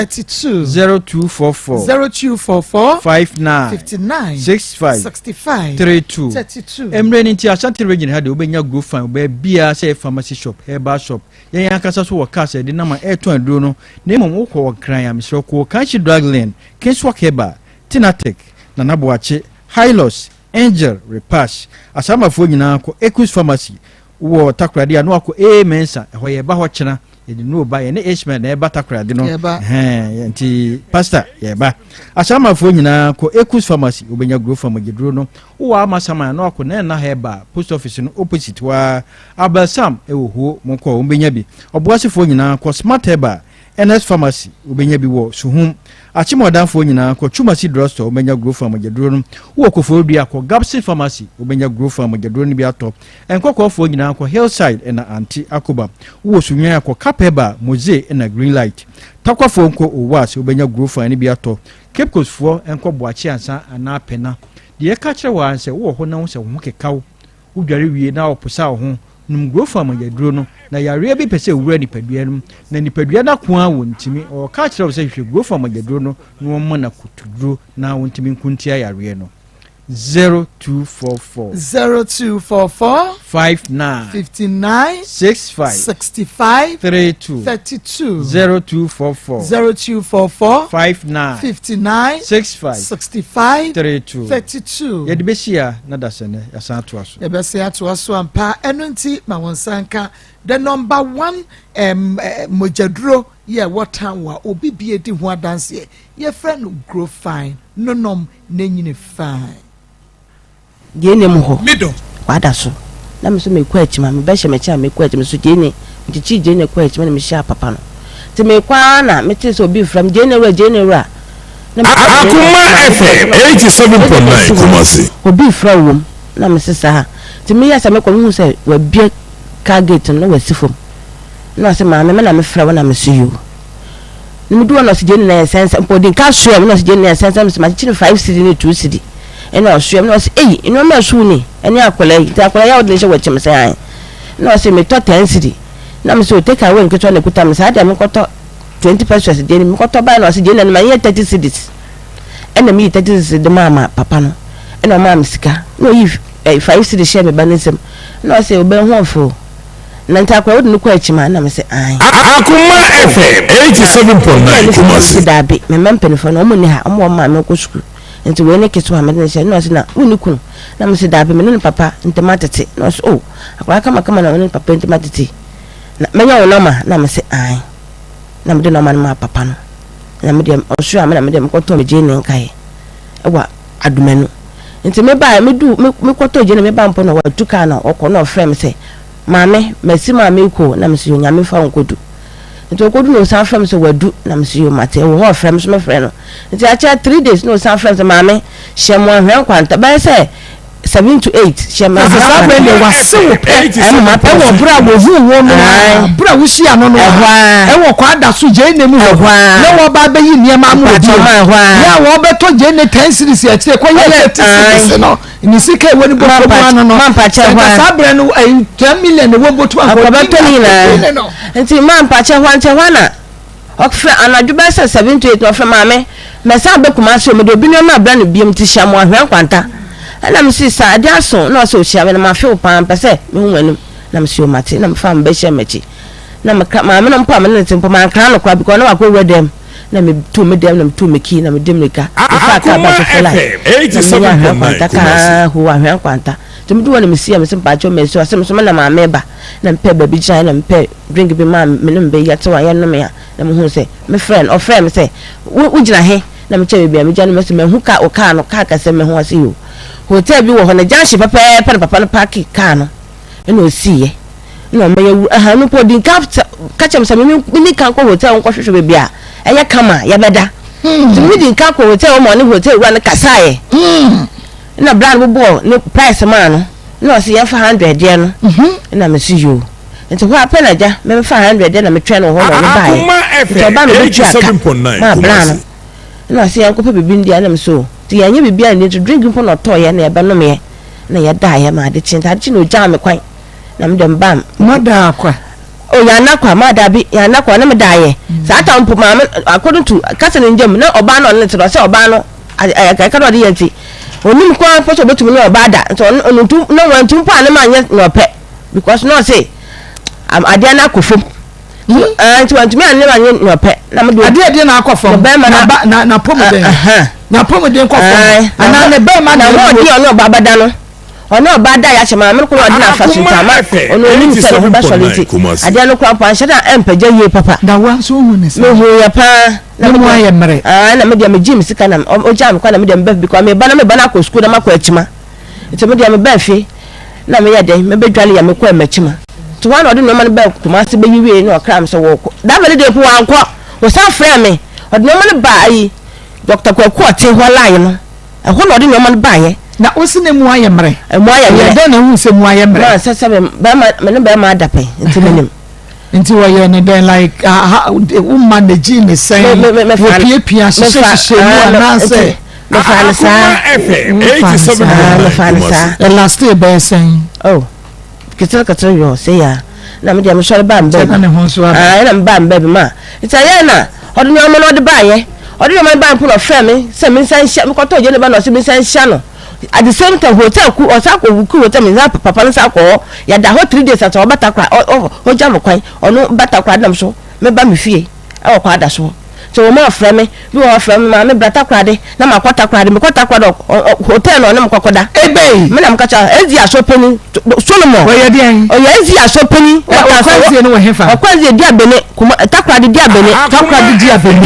Speaker 6: 0244 59 65 32 emre nti asante region ha de obenya go fine oba bia say pharmacy shop herbal shop yen akasa so workers de na ma eto aduro no na mom wo ko kran ya misro ko kanchi drug lane kinswak heba tinatek na naboache hylos Angel Repash asama fo nyina ko Equus Pharmacy wo takrade anu ako mensa ho ye ba ho kyena ye no ba ye ne Ishmael na ye ba takrade no nti pastor ye ba asama fo nyina ko Equus Pharmacy obenya grow from Magedro no wo amasama no ako na heba post office no opposite wa Abelsam ewo monko obenya bi oboase fo nyina ko Smart Heba NS Pharmacy obenya bi wo suhum achimodanfo nyina ko Chumasi Drugstore obenya grow from Magedro no wo ko fo bia ko Gapsi Pharmacy obenya grow from Magedro ni bi ato enkokofo nyina ko Hillside na Anti Akoma wo sunwa ko Capeba Moze na Greenlight takwafo nko Owase obenya grow from ni bi ato Cape Coast fo enko boachi ansa ana pena de ka kire wa anse wo ho na wo se wo kekaw udware wie na oposa ho num grow from Magedro no na yare bi pese wura nipadua no na nipadua na ko a wontimi o ka kire wo se hwe grow from Magedro no no mo na kutudro na wontimi nkuntia yare no 0244 59 65 32 0244 59 65 32 yedibeshia na dasene yasan to aso
Speaker 3: yebesia to aso ampa enunti ma wonsanka the number 1 mojadro ye watanwa obi biedi ho adanse ye friend grow fine nonom nenyine fine
Speaker 2: jene muho wada so na me so me kwa achima me behye me cha me kwa achima so jene ntichi jene kwa achima na me sha papa no te me kwa na me te so obi from jene ra
Speaker 4: Akoma FM 87.9 Kumasi
Speaker 2: obi from wom na me sesa ha te me ya sa me kwa hu se wa bia car gate no wa sifom na se ma me na me fra na me so you ni me do na so jene na sense mpodin ka so ya me na so jene na sense me ma chi 5 cd ni 2 cd eno asua me no se eno me asu ni eni akola yi akola ya odle she wachem se an no se me to 10 cedi na me so take away nketo na kuta me sa da me koto 20 pesos de ni me koto ba no se de na me 30 cedis ena me 30 cedis de mama papa no ena mama sika no yi 5 cedis she me ba nsem no se obe ho ofo na nta akola odle ko achima na me se an
Speaker 4: Akoma FM 87.9 Kumasi
Speaker 2: da bi me mempenfo no mo ni ha mo ma me ko school nti we ne keso amede ne no se na unikunu na me se da be me ne papa ntematete no so oh akwa kama na ne papa ntematete na menya wona ma na me se ai na me de no ma na papa no na me de osu amena me de me ko to me je ne nkai ewa adumenu nti me ba me du me kwoto je na me ba mpo na wadu ka na okọ na ofrem say maame mesi maame ko na mesi onyame fa nkodu nti okodu no san frem say wadu na mesi yo mate wo ho frem so me frem no nti acha 3 days no san frem say maame hyemo ahwen kwanta ba say 7 to 8 hyemo
Speaker 3: ahwen le wasew e wo bra wo hu wo no bra wo hia no no e wo kwa da so je nemu wo na wo ba be yi niema mu odi ya wo be to je ne 10 series e tire ko ye 30 series no ni sika woni bo ko no no
Speaker 2: mampa che hwa
Speaker 3: sabre no 10 million wo botu an
Speaker 2: ko beto ni na nti mampa che hwa nche hwa na okfe anadwo be 7 to 8 no fe maame me sa be kuma so me do bi no ma bra no biem ti hyamo ahwen kwanta na msi sa ade aso na so hia me na ma fe opan pese me hu anum na msi o mate na mfa mbe hia mechi na maame no mpa me ne tempo man kran no kwa because na wa ko wedem na me tu me dem na me tu me ki na me dem nika ifa ka ba so fela 87.9 huwa hwan kwanta tum du wona me sia me simpa cho me so asem so na maame ba na mpe ba bi chan na mpe drink bi ma me no mbe yate wa no me ya na me hu se me friend or friend say wo gina he na me che bi me jana me se me hu ka o ka no ka ka se me hu ase yo hotel bi wo ho na janshi papa no park ka no eno osie no me ya aha no podin ka chem se me ni kan ko hotel nko hwehwe be bia eye kama ya beda me din ka ko hotel mo ni hotel wa na kasaye na brand bo no price man no se ya 100 de no na me si yo nti ho apela ja me 500 de na me twa no ho no ba ye to ba me be 87.9 na se ya ko pe bibi ndia na me so ti ya nye bibia ni to drink mpo no to ye na e be no me na ya da ye ma de chinta de no jam me kwan na me dem bam
Speaker 3: mada kwa
Speaker 2: o ya na kwa mada bi ya na kwa na me da ye sa ta mpo ma according to kasa ne njam na oba no ne to se oba no ka do de ye nti onim kwa poso betum no oba da so no tu no wan tu pa ne ma nye no pe because no say am ade na akofom nti wan tu me ne ma nye no pe na me do
Speaker 3: ade na akofom na pomuden na pomuden kofom ana ne be ma
Speaker 2: na wo di ono baba da no ono ba da ya chema me ko odi na fasu tama ono ni se no ba soliti ade no kwa pa shada empaje ye papa
Speaker 3: da wa so hu ne se
Speaker 2: me hu ya pa
Speaker 3: na mo aye mere
Speaker 2: na me dia me jim sika na o jam kwa na me dia me because me ba na ko school na makọ achima ite me dia me ba fi na me ya den me be dwale ya me kwa machima to one odi no man ba kuma se be yiwe no kram se wo da be de po anko wo sa frɛ me odi no man ba yi Dr. Kwaku te ho line no e ho no odi no man ba ye
Speaker 3: na osi ne mu aye mere de na hu se mu aye mere
Speaker 2: na se ba me no ba ma adape nti menim
Speaker 3: nti wo ye ne den like woman the gene say wo pia se na say
Speaker 2: me fa sa
Speaker 4: 87.9
Speaker 3: the last day be saying
Speaker 2: oh kitaka yo say ya na me dia me sori ba mbe na mba mbe bi ma itaye na odi no mo no de ba ye odi no man ba mpo no frɛ me se me san hia me kɔtɔ je ne ba no se me san hia no at the same time hotel ku osako ku hotel me za papa no sa ko ya da ho 3 days at obatakwa o jam kwan ono batakwa dam so me ba me fie e wo kwa da so so mo frɛ me bi wo frɛ me ma me bratakwa de na ma kwatakwa de me kwatakwa do hotel no me kokoda
Speaker 3: ebe
Speaker 2: me na me kacha ezi asopeni Solomon
Speaker 3: wo ye den
Speaker 2: o ye ezi asopeni
Speaker 3: o no hefa
Speaker 2: o kwazie dia bene kuma takwa de dia bene
Speaker 3: takwa de dia bene
Speaker 2: e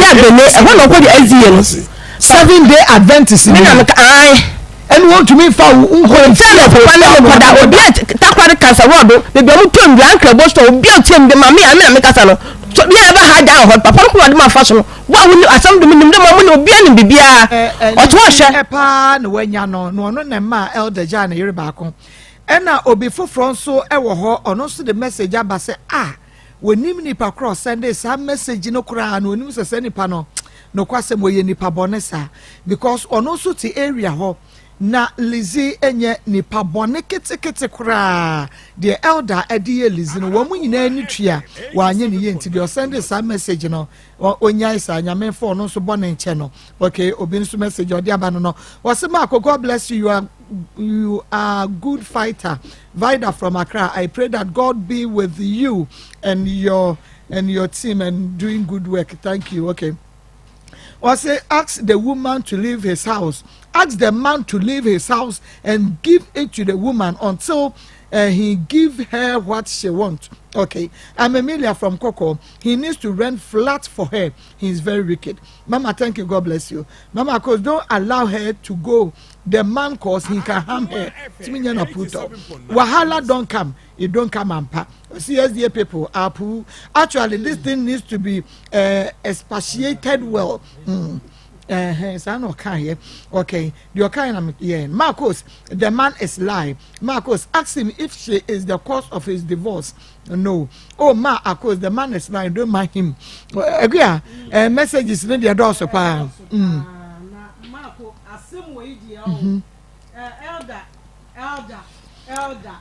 Speaker 2: ho no ko de ezi ye no
Speaker 3: 7-day Adventist
Speaker 2: me na me ai
Speaker 3: and want to me for
Speaker 2: hotel papa na me koda obi takwa de kasa wodo be be mu tom bia nkrabo so obi otem de ma me kasa no so bia eba ha da ho papa ko de ma fa so no wa woni asam de nim de ma mu ne obi ani bibia o to hwe
Speaker 3: epa na wanya no na ma elder ja na yere ba ko ena obi foforo nso e wo ho ono so the message aba se wonim nipa cross Sunday sa message no kura na wonim se nipa no kwase mo ye nipa bonesa because ono so ti area ho na Lizzie enye nipa bone kete kura the elder edie Lizzie no wo mu nyina ni tua wa anye ne ye nti the send some message no onya isa nyame phone no so bone nche no okay obi nso message odi aba no was Maa Akos, God bless you, you are good fighter Vida from Accra. I pray that God be with you and your team and doing good work. Thank you. Okay. Or say, ask the woman to leave his house. Ask the man to leave his house and give it to the woman until he give her what she want. Okay, I'm Emilia from Coco. He needs to rent flat for her. He's very wicked. Mama, thank you. God bless you. Mama, cause don't allow her to go. The man cause he can harm her. Wahala don't come. It don't come and pa. CSDA people, Apu. Actually, this thing needs to be expatiated well. Okay, the kind yeah. Maa Akos, the man is lying. Maa Akos, ask him if she is the cause of his divorce. No. Oh, Maa Akos, the man is lying. Don't mind him. Agree? Messages in the door so far.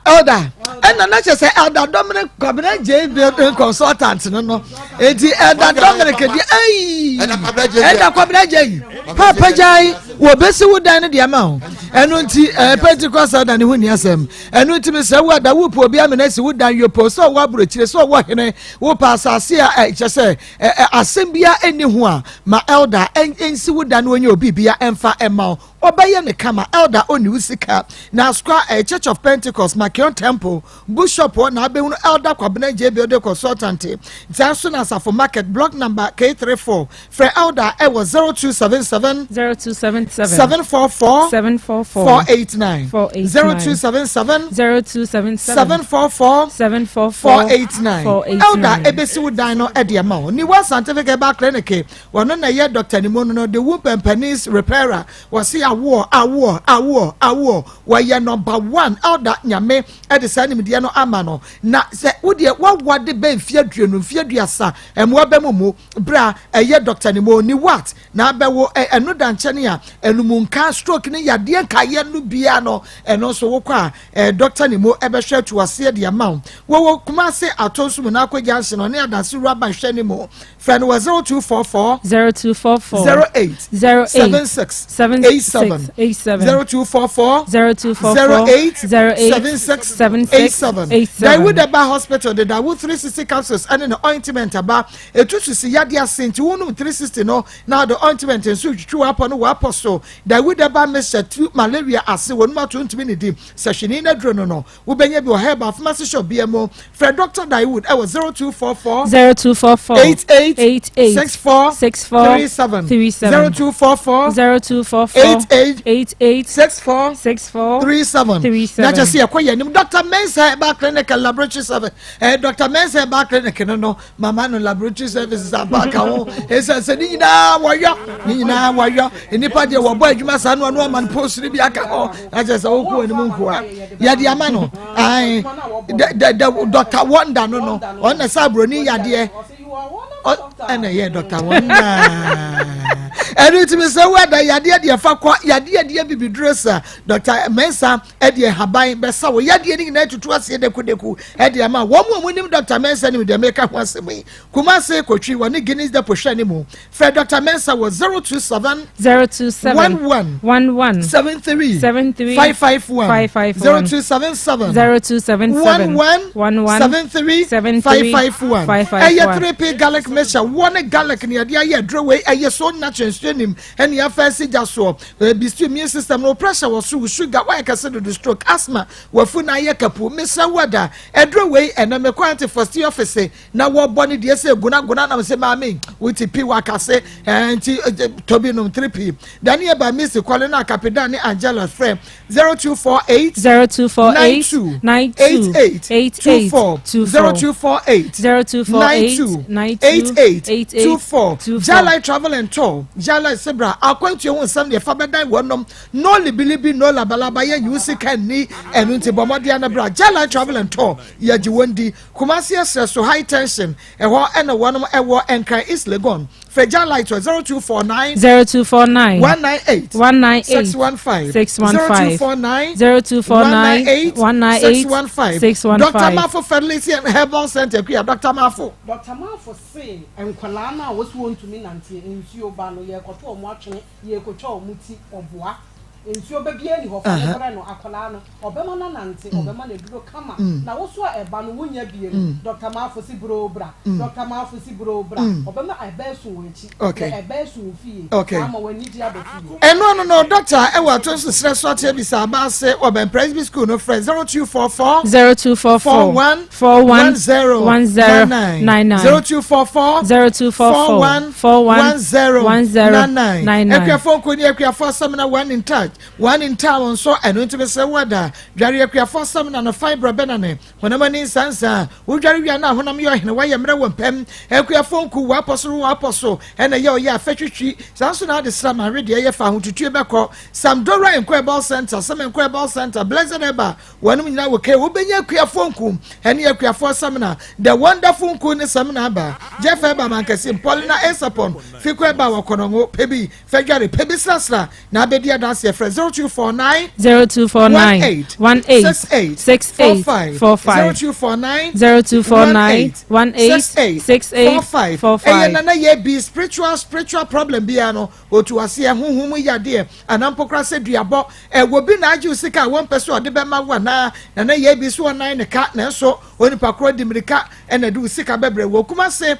Speaker 3: Elder, and not just say Elder Dominic Cabinet J consultant, no. It's Elder Dominic, Elder Cabinet J. Papa Jai, we're busy with the amount. And until Pentecost and Nsem. And until Miss Award, the whoop will be a menace would down your post, so what bridge, so what in a whoop as I see, just say, Assembia anywhere, my elder, and see what done when you'll be and far amount. Obey the camera, elder on Usika. Now, square a church of Pentecost, Makion Temple, Bishop, one Abe, elder cabinet JB consultant. It's as soon as for market block number K34. For elder, it was 0277 744 489 0277 744 489. Elder Ebesi would dine at the amount. Ni was scientific back clinic. One on a year doctor Nimono, the whoop and pennies repairer was here. War. Why you number one? Elder Nyame at the same Mediano Amano. Na say, would you what the ben fear sa and Wabemumu, bra a year doctor Nimo ni what? Na bewo another chania and Munka stroke ni ya dear Kayenu Biano and also Woka Dr. Nimo ever share to us the amount. Well, Kumase Atosu Munako Jansen on air than Rabbi Shenimo. Friend was 0244 08 76 87 0244 08 76 87. They would about hospital, the Dawood 360 capsules and an ointment about a truth to see Yadia Saint 360 no now the ointment and switch true up on the apostle. They would about Mr. Malaria as one more 20 minutes session in a drono. We bring your hair by pharmacy shop BMO. Fred Dr. Dawood, I was 0244 88 64 37 0244 88 64 37. Not just here, Dr. Mensa back clinical laboratory service. Dr. Mensa back clinic, no, Mama no laboratory services are back. He says, Nina, warrior, and if I did what boy, you must have no man post to be a car. I just oh, and Munqua. Yadiamano, the Dr. Wanda, no, on the Sabroni, Yadia. And a year, Dr. Wanda. And it is a word that Yadia Fakwa, Yadia be dresser, Dr. Mensa, Eddie Habai, Bessa, Yadia to trust the Kudeku, Eddie Ama, one woman, Dr. Mensa, with the maker once a way. Kumase, Kochi, one against the Poshanimo. Fred Dr. Mensa was 027 11 73 551 0277 11 73 551. A 3P Gallic measure, one Gallic near the year, draw away a so natural stream, and your fancy just so. The immune system, no pressure was through sugar, why I consider the stroke, asthma, Wafuna Yakapu, Mr. Wada, a draw away, and I'm a quantity for the office. Now, what bonnie dear say, Guna, say, Mammy, with the Piwaka say, and Tobinum 3P. Daniel by Mr. Colina Capidani Angela friend 0248 92 88 0248 92 88 Jala travel and tour. Jala Sebra, I'll quote you on Sunday. Fabadai one no libilibi, no labalaba, you see can ni and Untibomadiana Bra. Jala travel and tour. Yajuwendi, Kumasia says so high tension, and one a war and cry is Legon. Fragile light was 0249 198 615 0249 615 Dr. Mafo Fertility and Herbal Center. Dr. Mafo
Speaker 8: say and Kalana was one to me and you bano ye koto watching ye koto muti or bois. nsuo bebia ni hɔ fa no akola no obema na nante obema na duro kama na wo so eba no wonya bie Dr. Mafosi Brobra Dr. Mafosi Brobra obema ebesu wechi ebesu fie ama wani dia be fie
Speaker 3: eno no doctor e wa to sesre so ate bi sa ba se oben presby school no friend 0244
Speaker 9: 0244 4110
Speaker 3: 0244 0244 ekwafo ko ni ekwafo samina one in touch one in town so eno nti be se wada dware ekwafo samina no fiber benane wona mani sansa wo dware wi na honam yo hene wa yemre wampam ekwafo ku wa apostle ena ye oya afetwitwi sanso na de srama rede ye fa hotutu beko Samdora Incredible Center some Incredible Center blessed eba wonum nyina wo kai wo benya ekwafo nku ene ekwafo samina the wonderful nku ne samina ba jeff eba mankasi Paulina Esapon fikwa eba wakonongo pebi fedware pebi sasra na abedi adanse ye 0249
Speaker 9: 0249 18 68 45 0249 18 68 45
Speaker 3: na ye be spiritual problem bia no otu ase honhom yade anampokra se duabo wo bi na aju sika won peso de be ma wana na ye bi so nan ne ka na so oni pakro dimirika ena du sika bebre wo kuma se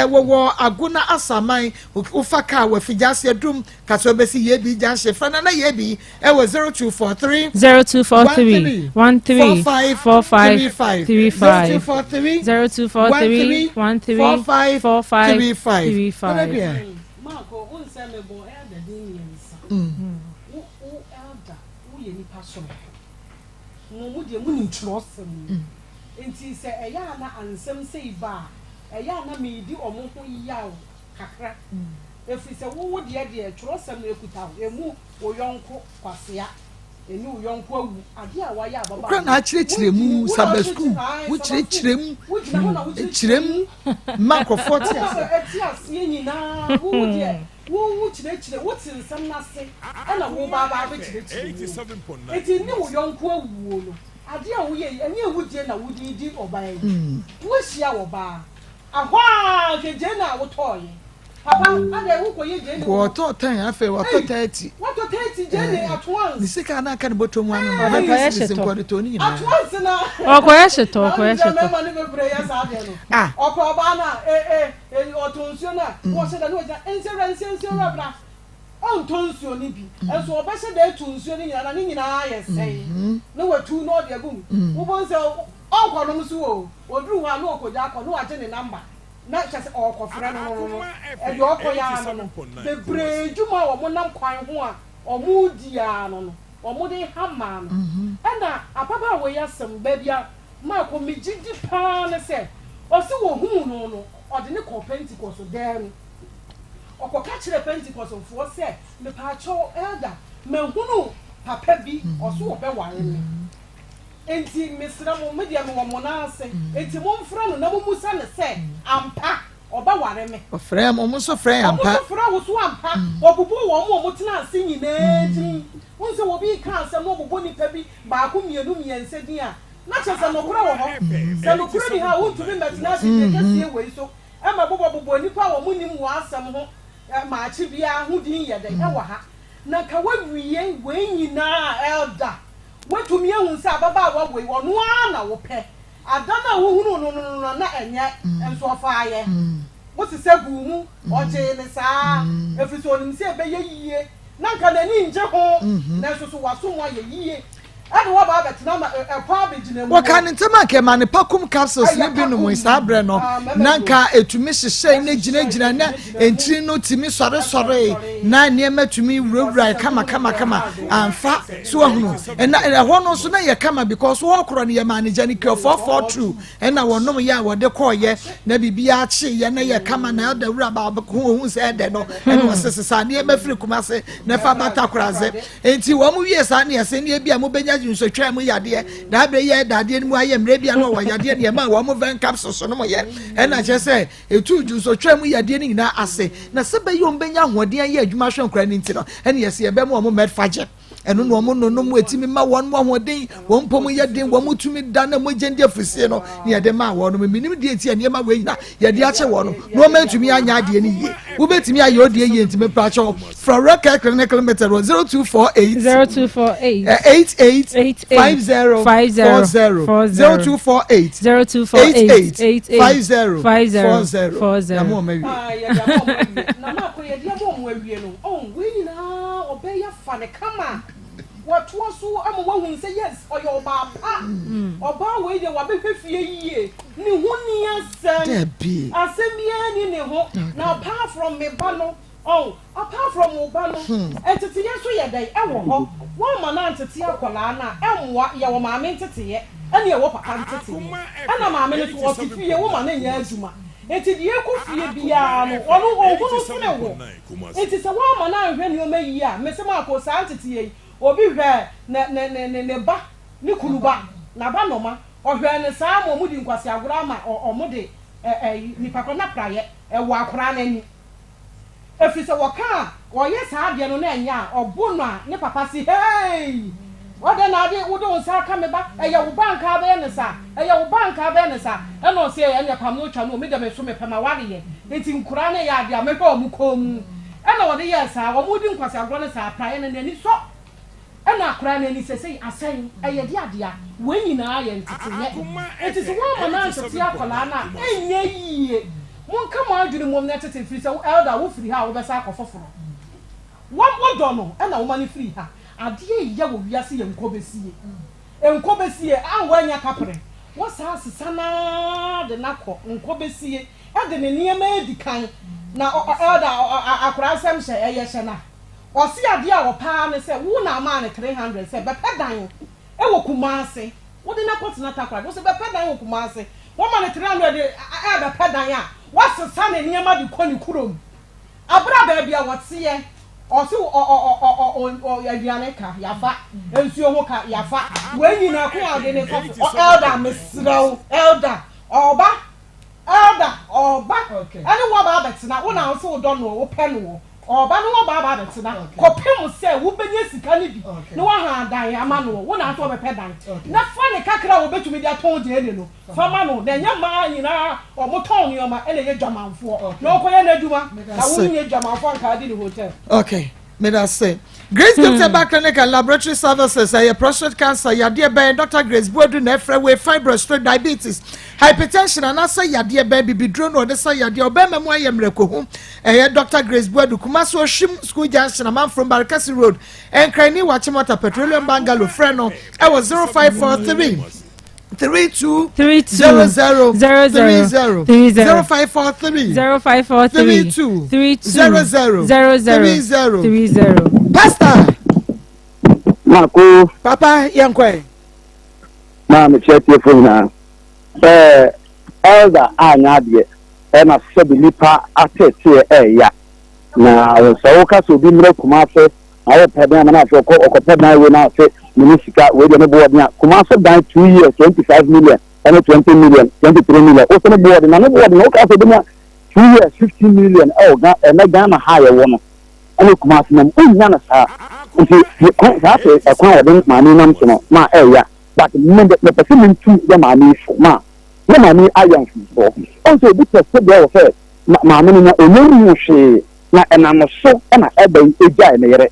Speaker 3: wo aguna asaman ufa ka wa fijase adum ka so be si ye bi janse fra na ye bi wo 0243
Speaker 9: 0243 13 45 35
Speaker 3: 0243
Speaker 9: 13 45 35
Speaker 8: Marco unseme bo elder diniensa o elder wo ye ni paso mo de mu ni trosem enti se eya na ansem sei ba eya na me di omo ho yaw kakra efi se wo de trosem na ekuta emu oyonko kwasea eni oyonko awu ade a wa ya baba
Speaker 3: kra na chirechiremu sabasku wo chirechiremu chirem microphone
Speaker 8: eti nyina wo chirechire wo tinsam na se na wo baba be chirechire 87.9 eti ni oyonko awu no ade a wo ye eni ewudie na wudi oban wo hia wo ba ahwa jeje na wo toye papa ade wo koye je ni
Speaker 3: wo to 10 afa wo to 30
Speaker 8: wo to 30 je ni at once
Speaker 3: ni sika na aka ni botom anu na koye sheto to ni
Speaker 8: at once na
Speaker 9: koye sheto
Speaker 8: mama ni be prayer sa ade no opo ba na otonsuo na wo se da no ja ensera bra on tonsuo ni bi enso oba se da tonsuo ni nyina na ni nyina ayesei na watu no de agum wo bon se onko no so o oduru ha na okoja akọ no age ni number na chese okofra no e yo okoya no the brejuma wo mo nam kwan ho a omu dia no omu de hama no na apapa wo yasem ba bia ma ko mejidi pa ne se o se wo hu no ode ne ko Pentecost den okoka kire Pentecost fo se me pa cho elder me hunu papa bi o so wo be ware me enti mesra mo media me wo mo na ase enti mo mfra no na mo musa ne se ampa oba ware me
Speaker 3: ofra mo so fra ampa
Speaker 8: mo fra wo so ampa obubu wo mo tena ase nyina ti wonse wo bi ka ase mo obubu ni pa bi ba ko mienu miense din a na chese no kura wo ho se no kura ni ha wo tumi metena ase de kase we so e ma bobo ni pa wo mo nim wo asem ho ma chi bia ho din ye de e wo ha na ka wawiye we nyina elder wetumi ehun se ababa wa we wono na wo pe adana wo hunu no na enye enso ofaaye wo se gu hu oje ne saa efiso onim se be yiye na nka nani nje ho na so waso mo ye yiye ade wo ba betina ma ekwa begina mu
Speaker 3: wo kan ntema ke ma ne pakum capsules ne bi no mo isabre no na nka etumi hyehyɛ ne gina na entiri no timi sɔre na ne matumi wurawura kama amfa so ahunu na ɛhɔ no so na yɛ kama because wo korɔ ne yɛ manager ne kɛ 442 na wɔnom yɛ a wɔde kɔɔyɛ na bibia akye yɛ na yɛ kama na da wura ba ho hu sɛ ɛdɛ no ɛna wɔsesesa ne mafiri kuma se na fa bata koraze enti wo mu wie sa ne yɛ se ne bia mo benya so twa mu yade da be ye dade mu aye mre bia no wa yade ne ma wo mo ven capsules no mo ye e na che se etu ju so twa mu yade ni na ase na se be yo benya hoden ye adwuma hwe nkra ni nti no e ne ye se be mo medfaje ɛno no ɔmo no mu etimi ma wɔn mo ahoɔden wɔn mpɔm yɛ den wɔn mo tumi da na mo gye ndi afusie no ne yɛde ma wɔn no minim die ti nneɛma wɔ nyina yɛde akyɛ wɔn no na ɔmo ntumi anya adeɛ ne yie wobɛtumi ayɛ ɔdeɛ yie ntumi prakyɛw from Reka clinical meter 0248 88 50 0248 50 40
Speaker 8: na ma ko yɛde abɔ mo awie no we nyinaa ɔbɛyɛ fa ne kama wɔtoa so ama wahu sɛ yes ɔyɛ ɔbaa pa ɔbaa wei deɛ wabɛhwɛ fie yie ne ho ni asɛm asɛm ni ne ho na apart from me ba no apart from mo ba no ɛteteyɛ so yɛ dɛn ɛwɔ hɔ wɔn ma na ntete akɔlaa na ɛmmoa yɛ wɔ maame nteteyɛ ɛne ɛwɔ papa nteteyɛ ɛna maame no so wɔte fie wɔn ma na nyɛ adwuma eti die ko fie bia no ɔno ɔhunu so ne wo eti sɛ wɔn ma na ahwɛ nneɛma yi a mesɛ ma akɔ saa nteteyɛ obi hwɛ ne ba ne kuruba na ba noma ɔhwɛ ne saa ma ɔmo di nkwasi agoro ama ɔmo de nipa kɔ na praeɛ ɛwɔ akora n'ani efi sɛ wɔka ɔyɛ saa deɛ no na ɛnya a ɔbo no a ne papa si hey wɔde na ade wode wo nsa aka me ba ɛyɛ wo banka bɛyɛ ne sa ɛyɛ wo banka bɛyɛ ne sa ɛna ɔsɛ ɛnyɛ pam no twa no me dem so me pama wareyɛ enti nkura ne yɛ ade a mehwɛ ɔmo kɔm ɛna wɔde yɛ saa ɔmo di nkwasi agoro ne saa praeɛ ne n'ani so ɛna akora n'ani sɛ sɛ asɛn ɛyɛ de ade a wɔn nyinaa yɛ nteteyɛ enti sɛ wɔn ama na ntete akɔlaa na ɛnyɛ yie monka mo adwene mom na tete firi sɛ elder wo firi ha wo bɛsa akɔfoforo wɔn dɔ no ɛna wo ma ne firi ha adeɛ yɛ wɔ wiase yɛ nkɔbesie anwɔ anya kapere wo saa sesa na de nakɔ nkɔbesie ɛde ne nneɛma edi kan na elder akora asɛm hyɛ ɛyɛ hyɛ na ɔsi adeɛ a wɔpaa ne sɛ wo na ama ne 300 sɛ bɛpɛ dan ɛwɔ Kumase wo de na kɔtena na takora wo sɛ bɛpɛ dan wɔ Kumase wo ma ne 300 bɛpɛ dan a wasesa ne nneɛma de kɔ ne kurom abra baabi a wɔteɛ ɔsi aduane ka yafa nsuo ho ka yafa wɔn nyinaa ko ade ne kɔ elder mesrɛw elder ɔba ɛne wo ba abɛtena wo na wo dɔ no wo pɛ no ɔba no wo ba abɛtena kɔpem sɛ wo bɛnya sika ne bi na wo ha dan ama no wo na so bɛpɛ dan na fa ne kakra wo betumi de atɔn de ne no fama no na nya ma nyinaa ɔmo tɔn nneɛma ɛna yɛ dwamanfoɔ na ɔkɔyɛ n'adwuma na wo nyɛ dwamanfoɔ nka ade ne hotel
Speaker 3: okay may I say Grace Dr. Clinic and Laboratory Services prostate cancer yadeɛ bɛn Dr. Grace Bodu na efrɛ fibroid stroke diabetes hypertension and asa yadeɛ bɛn bibiduro no de sa yadeɛ ɔbɛn mɛmo ayɛ mreko ho Dr. Grace Bodu Kumasi Oshim School Junction amam from Barkasi Road Enkrani Wachimota Petroleum Bungalow frɛ no ɛwɔ 0543 32 00 00 0543 32 00 30 Pastor
Speaker 5: Marco
Speaker 3: Papa Yankwe
Speaker 5: Mama chetie funa elder anya de na so bi nipa atete ya na so ka so bi mre Kumase ayo pede na so ko okopɛ dan we na se minisika we de ne board na Kumase dan 2 years 25 million and 20 million 23 million o se ne board na o ka so bi na 2 years 15 million ga na Ghana high one and Kumase na unya na sa nti ko sa se ekwan ode mani nam so no ma ya but the person to the mani for ma the mani ayan for also bi test dey o say ma mani na onuru hwe na enam so na ebe eja na yere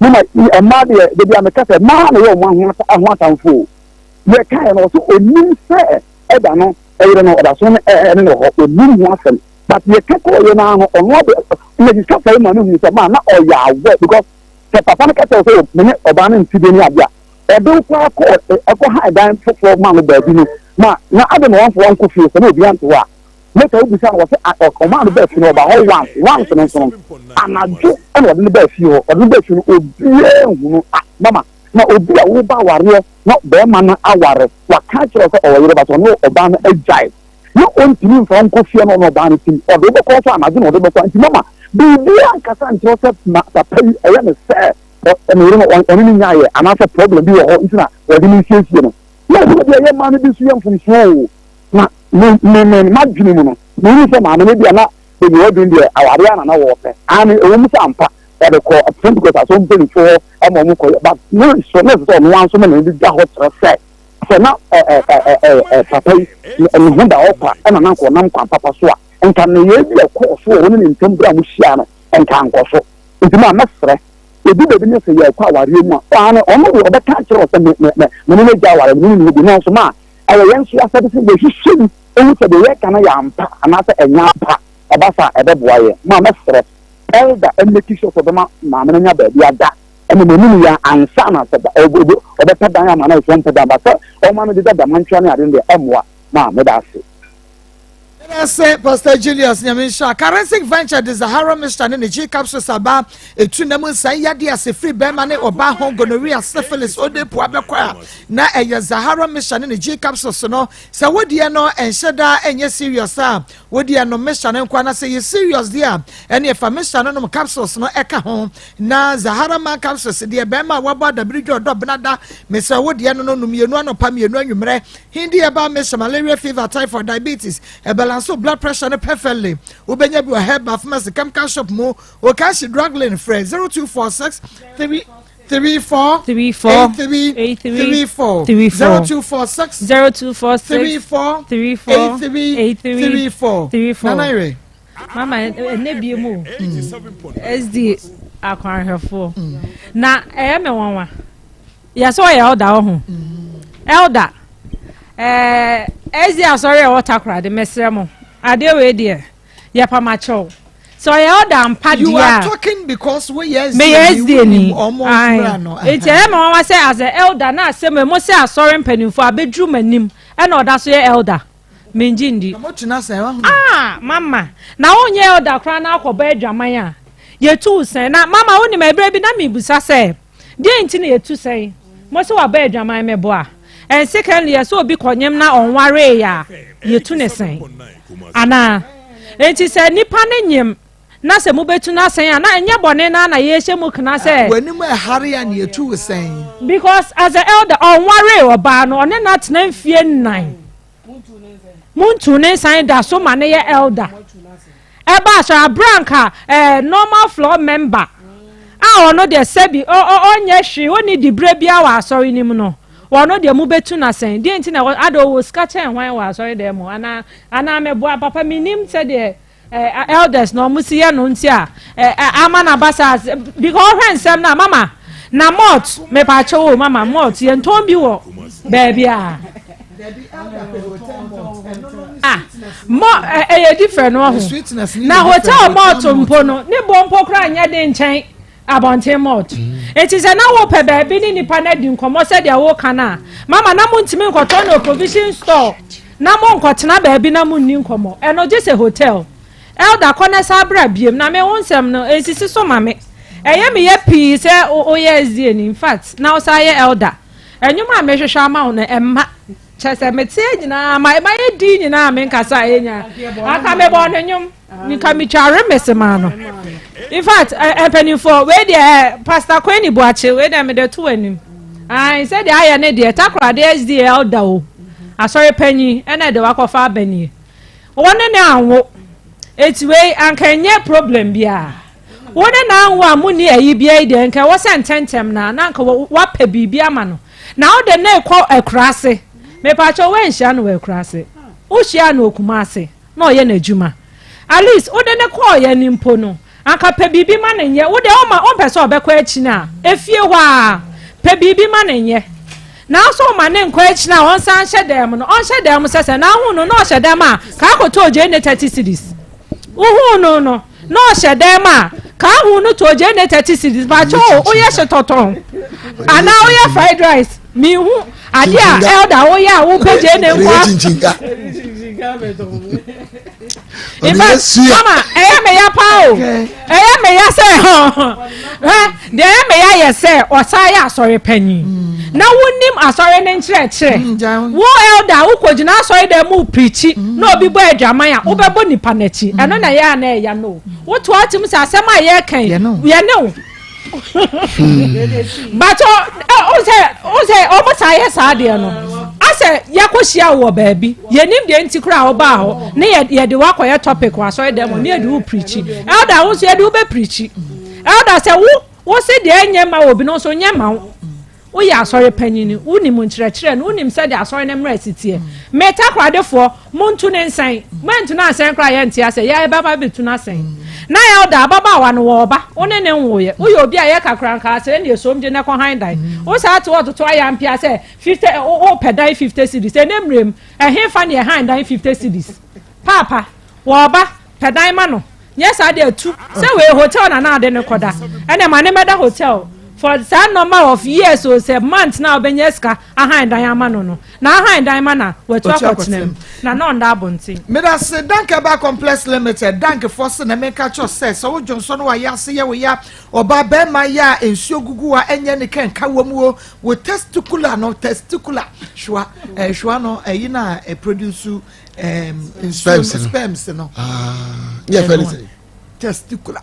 Speaker 5: mama ma de bi ameka say ma na yo mo ahuatamfo ye kai no so onim say eda no eyere no oda so ne no ho onim ho asem but ye keko ye na ho ono be ne di ka say ma no hu say ma na oya awe because the papa na ka say me oba na ntide ni abia ebe kwa akọ ha dan for ma no ba bi no ma na ade no one for one coffee so na obi anto a later obi say was Akoma no ba fi no ba ho one so no anaju e no de ba fi ho o de ba fi no obi ehunu mama na obi a wo ba ware no be ma na aware wa ka kire so o yere ba so no oba na agile no ontimi for one coffee no no ba na tim o de ba ko so anaju no de ba so anti mama bi ankasa ntro se na ta pai e ya ne se and we don't want another problem be or it's not or the no the man be so from so na imagine no say man maybe na we go doing there our area na water and we must ampa they call a friend because I don't pay for a moment, but no, so let's go one so many hot set. So now, Papa, and Honda Opera, and an uncle, Nampa, Papa Swa, and can you be a course for women in Tembra Mushiana and can go so. It's my master. We do the business of your power, you know, almost the catcher of the Many Jawa, and women will be no so much. Our young services, they should only be reckoned and after a yampa, a bassa, a dead wire, my master. Elder and the teacher for the mamma baby are that and the Munia and Sana said the Padana is one to the Bassa or Mamma did the Manchana in the Emwa, Mamma Dassi.
Speaker 3: I say, Pastor Julius Nyamisha, Caressing Venture, the Zahara Mission in the G Capsule Saba, a Tunamun Sayadi as a free Bemane or Bahon Gonorrhea syphilis or the Puabla. Na a Zahara Mission in the G Capsule Sono, so what do you know and Shada and your serious, sir? What do you know mission and Quana say you serious, dear? And if a mission on capsules no eka home, na Zahara Man capsules, dear Bema, Waba, the bridge or Dobnada, Mr. Wood Yano Numiano Pami, no Numre, Hindi about Miss malaria fever, typhoid, diabetes, a balance. So blood pressure and perfectly. Ubenya be a head bath master come cash up more or cash drug lane friend 0246 34
Speaker 9: Mama nebi mu SD akwan hwefo na me wanwa ya so ya elder ho elder ezi asori water crowd mesremo ade we there ya pamacho so ya elder ampa dia
Speaker 3: you are talking because we yes
Speaker 9: ni almost it's ma say as a elder na asem mo say asori mpanimfo abedru manim e na oda so ya elder menjindi mama na onye elder kra na akoba adwaman a yetu sen na mama woni ma ebere bi na mebusa say de nti na yetu sen mo se wa ba adwaman mebo a and secondly so obi konyem na onware ya yetu ne sen ana enti se nipa ne nyem na se mo betu na sen ana enya bone na ye hye mu kana se
Speaker 3: wanimu ehare ya na yetu sen
Speaker 9: because as an elder onware oba no one na tena mfie nnan muntu ne san da so ma ne ye elder eba so abranka normal floor member ono de sebi onye hwe oni di bre bia wa asori nim no wono de mu betu na sen de nti na ado wo ska chen hwan wa asori de mu ana mebo papa minim se de elders no mu siye no nti a ama na basa because Nsem na mama na mot me pa cho mama mot ye nton bi wo baby a mo different no na hotel mot mpo no ne bo mpo kra nya de nchen abonte mot it is na wo pe baby ni nipa na di nkomo se de wo kana mama na mu ntimi nkoto no provision store na mo nkotena baby na mu ni nkomo eno je se hotel elder kona sabra biem na me wonsem no esisi so mame eye me ye pi se o ye zie ni in fact na o sa ye elder enyuma me hwehwa ma wo no emma chese metie nyina ma ye di nyina me nkasa enya aka me bo no nyum ni ka mi chare mesema no in fact penny for we there pastor Kweni Boache we there me de to anim I said the aye ne de takra de SD elder o asori penny ena de wakofa abani wona ne anwo etiwe anka nye problem bia wona na anwo amuni ayi bia de nka wo sententem na nka wapa bibia ma no na wo de na ekọ akurase me pa cho we nhia no akurase wo hia no okumase na oye na adwuma at least wo de ne kọ ye ni mpo no anka pa bibi ma na nye wo de o ma pese obekọ achi na efie hɔ a pa bibi ma na nye na so ma ne nkọ achi na won san hye dem no on hye dem sese na hu no na hye dem a ka akoto je ne 30 cities wo no no hye dem a ka hu no to je ne 30 cities ba cho o ye hye toton ana o ye fried rice mi hu ade a elder o ye a wo pe je ne nkwa mama me ya pao me ya se de me ya ye se osa ya asori panyi na wonim asori ne nkyerɛkyerɛ wo elder wo kogina asori de mu preachi na obi bo adwaman a wo bebo nipa nachi eno na ya na ya no wo to atim se asɛm a ye kan ye ne wo but o say omo sa ye sa de no ase yakohia wo baabi yenim de ntikura wo ba ho ne ye de wakoye topic wa so dem ne ye de wo preachi elder wo so ye de wo be preachi elder say wo say de enye ma obi no so nye ma wo ya asori panyini woni mu nkyerɛkyerɛ no woni mse de asori ne mra sitie meta kwadefo muntu ne nsan mantu na nsan kra ye ntia sɛ ya baba betu na nsan na elder ababa wa no wo ba one ne nwoye wo ye obi a ye kakra nka sɛ ne somje ne ko handan wo sa to to aya mpia sɛ 50 o pedai 50 cedis ene mrem ehefa ne handan 50 cedis papa wo ba pedai ma no yes I dey too say we hotel na ade ne koda ene ma ne meda hotel for that number of years or say months now benyeska ahan dan amano no na ahan dan mana we to akotenem na no nda bontin
Speaker 3: me da say danke ba complex limited danke force na make cho say so Johnson wa ya se ye we ya oba be ma ya ensuo gugu wa enye ne kan ka wamu wo testicular shwa no eyi na produce sperms no
Speaker 10: yeah very say
Speaker 3: testicular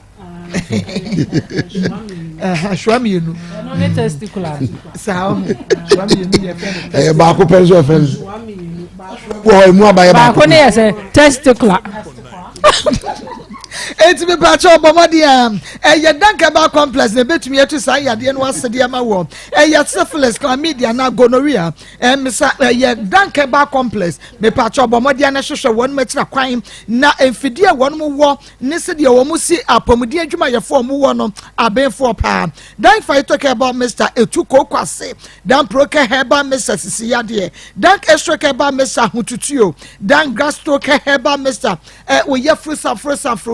Speaker 3: shwami you
Speaker 9: no ne testicular
Speaker 3: sao shwami you
Speaker 10: ba ko penso friends wo mu abaye
Speaker 9: ba ko ne say testicular
Speaker 3: enti me ba cho bomodia ye danka ba complex na betumi etu sa yade no asede ma wo ye syphilis chlamydia na gonorrhea misa ye danka ba complex me pa cho bomodia na hwehwe won matira kwan na emfidie won mo wo ne se de wo mo si apomudi adwuma ye fo mo wo no abenfo pa dan fa talk about Mr. Etuko Kwase dan proke heba Mr. Sisi yade dan extra heba Mr. Hututuo dan gastro heba Mr. we ye frusa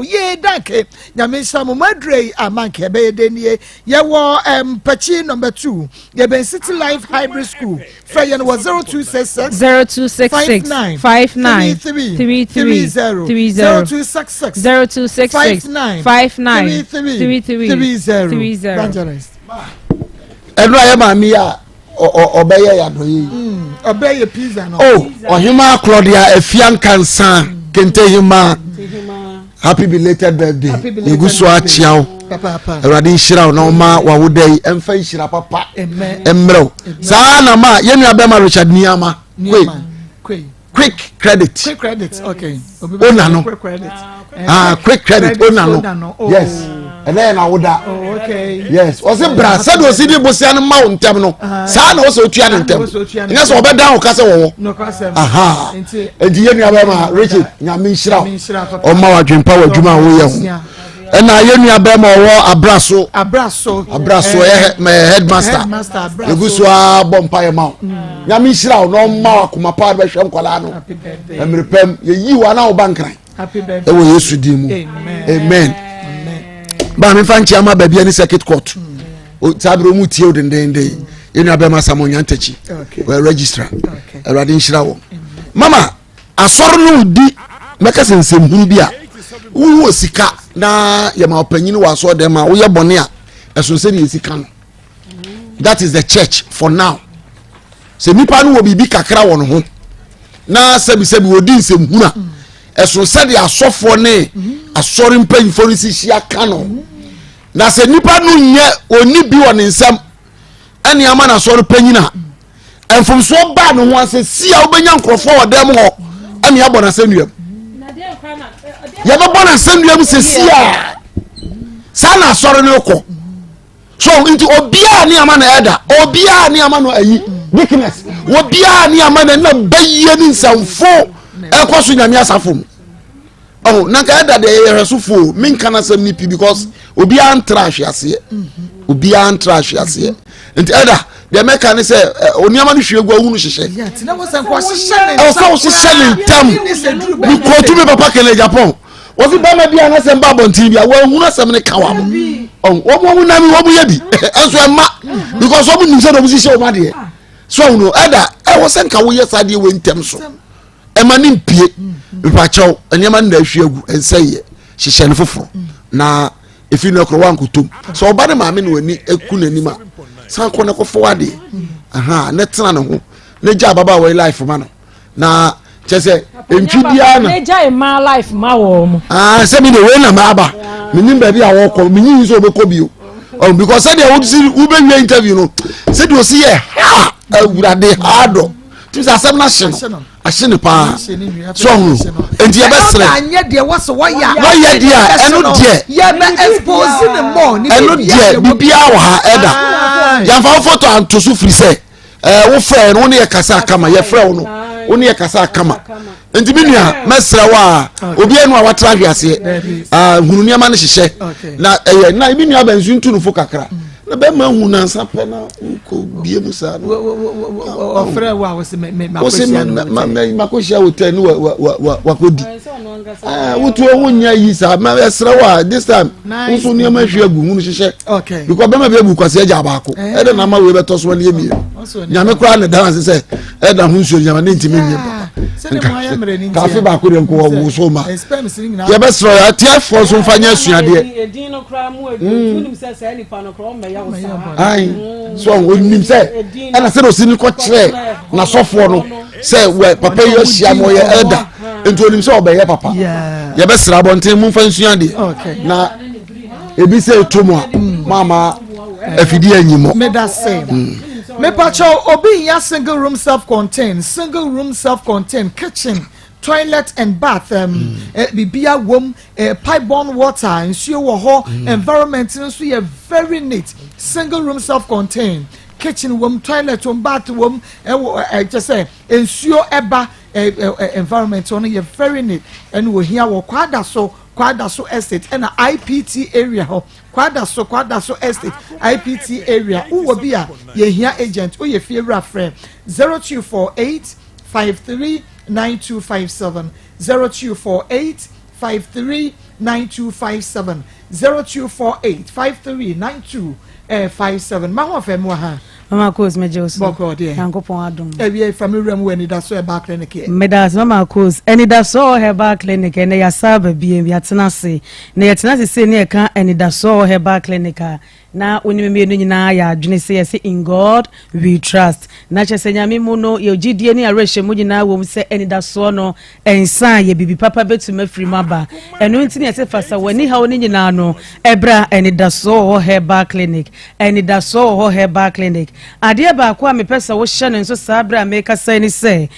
Speaker 3: ye danke nyamisha mo madrei amanke be denie ye wo pachi number 2 ye ben City Life Hybrid School Freya no 0266
Speaker 9: 0266 59 33
Speaker 10: enu aye mami ya obeye ya do yi
Speaker 3: obeye pizza no
Speaker 10: ohima Claudia efian kansa kente hima happy belated birthday igusu achiao erade nshira na oma wa wodai emfa nshira papa emreo sa na ma yenu abema Richard Niama quick credit
Speaker 3: okay
Speaker 10: onano quick credit onano yes and then I would
Speaker 3: okay
Speaker 10: yes was it bra said was it bosia no ma wontem no sa na wo so tua ntem ina so obeda wo kase wo
Speaker 3: no kase
Speaker 10: aha enti yenu abema Richard nyame nshira o ma wadwempa wadwuma wo ye ho na yenu abema wo abraso headmaster egusu abompa ye ma nyame nshira o no ma akoma pa be hwem kwala no emirepem ye yi wa na wo bankran
Speaker 3: happy birthday
Speaker 10: ewo Yesu di mu amen ba me fanchi ama ba bia ni circuit court o tabro mu tie odendende yenu abema samonya ntachi we registrar erade nshira wo mama asoro no di meka sensem hu bia wo sika na ye ma opanyini wa so dem a wo ye bone a eso se ni sika no that is the church for now se nipa no wo bibi kakra wo no ho na sebi wo di nsem hu na eso se de asofo ne asori mpanyifo ni sihia ka no na se nipa no nye oni bi wo ne nsam ene ama na asori panyina enfomso ba no ho ase sia wo benya nkrofo wo dem ho ene abona senuam ya ba bona senuam se sia sana asori ne ko so into obia ni ama na eda obia ni ama no ayi weakness obia ni ama na baye ni nsamfo ekoso nyame asafo na ka eda de yeresufo min kana sam ni pi because obia antrash ase obia antrash ase into eda de meka ne se oni ama no hwegu awu no hyehye
Speaker 3: ya tina wo san kwa hyehye
Speaker 10: ne so hyehye tam ni ko tu me papa kele Japan ofi ba ma bia na se mba bontin bia wo hu na sem ne kawa wo na mi wo ye bi enso ema because wo ni se do busi she o ma de so no eda wo se nka wo ye sade we ntem so ema ni mpie mpachaw enema na ahwiagu enseye hyehye ne foforo na efi no kro wankotom so oba ne maame ne wani eku nanima san ko ne ko forward ne tena ne ho ne ja baba we life ma no na chese entwi bia na
Speaker 9: ne ja ma life ma wo mo
Speaker 10: se mi ne we na ma aba menim ba bia wo ko menyi so obeko bio because said they would see ube interview no said you see awurade hado tu sa sem na hye ahye ne pa so hu enti ye besre
Speaker 3: anya de wo so waya
Speaker 10: eno de
Speaker 3: ye be expose ne more ni
Speaker 10: eno de bibia wo ha eda ya fa photo anto so free say wo frɛ no ne ye kasa kama ye frɛ wo no wo ne ye kasa kama enti binua mesra wa obi enu a watra hwiase hunu niama ne hyehyɛ na binua banzu ntu no fo kakra na be ma hu na nsa pe na ko bie mu sa no
Speaker 3: ofre wa wo se
Speaker 10: makoshia hotel no wa kodi wotu wo nya yi sa ma esra wa this time nso niama hwe agu hu no hyehyɛ because be ma be agu kwase agya baako e de na ma we be to so ne yemi nyame kura ne dance say e da hu nsuo nyama ne ntimi nyem kafe baako de nko wo so ma ye be sro ya tie for so mfanya asuade
Speaker 8: edin no kra mu edin se se nipa no kra o me ya wo sa
Speaker 10: ai so onim se ana se do sini ko kire na sofo no se we papa yo hia mo ye elder ento onim se obeye papa ye be sra bonten mu mfa nsuade na ebi se tomo mama afidi anyimo
Speaker 3: me da same me pacho obi ya single room self-contained kitchen, toilet and bath bibia wom pipe-borne water nsuo wo ho environment nso ye very neat. Single room self-contained kitchen wom, toilet wom, bath wom just say nsuo eba environment on ye very neat. And we here wo kwada so estate and IPT area ho kwada so estate IPT area uwo bia ye here agent o ye fiewra friend 0248 539257 0248 539257 0248 539257 ma ho afem wa ha
Speaker 11: Maa Akos mejos
Speaker 3: boko de
Speaker 11: yankopon adom
Speaker 3: e family room we ni da so herbal clinic e
Speaker 11: medas Maa Akos eni da so herbal clinic e na ya saba biem ya tenase na ya tenase se ne ka eni da so herbal clinic na onimeme no nyina ya adwene se yesi in God we trust na chese nyame mu no ye gidie ni areshe mu nyina wo se eni da so no ensa ye bibi papa betuma firi maba eno ntini yesi fasa wani ha oni nyina no ebra eni da so herbal clinic eni da so herbal clinic ade ba kwa me pesa wo hye no nso sabra me kasa ni se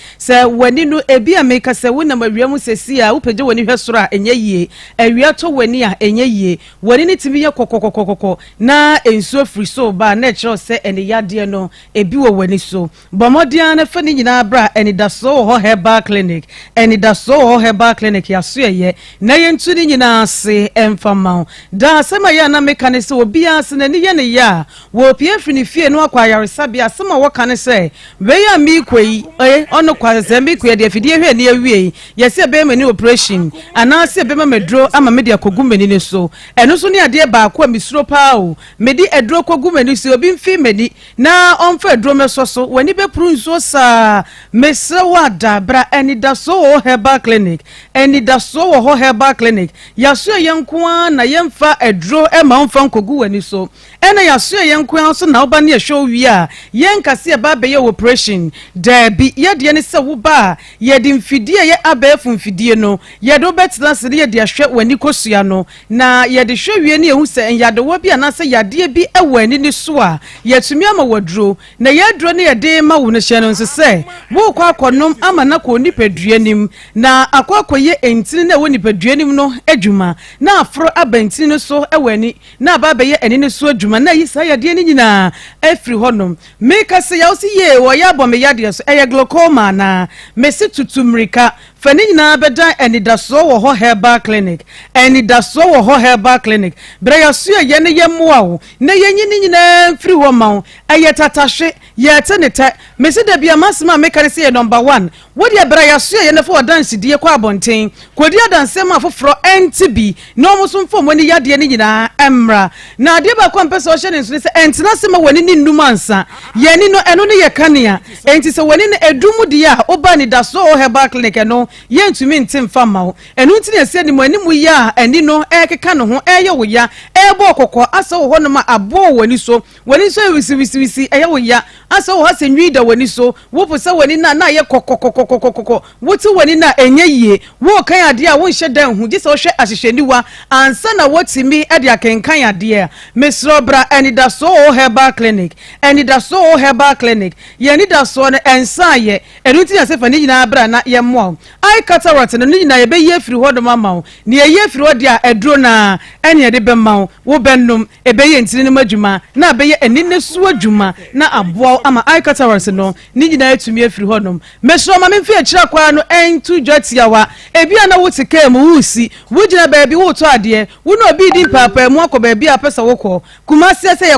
Speaker 11: wani no ebi a me kasa wona mawiam sesi a wo pege wani hwesoro a enye yie awia to wani a enye yie wani ni timi ye kokokokokoko na enso free so ba na chiro se eni yade no ebi wo wani so bomodian na fani nyina bra eni da so herbal clinic eni da so herbal clinic ya so ye na ye ntu ni nyina se emfama da sema ya na meka ne se obi ase na ni ye ne ya wo pie fini fie no akwa yaresabia sema wo ka ne se we ya mi kwei ono kwa se mi kwei de fidie hwe ne awie ye se be mani operation ana se be medro ama media kogumeni ne so eno so ne ade ba akwa misuro pa o medi edro kogumeni so obi mfi medi na onfa edro mesoso wani be pru nso sa mesewa da bra eni da so herbal clinic eni da so herbal clinic ya so yenko na yemfa edro e ma onfa kogu wani so ena ya so yenko so na oba ne show wi a yenkase e ba be ye operation da bi ye de ne se wo ba ye de mfidie ye abafu mfidie no ye do betna se ye de ahwe wani kosua no na ye de hwe wi ne ehu se yade wo bi ana se yade bi ewani ni so a ye tumi ama wadro na ye dro ne ye de ma wo ne hye no nse se wo kwa akonom ama na ko nipaduanim na akwakoye entini na wo nipaduanim no adwuma na afro abantini no so ewani na ba be ye eni ne so adwuma na yi sa yade ni nyina afri honom meka se ya osi ye wo ya bo me yade so eye glaucoma na mesi tutumrika fani nyina beda eni da so wo herbal clinic eni da so wo herbal clinic bra ya so ye ne ye moa wo na ye nyini nyina fri ho ma wo eye tatahwe ye tenete mesi da bia masema meka ne se ye number 1 wo de bra ya so ye ne fo dance die kwa abonten kodi dance ma foforo ntbi no muso mfo mo ni yade ni nyina emra na de ba kwa mpesa o hye ne so se entina se ma wani ni ndumansa ye ni no eno ne ye kanea enti se wani ne edumu dia oba ni da so herbal clinic no yentumi ntim fa ma wo enu nti na se ni mo animu ya eni no ekeka no ho eye wo ya ebo kokko asa wo no ma abo wani so wisi eye wo ya asa wo hase nwida wani so wo posa wani na ye kokko wuti wani na enye yie wo kan ade a wo hye dan hu gise wo hwe ahyehweniwa ansa na wotimi ade akenkan ade a mesro bra enida so herbal clinic enida so herbal clinic ye nida so no ensa ye enu ti na se fa ni nyina bra na ye mo ai cataract no ni nyina ye be ye firi hodo mama wo ne ye firi hodi a eduro na ene de be ma wo benum e be ye ntini no adwuma na be ye enine su adwuma na aboa ama ai cataract no ni nyina etumi afiri hodom mesro ma memfi akira kwa no entu dwatiawa ebia na wotika mu wusi wugina baabi wo to ade wo no obi di papa mu akọ baabi a pesa wokọ Kumasi se ye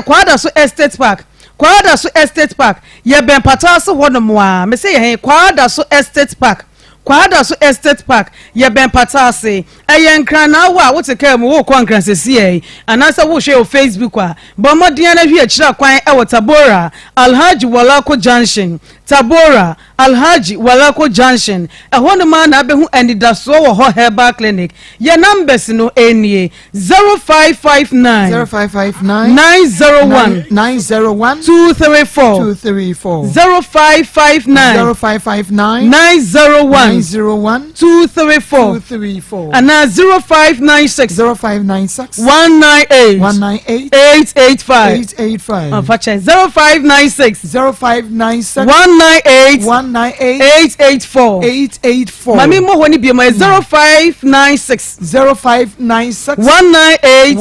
Speaker 11: kwada so estate park ye ben patase hodom wa me se ye kwada so estate park ye ben patase eye nkran na wa wotika mu wo kwa nkran sesi anasa wo hwe o Facebook a bomodin na hwe akira kwan e Tabora Alhaji Walako Junction Tabora Alhaji Walako Junction ehonu ma na behu enidaso wo ho herbal clinic ye numbers no enie 0559 901 234 0559 901 234 and 0596 198 885 0596 198 Mami mo honi bi mo 0596 198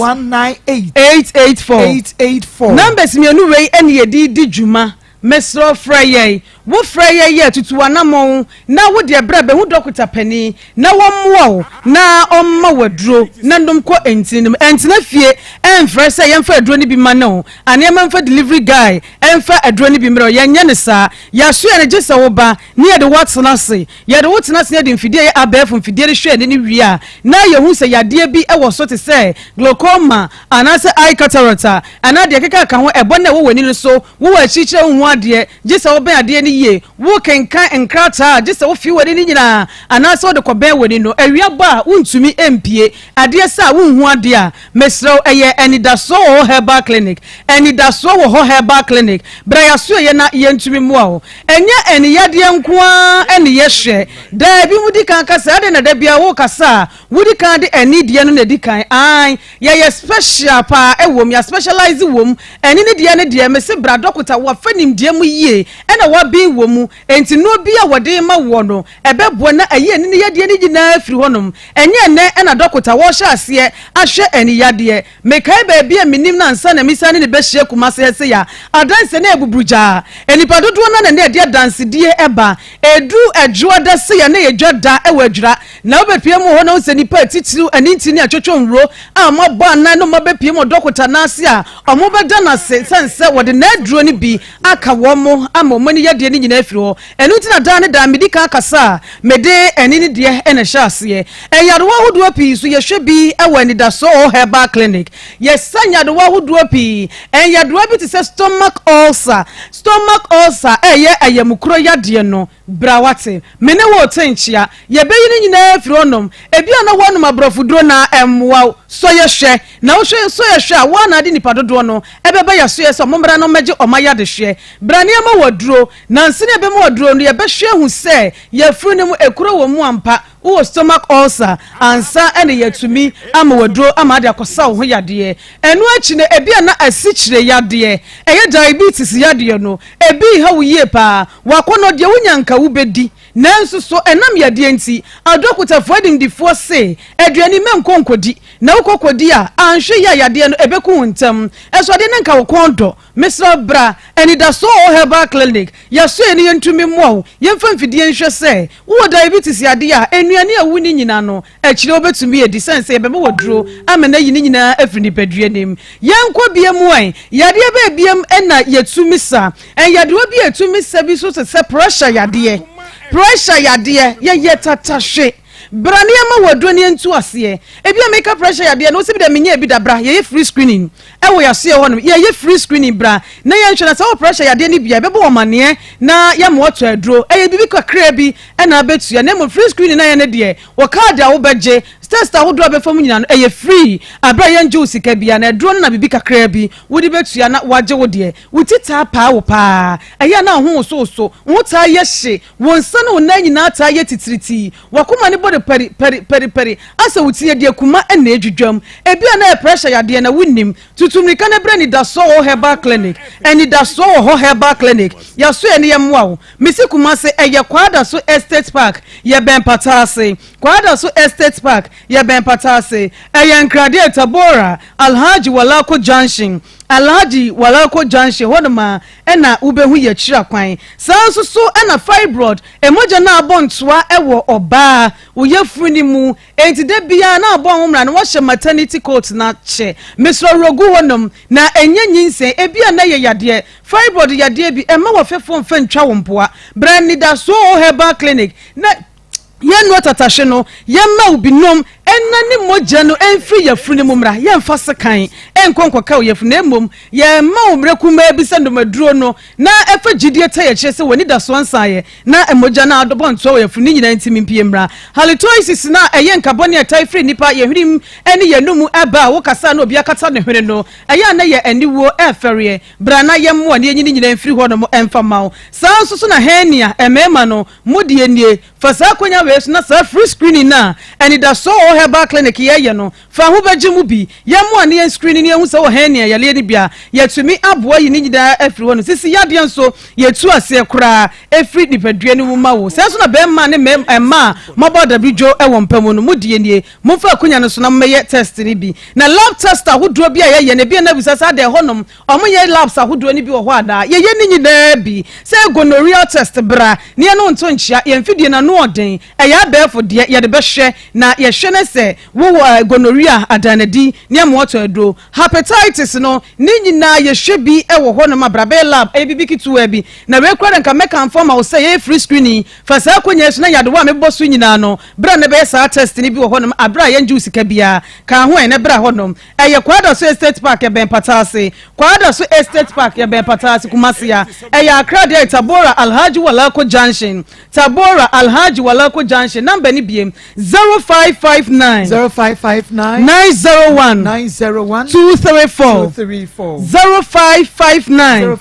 Speaker 11: 884 numbers mi anu wei ene ye di djuma mesro freye wo freye ye tutuwa na mo na wo de bra be hu dokota pani na wo mo na omma waduro na ndom ko entinim entina fie enfre se ye mfa aduro ni bi ma no anema mfa delivery guy emfa aduro ni bi mro ye nya ne sa ya so ye ne gisa wo ba ne ye de watna se ye de wotna se ye de mfidie ye abefu mfidie hwe ne wi a na ye hu se yade bi e wo so te se glaucoma anase eye cataract ana de keka ka ho ebo na wo wani no so wo wa chichire hu ade gisa wo ben ade ni ye wo kenkan enkrata gisa wo fi wani ni nyina anase wo de ko ben wani no awia ba untumi empie ade sa wo hu ade a mesro eye enidaso herbal clinic enidaso wo herbal clinic bra ya so ye na ye ntumi mo a enye eniyade nkoa ene ye hwe da bi mudi kan kasa ade na da bia wo kasa wudi kan de enidie no na di kan ai ye special pa ewom ya specialize wom eni ne die ne die me se bra dokota wo fanim die mu yie ena wa bi wom enti no bi a wode ma wo no ebebo na aye eni ne yade ne gina afiri honom enye ne ena dokota wo hye ase ahwe eniyade me kai ba bia minim na nsa na misane ne be hye Kumasi hese ya adanse na ebubruja enipa dodo na ne de dance die eba edu adwo da se ya na ye dwada ewadwura na obepie mu ho na se nipa titiru aninti ne atwotwo nro a mabo anan no mabepie mu dokota na ase a omo beda na se sense wode na aduro ni bi aka wo mo ama mo ni yade ni nyina afiri ho enu ti na da ne da medika akasa mede eni ni de ene hye ase eyarewa hodo pi so ye hwe bi ewani da so herbal clinic yes sanyadewa hodo pi enyadewa bi ti se stomach ulcer eye ayamukro yade no brawate mene wo tenchia ye beyi ni nyina afiri honom ebi ana wonum abrofuduro na emwa so ye hwe na wo hwe so ye hwe a wa na de nipa dodo no ebeba ya so ye so mombra no meje omaya de hwe brane ma waduro na nsine ebe ma waduro no ye be hwe hu se ye furu ne mu ekuro wo mu ampa wo stomach ulcer ansa ene yatumi ama waduro ama de akosa wo yade enu achi ne ebi ana asichire yade eye diabetes yade no ebi ha wo yie pa wakono de wunyanka wo bedi nanso so enam yade nti adokota fodim di fo se aduani menkonkodi na wokokodi a anhwe ya yade no ebeku ntam eso de nka wo kondo Mr. Bra enidaso herbal clinic yaso eni yentumi mo yemfa mfidie nhwe se wo diabetes yade a enuane awu ni nyina no akire obetumi edi sense ebeme woduro amena yi ni nyina afiri ni padue nim yenkwa biam wan yade ba biam ena yetumi sa en yade obi etumi sa bi so se pressure yade ye tata hwe brane ma wadro ne ntu ase ebi make pressure ya de no se bi da menye bi da bra ye free screening e wo ya se ho no ye free screening bra na ye nhwe na se pressure ya de ne bia be bo omane na ya mo to adro e bi kakra bi e na betu ya na mo free screening na ye ne de wo card a wo beje test a wo do be fam nyina no e free abra ye nju sika bia na adro na bibi kakra bi wo di betu ya na waje wo de wo tita pa wo pa eya na ho so wo ta ye hye wo nsa na wo na nyina ta ye titiriti wakoma ne body peri asa wo tie de kuma na edwudwam ebia na pressure ya de na wonnim tutumrika na bra ni da so herbal clinic eni da so herbal clinic ya so ene ye mwa wo misi kuma se eye kwada so estate park ye ben patase kwada so estate park ye ben patase eye nkrade Tabora Alhaji Walako Junction hodoma ena ubehu ye chira kwan sanso so ena fibroid emoja na abontoa ewo oba uyefuru ni mu enti de bia na abon homra na wo hye maternity coat na che mesro rogu honom na enye nyinse ebia na ye yade fibroid yade bi ema wo fefo mfa ntwa wo mpoa brand da so herbal clinic na yen no tatashe no yemma ubinom enna ni moja no enfri yafuni mumra yemfa sekan enkonkoka yafuni emom yemma umreku ma ebisa ndomaduro no na efa gidie ta ye kyese woni da so ansaye na emoja na adobon to yafuni nyina ntimi mpiemra halitoisis na eyen kabone atai free nipa yehrim eni yenumu eba wo kasa na obi akata ne hwene no eya na ye aniwo efere brana yemmo ne nyini nyina enfri ho no mo emfa mawo sanso so na henia emema no modie nie fasa konya we na sa free screening na eni da so herbal clinic ye no fa ho begimu bi ye mo ane screening ye hu se wo hania ye le ni bia ye tumi aboa yi ni nyida afri wo no sisi yade nso ye tu ase kura efri dipadua ni mu ma wo se so na be ma ne ma maboda bijo e wo mpamu no mudie nie mo fa kunya no so na meye test ni bi na lab test ahodo bia ye ne bia na bisa sa de honom omo ye labs ahodo ni bi wo ho ada ye ni nyida bi se gonorrhea test bra ne no nto nchia ye mfidie na no oden ya befo de ye de behwe na ye hwe se wo gonorrhea adanadi ne amoto adro hepatitis no ni nyina ye hwe bi e wo ho no mabrabe lab e bibi kitu abi na we kwara nka meka informa wo se ye free screening fa sa konya so na yade wa mebo so nyina no bra ne be sa test ni bi wo ho no abra ye nju sika bia ka ho ene bra ho no e ye kwada so estate park e ben patase kwada so estate park e ben patase kumasia e ya Accra de Tabora Alhaji Walako Junction Tabora Alhaji Walako Junction number ni biem 0559 901 234 0559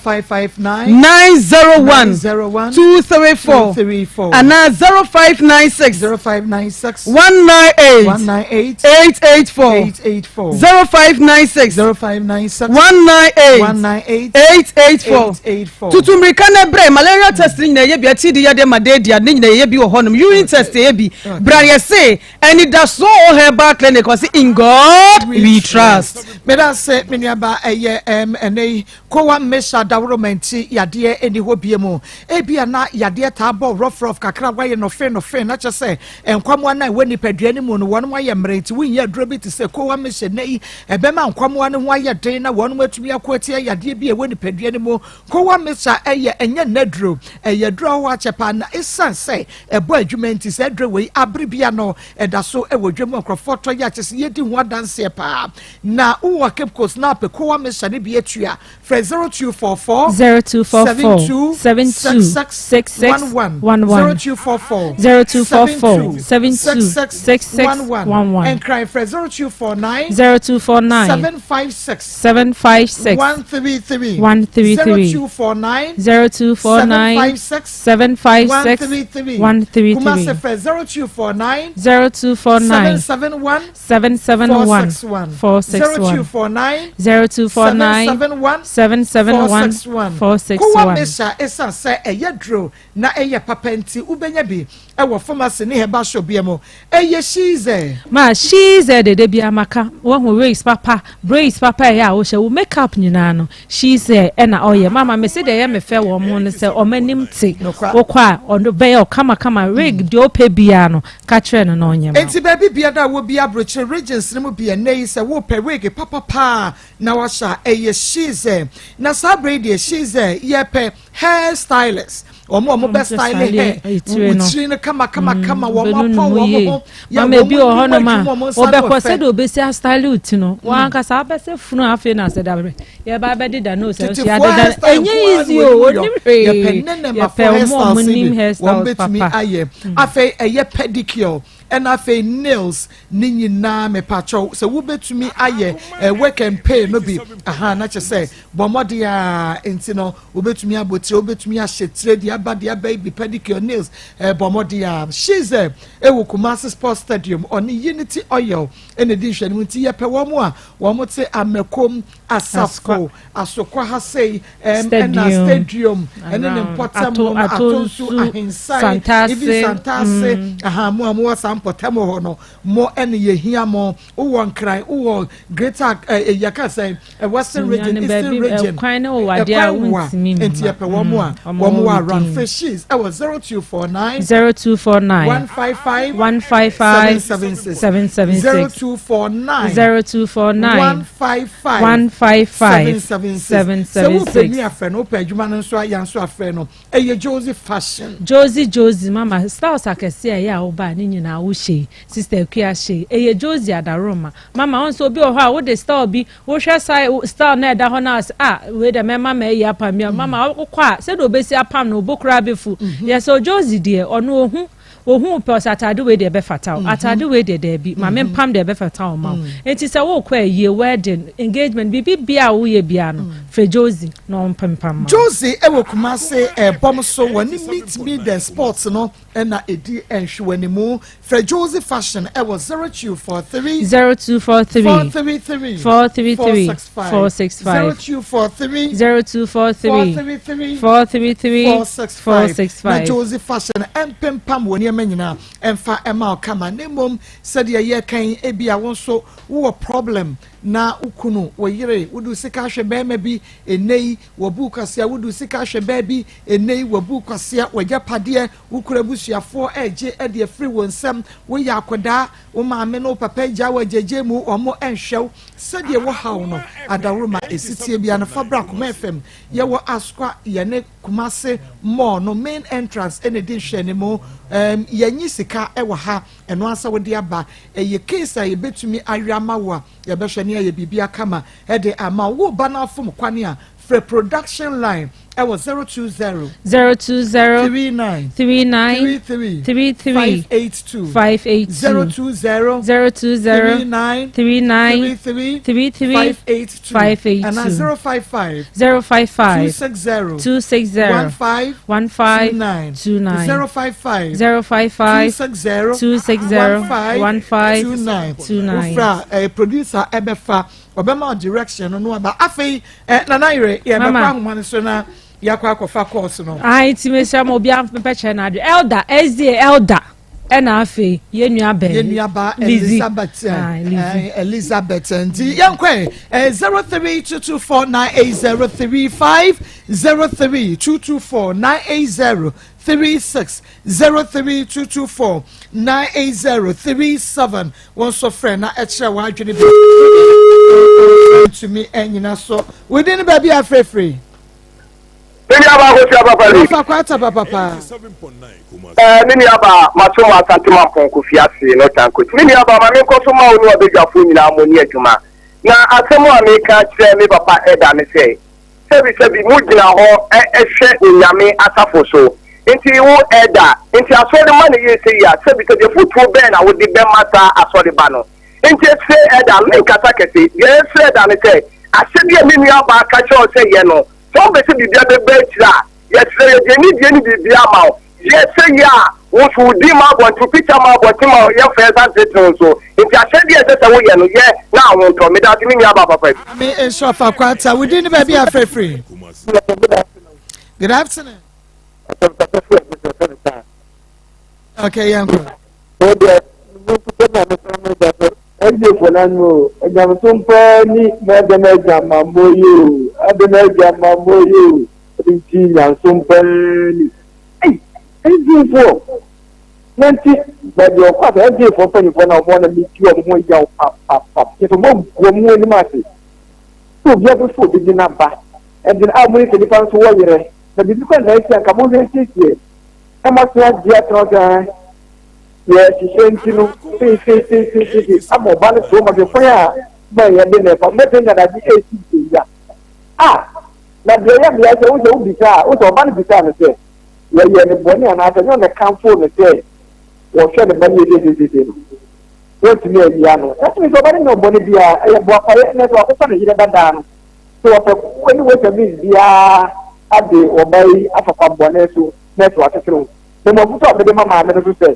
Speaker 11: 901 234 and 0596 198 884 0596 198 884 tutumrika na bre malaria testing na ye bia ti de de madedia ne nyina ye bi wo honum urine test ye bi bra ye say and it does so herbal clinic was in God we trust
Speaker 3: me da say me niaba eye ene kowa mesha development yade eni ho biemu e bia na yade ta bo rough kakra wa ye no fe na che say enkwamo na we nipadua ni mu no won wa ye mrenti wo nya dro bi ti say kowa mesha nei e be ma nkwamo ne ho aye den na won matumi akotie yade bi e we nipadua ni mu kowa mesha eye enya nadro eye dro ho achepa na isan say e bo adwumenti say dro we abribia no e da so e wodwem akrofoto ya chese yedi ho adanse pa na wo Cape Coast na pe kowa mesha ne bi atua 0244 72 and cry for 0249 756 133 0249 756 133 kuma se for 0249 771 0249 771 kowa mesha esa se eyedro na eye papenti ubenya bi ewo pharmacy ne heba shop biemo eye shize
Speaker 9: ma shize de bia maka wo hu race papa ya wo hye wo makeup nyina no shize e na oye mama me se de ye me fe wo mo no se o manim ti wo kwa ondo be o kama rig de o pe bia no ka kire no no onyema
Speaker 3: enti baby Obi biada wo bi abroche regions no bi enei se wo pewege papa na washa eye shize na sabre de shize yepe hair stylist omo best style hair utri no kama wo pon wo
Speaker 9: ya me bi o hono ma obekọ se do be si style uti no wan ka sa be se funu afi na se dabre ye ba be dida no se ya dida enye easy o onim
Speaker 3: ye penene ma for hair style papa afi eye pedicure and afi nails ni nyina me pacho se wo betumi aye work and pay no be aha na che say bomode a enti no wo betumi abotire wo betumi ahyetre dia ba dia baby pedicure nails bomode a she's ewo Kumasi Sports Stadium on Unity Oil in addition muti ye pe wo mo a wo mo te amekom asafo asokwa ha say na stadium and an important mo atonsu ahinsai even santase aha mo potamo hono mo ene ye hia mo wo nkran wo greater yaka say western region eastern region
Speaker 9: kwan o wade a wuntimi
Speaker 3: enti ye pe wo mo a run fishes I was 0249 155 776 so wo pe ni afa no pe adwuma no so ayan so afa no Josie fashion
Speaker 9: Josie mama styles akese ya wo ba ni nyina wo she sister Kuya she Josie adaroma mama on so bi o ho a wo de style bi wo hwe style na da ho na we de mema ma ya pam ya mama wo kwa se do be si apam no bokura befu yes so Josie de ono ohun pe atade we de be fatal atade we de bi ma me pam de be fatal ma enti se wo kwa ye wedding engagement bia wo ye bia no fe Josie no pam
Speaker 3: Josie ewo Kumasi bom so woni meet me the sports no na edi enhwe wani mu fe Josie fashion ewo 0243 433 465 na Josie fashion pam woni nyina emfa ema okama nemom said ye kan ebia won so wo problem na ukunu wo yire wudu sika hwe bema bi enei wo bukasia wudu sika hwe baby enei wo bukasia wajapade ukura busuafo eje ede free wo nsem wo yakoda wo maame no papa ja wajeje mu omo enhwew said ye wo hawo no adaruma esitie bia na fabra Akoma FM ye wo askwa ye ne Kumasi mall no main entrance ene din hwe mu yanyi sika ewa ha eno asa wo de aba ye case ye betumi awama wo ye be hwe ne ye bibia kama e de ama wo ba na afom kwane a for production line I was 020 39 582 020 39 582 and 055 260 1529 055 260 1529 Ufra producer ebefa obema direction no aba afei na naire ye be kwa homa so na yakwa kofa course no
Speaker 9: ai ti me sha mo bia peche na ade elder elder ena afi yenua
Speaker 3: ba Elizabeth ndi yankwe 0322498035 0322498036 0322498037 one so friend na extra wa adwene bi to me enyina so within baby afrefre
Speaker 5: Nini aba ko tia papa ni.
Speaker 3: Papa kwata papa.
Speaker 5: 7.9 nini aba matuma santima pon ko fiase no tanko. Nini aba ma me ko so ma onu abedwafo nyina amoni adwuma. Na asemo ameka kire me papa eda ne se. Sebi mu gina ho ehwe onyame asafo so. Enti wo eda, enti asori ma ne yese ya sebi ke de futu be na wo de be mata asori ba no. Enti se eda me kasa kete. Ye se eda ne se. Asebi nini aba ka cho se ye no. So be se bibia be betira yes ye ni bibia ma yes ya wo so di ma bo to picture ma bo ti ma ye first and second so if you say yes say wo ye no ye na won to me that me nya ba papa
Speaker 3: me ensofa kwata we didn't be free good afternoon okay yanko
Speaker 12: Eje fonano ejamtumpa ni medemeja mamoyo ademeja mamoyo rinti yansumpa ni eje fo nanti baabi ɔkɔ a ɛdi efo mpanyinfoɔ na ɔmo na mi ti ɔmo ho yaw pap nti mo guo mu anim ase so obi abɛfo obi di n'aba ɛdi a mo yi nipa nso wɔ yerɛ na bibi kɔ na esi anka mo hwɛ esiesie ɛmo so agye atena ɔdan yɛ hyehyɛ nti no fi ama ɔba no so ɔmo fɛn a mo yɛ de na ɛfa mɛtɛ nyɛ n'adi esi esi ya na deɛ yɛ bia sɛ wosɛ wobisa a wosɛ ɔba no bisa no sɛ yɛyɛ ne bɔne anaasɛ nyɛ ɔne kamfo no sɛ wɔhwɛ ne ba no yɛdededede no wɔntumi awia no ɛtumi sɛ ɔba no nyɛ ɔbɔne biaa ɛyɛ boapaeɛ na sɛ wakɔfa no yerɛ dadaa no sɛ wɔpɛ wani wɔsɛmis biaa ade ɔba yi afafa bɔne so na ɛsɛ watetere wo na mmɔfo sɛ ɔbɛde ma maame no so sɛ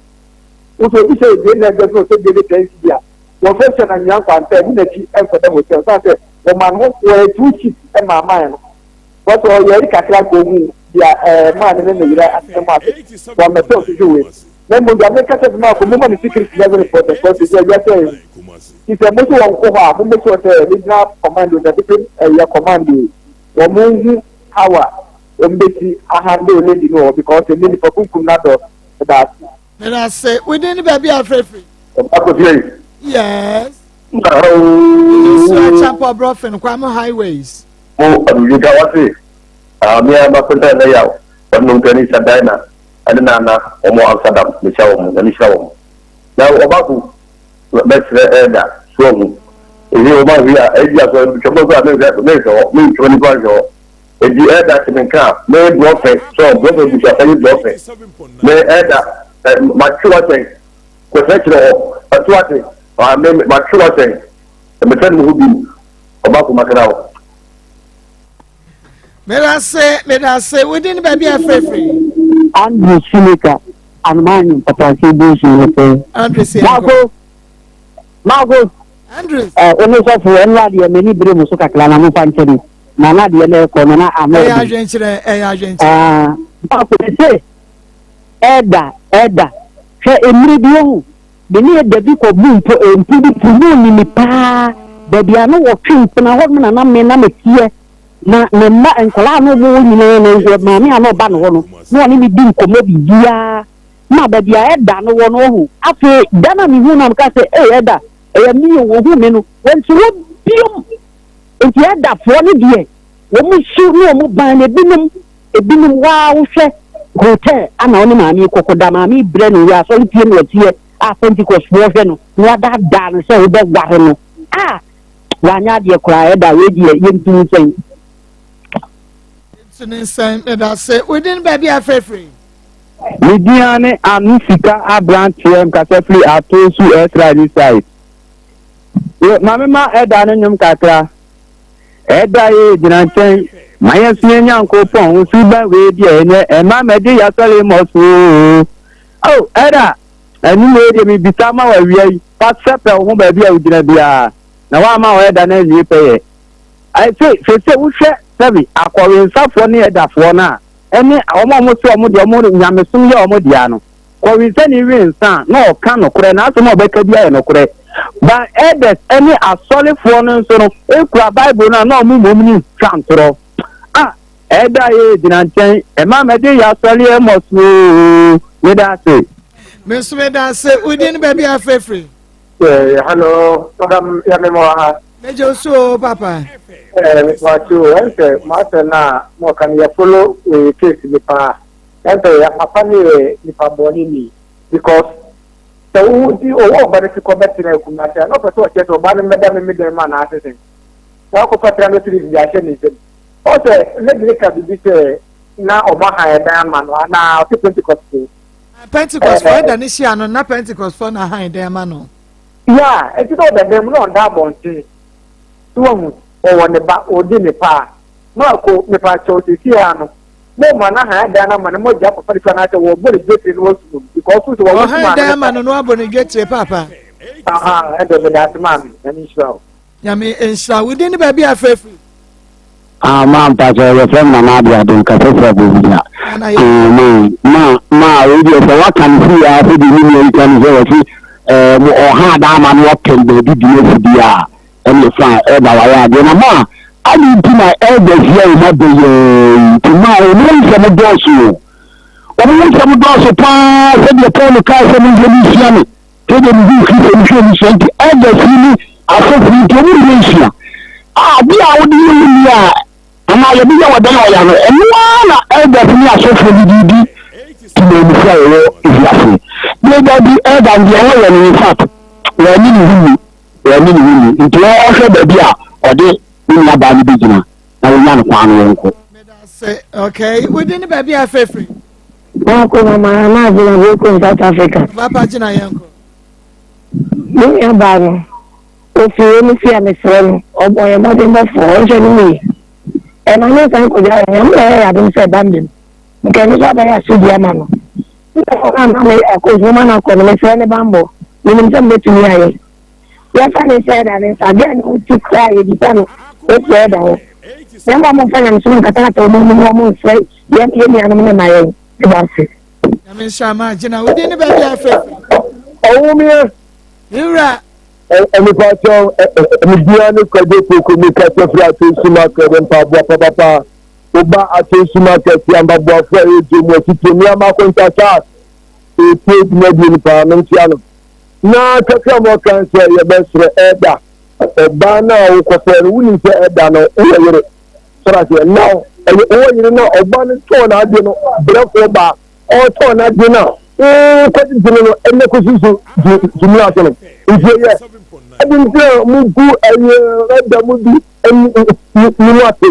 Speaker 12: wosɛ obi sɛ ɛdie na ɛgbɛ sɛ ɔsɛ bie de si bi a wɔfɛ hyɛ na nwia nkwanta ɛne n'akyi ɛmfɛdɛ hotel sa sɛ wɔma no ho wɔyɛ two chips ɛma amae no wɔsɛ ɔyɛre kakra kɔ mu dia maa ne ne yira asɛm ase wɔn mɛtɛ ɔsisi wei na mbɔ ndia mɛka sɛ bima akɔ mɔmɔ ne secret level report ɛfɔ sisi ɛyɛ sɛ sisi mo so wɔn kɔ hɔ a mo mɛsɛ ɔsɛ regional commando na pepe ɛyɛ commando wɔn mo hu hawa wɔn bɛsi ahande ole di no because ɛni nipa kunkum na dɔ ɛda ase.
Speaker 3: ɛda ase within the baby afrɛfrɛ.
Speaker 12: ɔbako fie.
Speaker 3: yes. nsuo champa brɔfin kwame highways.
Speaker 12: mo aduyi ka wase. mi a ma kunta na yawo wannan gani sadaina adina na omo amsterdam mi shawo mu na mi shawo na obaku mesre eda so mu eji o ma wi a eji aso chomo so ame me so mi choni ba jo eji eda timenka me blofe so blofe bi sha fani blofe me eda ma chuwa ten ko sekiro atuate ma chuwa ten me tan mu hubi obaku makarao
Speaker 3: Medase, within the baby afrɛfrɛ.
Speaker 5: Andrew Sinica, and mine, Papa Sibushi. Margot.
Speaker 3: Andrew.
Speaker 5: Only so for anybody, many brim so clan of Fancy. Nana, the other corner, I'm not agent. Papa say, Edda, she a medium. The near the book of boom to improve in the pa. Baby, I know what things, and I want and I'm a here. Na mma nkala no bo nyina na maami ano ba no no no ni di nkomo bibia na ba bia eda no wo no hu afi dana mi hu na mka se eda mi wo hu me no wonti wo biom enti eda fo ne die wo mu su no mo ban na ebinum wa wo hwe hotel ana oni maami kokoda maami bre no ya so tie no tie a Pentecost wo hwe no wa da no se wo be gware no wanya de kura eda we die yemtu nsen
Speaker 3: Nsem medase within baby afrɛfrɛ.
Speaker 5: Midiane Anusika Abrantium Kasefli Atosu Esra this side. Mama Eda no kakra. Eda ye dinanten maya sienya nkopon usuba we di enye e mama de yasale moso. Oh Eda anu we de mi bitama wa wiai passepe ho ba bia udina bia. Na wa ma Eda na ni peye. I say wo hwe sabi akọrinsafo ne edafo na ene omo so omo de omo nyamesum ye omo dia no kọrinsa ni winsa na oka no kore na aso mo beka bia ye no kore ba edes ene asolefo no nso no ekura bible na omo mom ni twantoro eda ye dinanten e ma mede ya sole e moso we da say
Speaker 3: Mr. Medase within baby afrɛfrɛ.
Speaker 12: Hello madam ya memo ha
Speaker 3: Mejo so papa.
Speaker 12: Macho, master na mo kan ya follow case ni pa. Ya papa ni pa boni ni because the o ba de ko beti na ku na ta no person che to ba ni me de ma na asese. Wa ko patra no tri ya che ni se. O se le de ka bi se na o ba ha da ma no na o Pentecost.
Speaker 3: Pentecost for da ni shi ano na Pentecost for na ha da ma no.
Speaker 12: Yeah, e ti do da dem no da bonti. Tuwamu o ne ba o di ne pa no ko ne pa cho ti ano mo mana ha da na mana mo ja papa fa na ta wo bo le gete no su because so wo
Speaker 3: ha da ma no abo ne gete papa
Speaker 12: e do da man ani show
Speaker 3: ya me ensha we dey ba bia afefu
Speaker 5: man pa so yo from na bia don ka so bo bia ma we dey so what can see ya for the new kan so we mo o ha da ma no pen be di no bia and the fly ever I had na ma I need to my elders here in my to my no some dosu
Speaker 13: Someone some doors pa said the Paul car some Indonesian. Take the new Christian other feeling associated to Indonesia. Be out the India. And I be our Dana and one elder me associated to the fire if you say. They got the elder and the other in fact. We are meaning into all the beer or they in a bad beginner. Now we are one.
Speaker 3: Okay, we didn't baby a free.
Speaker 7: Uncle, Mama, I work in South Africa.
Speaker 3: Papa Jina Yanko.
Speaker 7: Me and Bano. If you see a friend, or boy, I'm not in the forge, and I know Uncle Jan, I don't say Bambin. Because you got a Sudiamano. I'm a woman of my friend Bambo. You mean somebody to me. Yes, I said, and again, to cry, you can. It's better. Then I'm saying, soon Catata, woman, say, yes, I'm my own.
Speaker 3: I mean, Shama, Jina, we didn't baby a free.
Speaker 13: Oh, me.
Speaker 3: You're right.
Speaker 13: And the patrol, Mediana Kadoku, Mikata Flatin Sumaker, and Papa, Uba Atin Sumaker, Yamba Buffet, Jimmy, Maconta, a paid medium parliamentarian. Now, Kakamo can say your best for Edda, a banner or Cofer, winning for Edda, no, so I say now, and you know, a banner torn, I don't know, black or bar, or torn, I don't know. And the question to me, if you yes, I didn't tell Mugu and Red Mudi and Muati.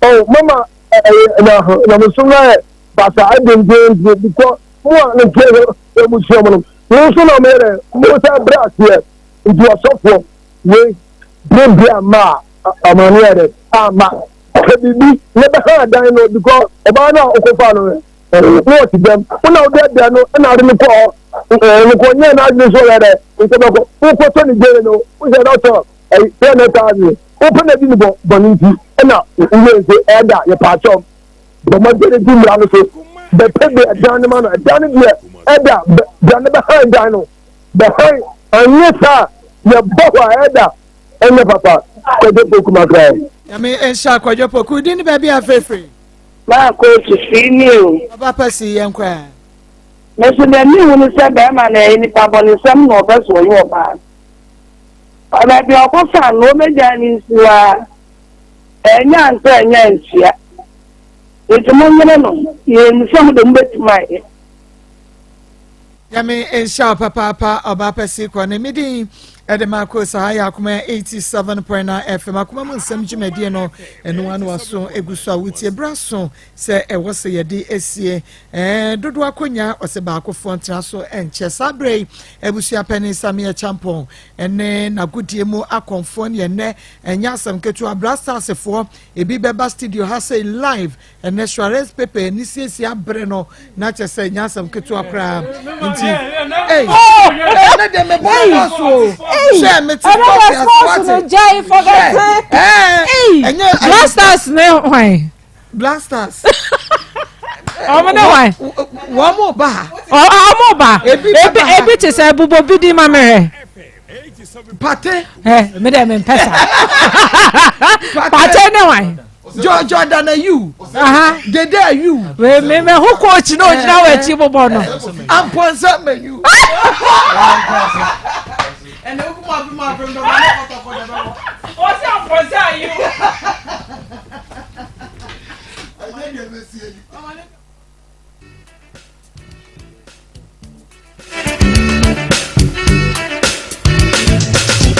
Speaker 13: Oh, Mama, I'm sorry, but I didn't do it because one and tell you, Shaman. No, so no matter, most brass here into a software. We bring their ma, a man, ma. Never heard I because about now, Okofano. No to them. When I get there, no, and I didn't call. I just saw that. It's about who put on the jail. Who's an author? A penalty. Open the dinner, Boniti, and now you say, Edda, your patch up. The majority of the people are down the man, down the Edda, down the behind Dino. Behind, and yes, sir, your Papa Edda, and the Papa. I don't book my grand.
Speaker 3: I mean, and Shako, your Poku didn't baby a free.
Speaker 7: Maa Akos see you.
Speaker 3: Papa see and cry.
Speaker 7: Mr. Demi, when you said them and any papa and some of us were your bad. But I be a person, no major is and yan say, yes, it's a moment, in some of them bet my.
Speaker 3: Yami and Sharp Papa or Papa Sequan, a meeting. Maa Akos Akoma 87.9 FM Akoma Nsem Jumediano and one was so egusa with a brasso say e was a yedi esie dodo akonya o se ba akofo ntraso enche sabre ebusia peni samia champon ene na godie mu akonfo ne ene enya asem ketu abrastars fo ebi beba studio ha say live ene Suarez Pepe ni siesie abre no na che say enya asem ketu akra nti eh na dem me boso share me to
Speaker 9: Blasters no why Blasters why
Speaker 3: one more bar
Speaker 9: ebi te say bubo bidi mamere
Speaker 3: pate
Speaker 9: me dem pesa pate no why
Speaker 3: Jordan you they there you
Speaker 9: we me who coach no jina we ti bobo no
Speaker 3: am ponsa me you and who my from the what's up for you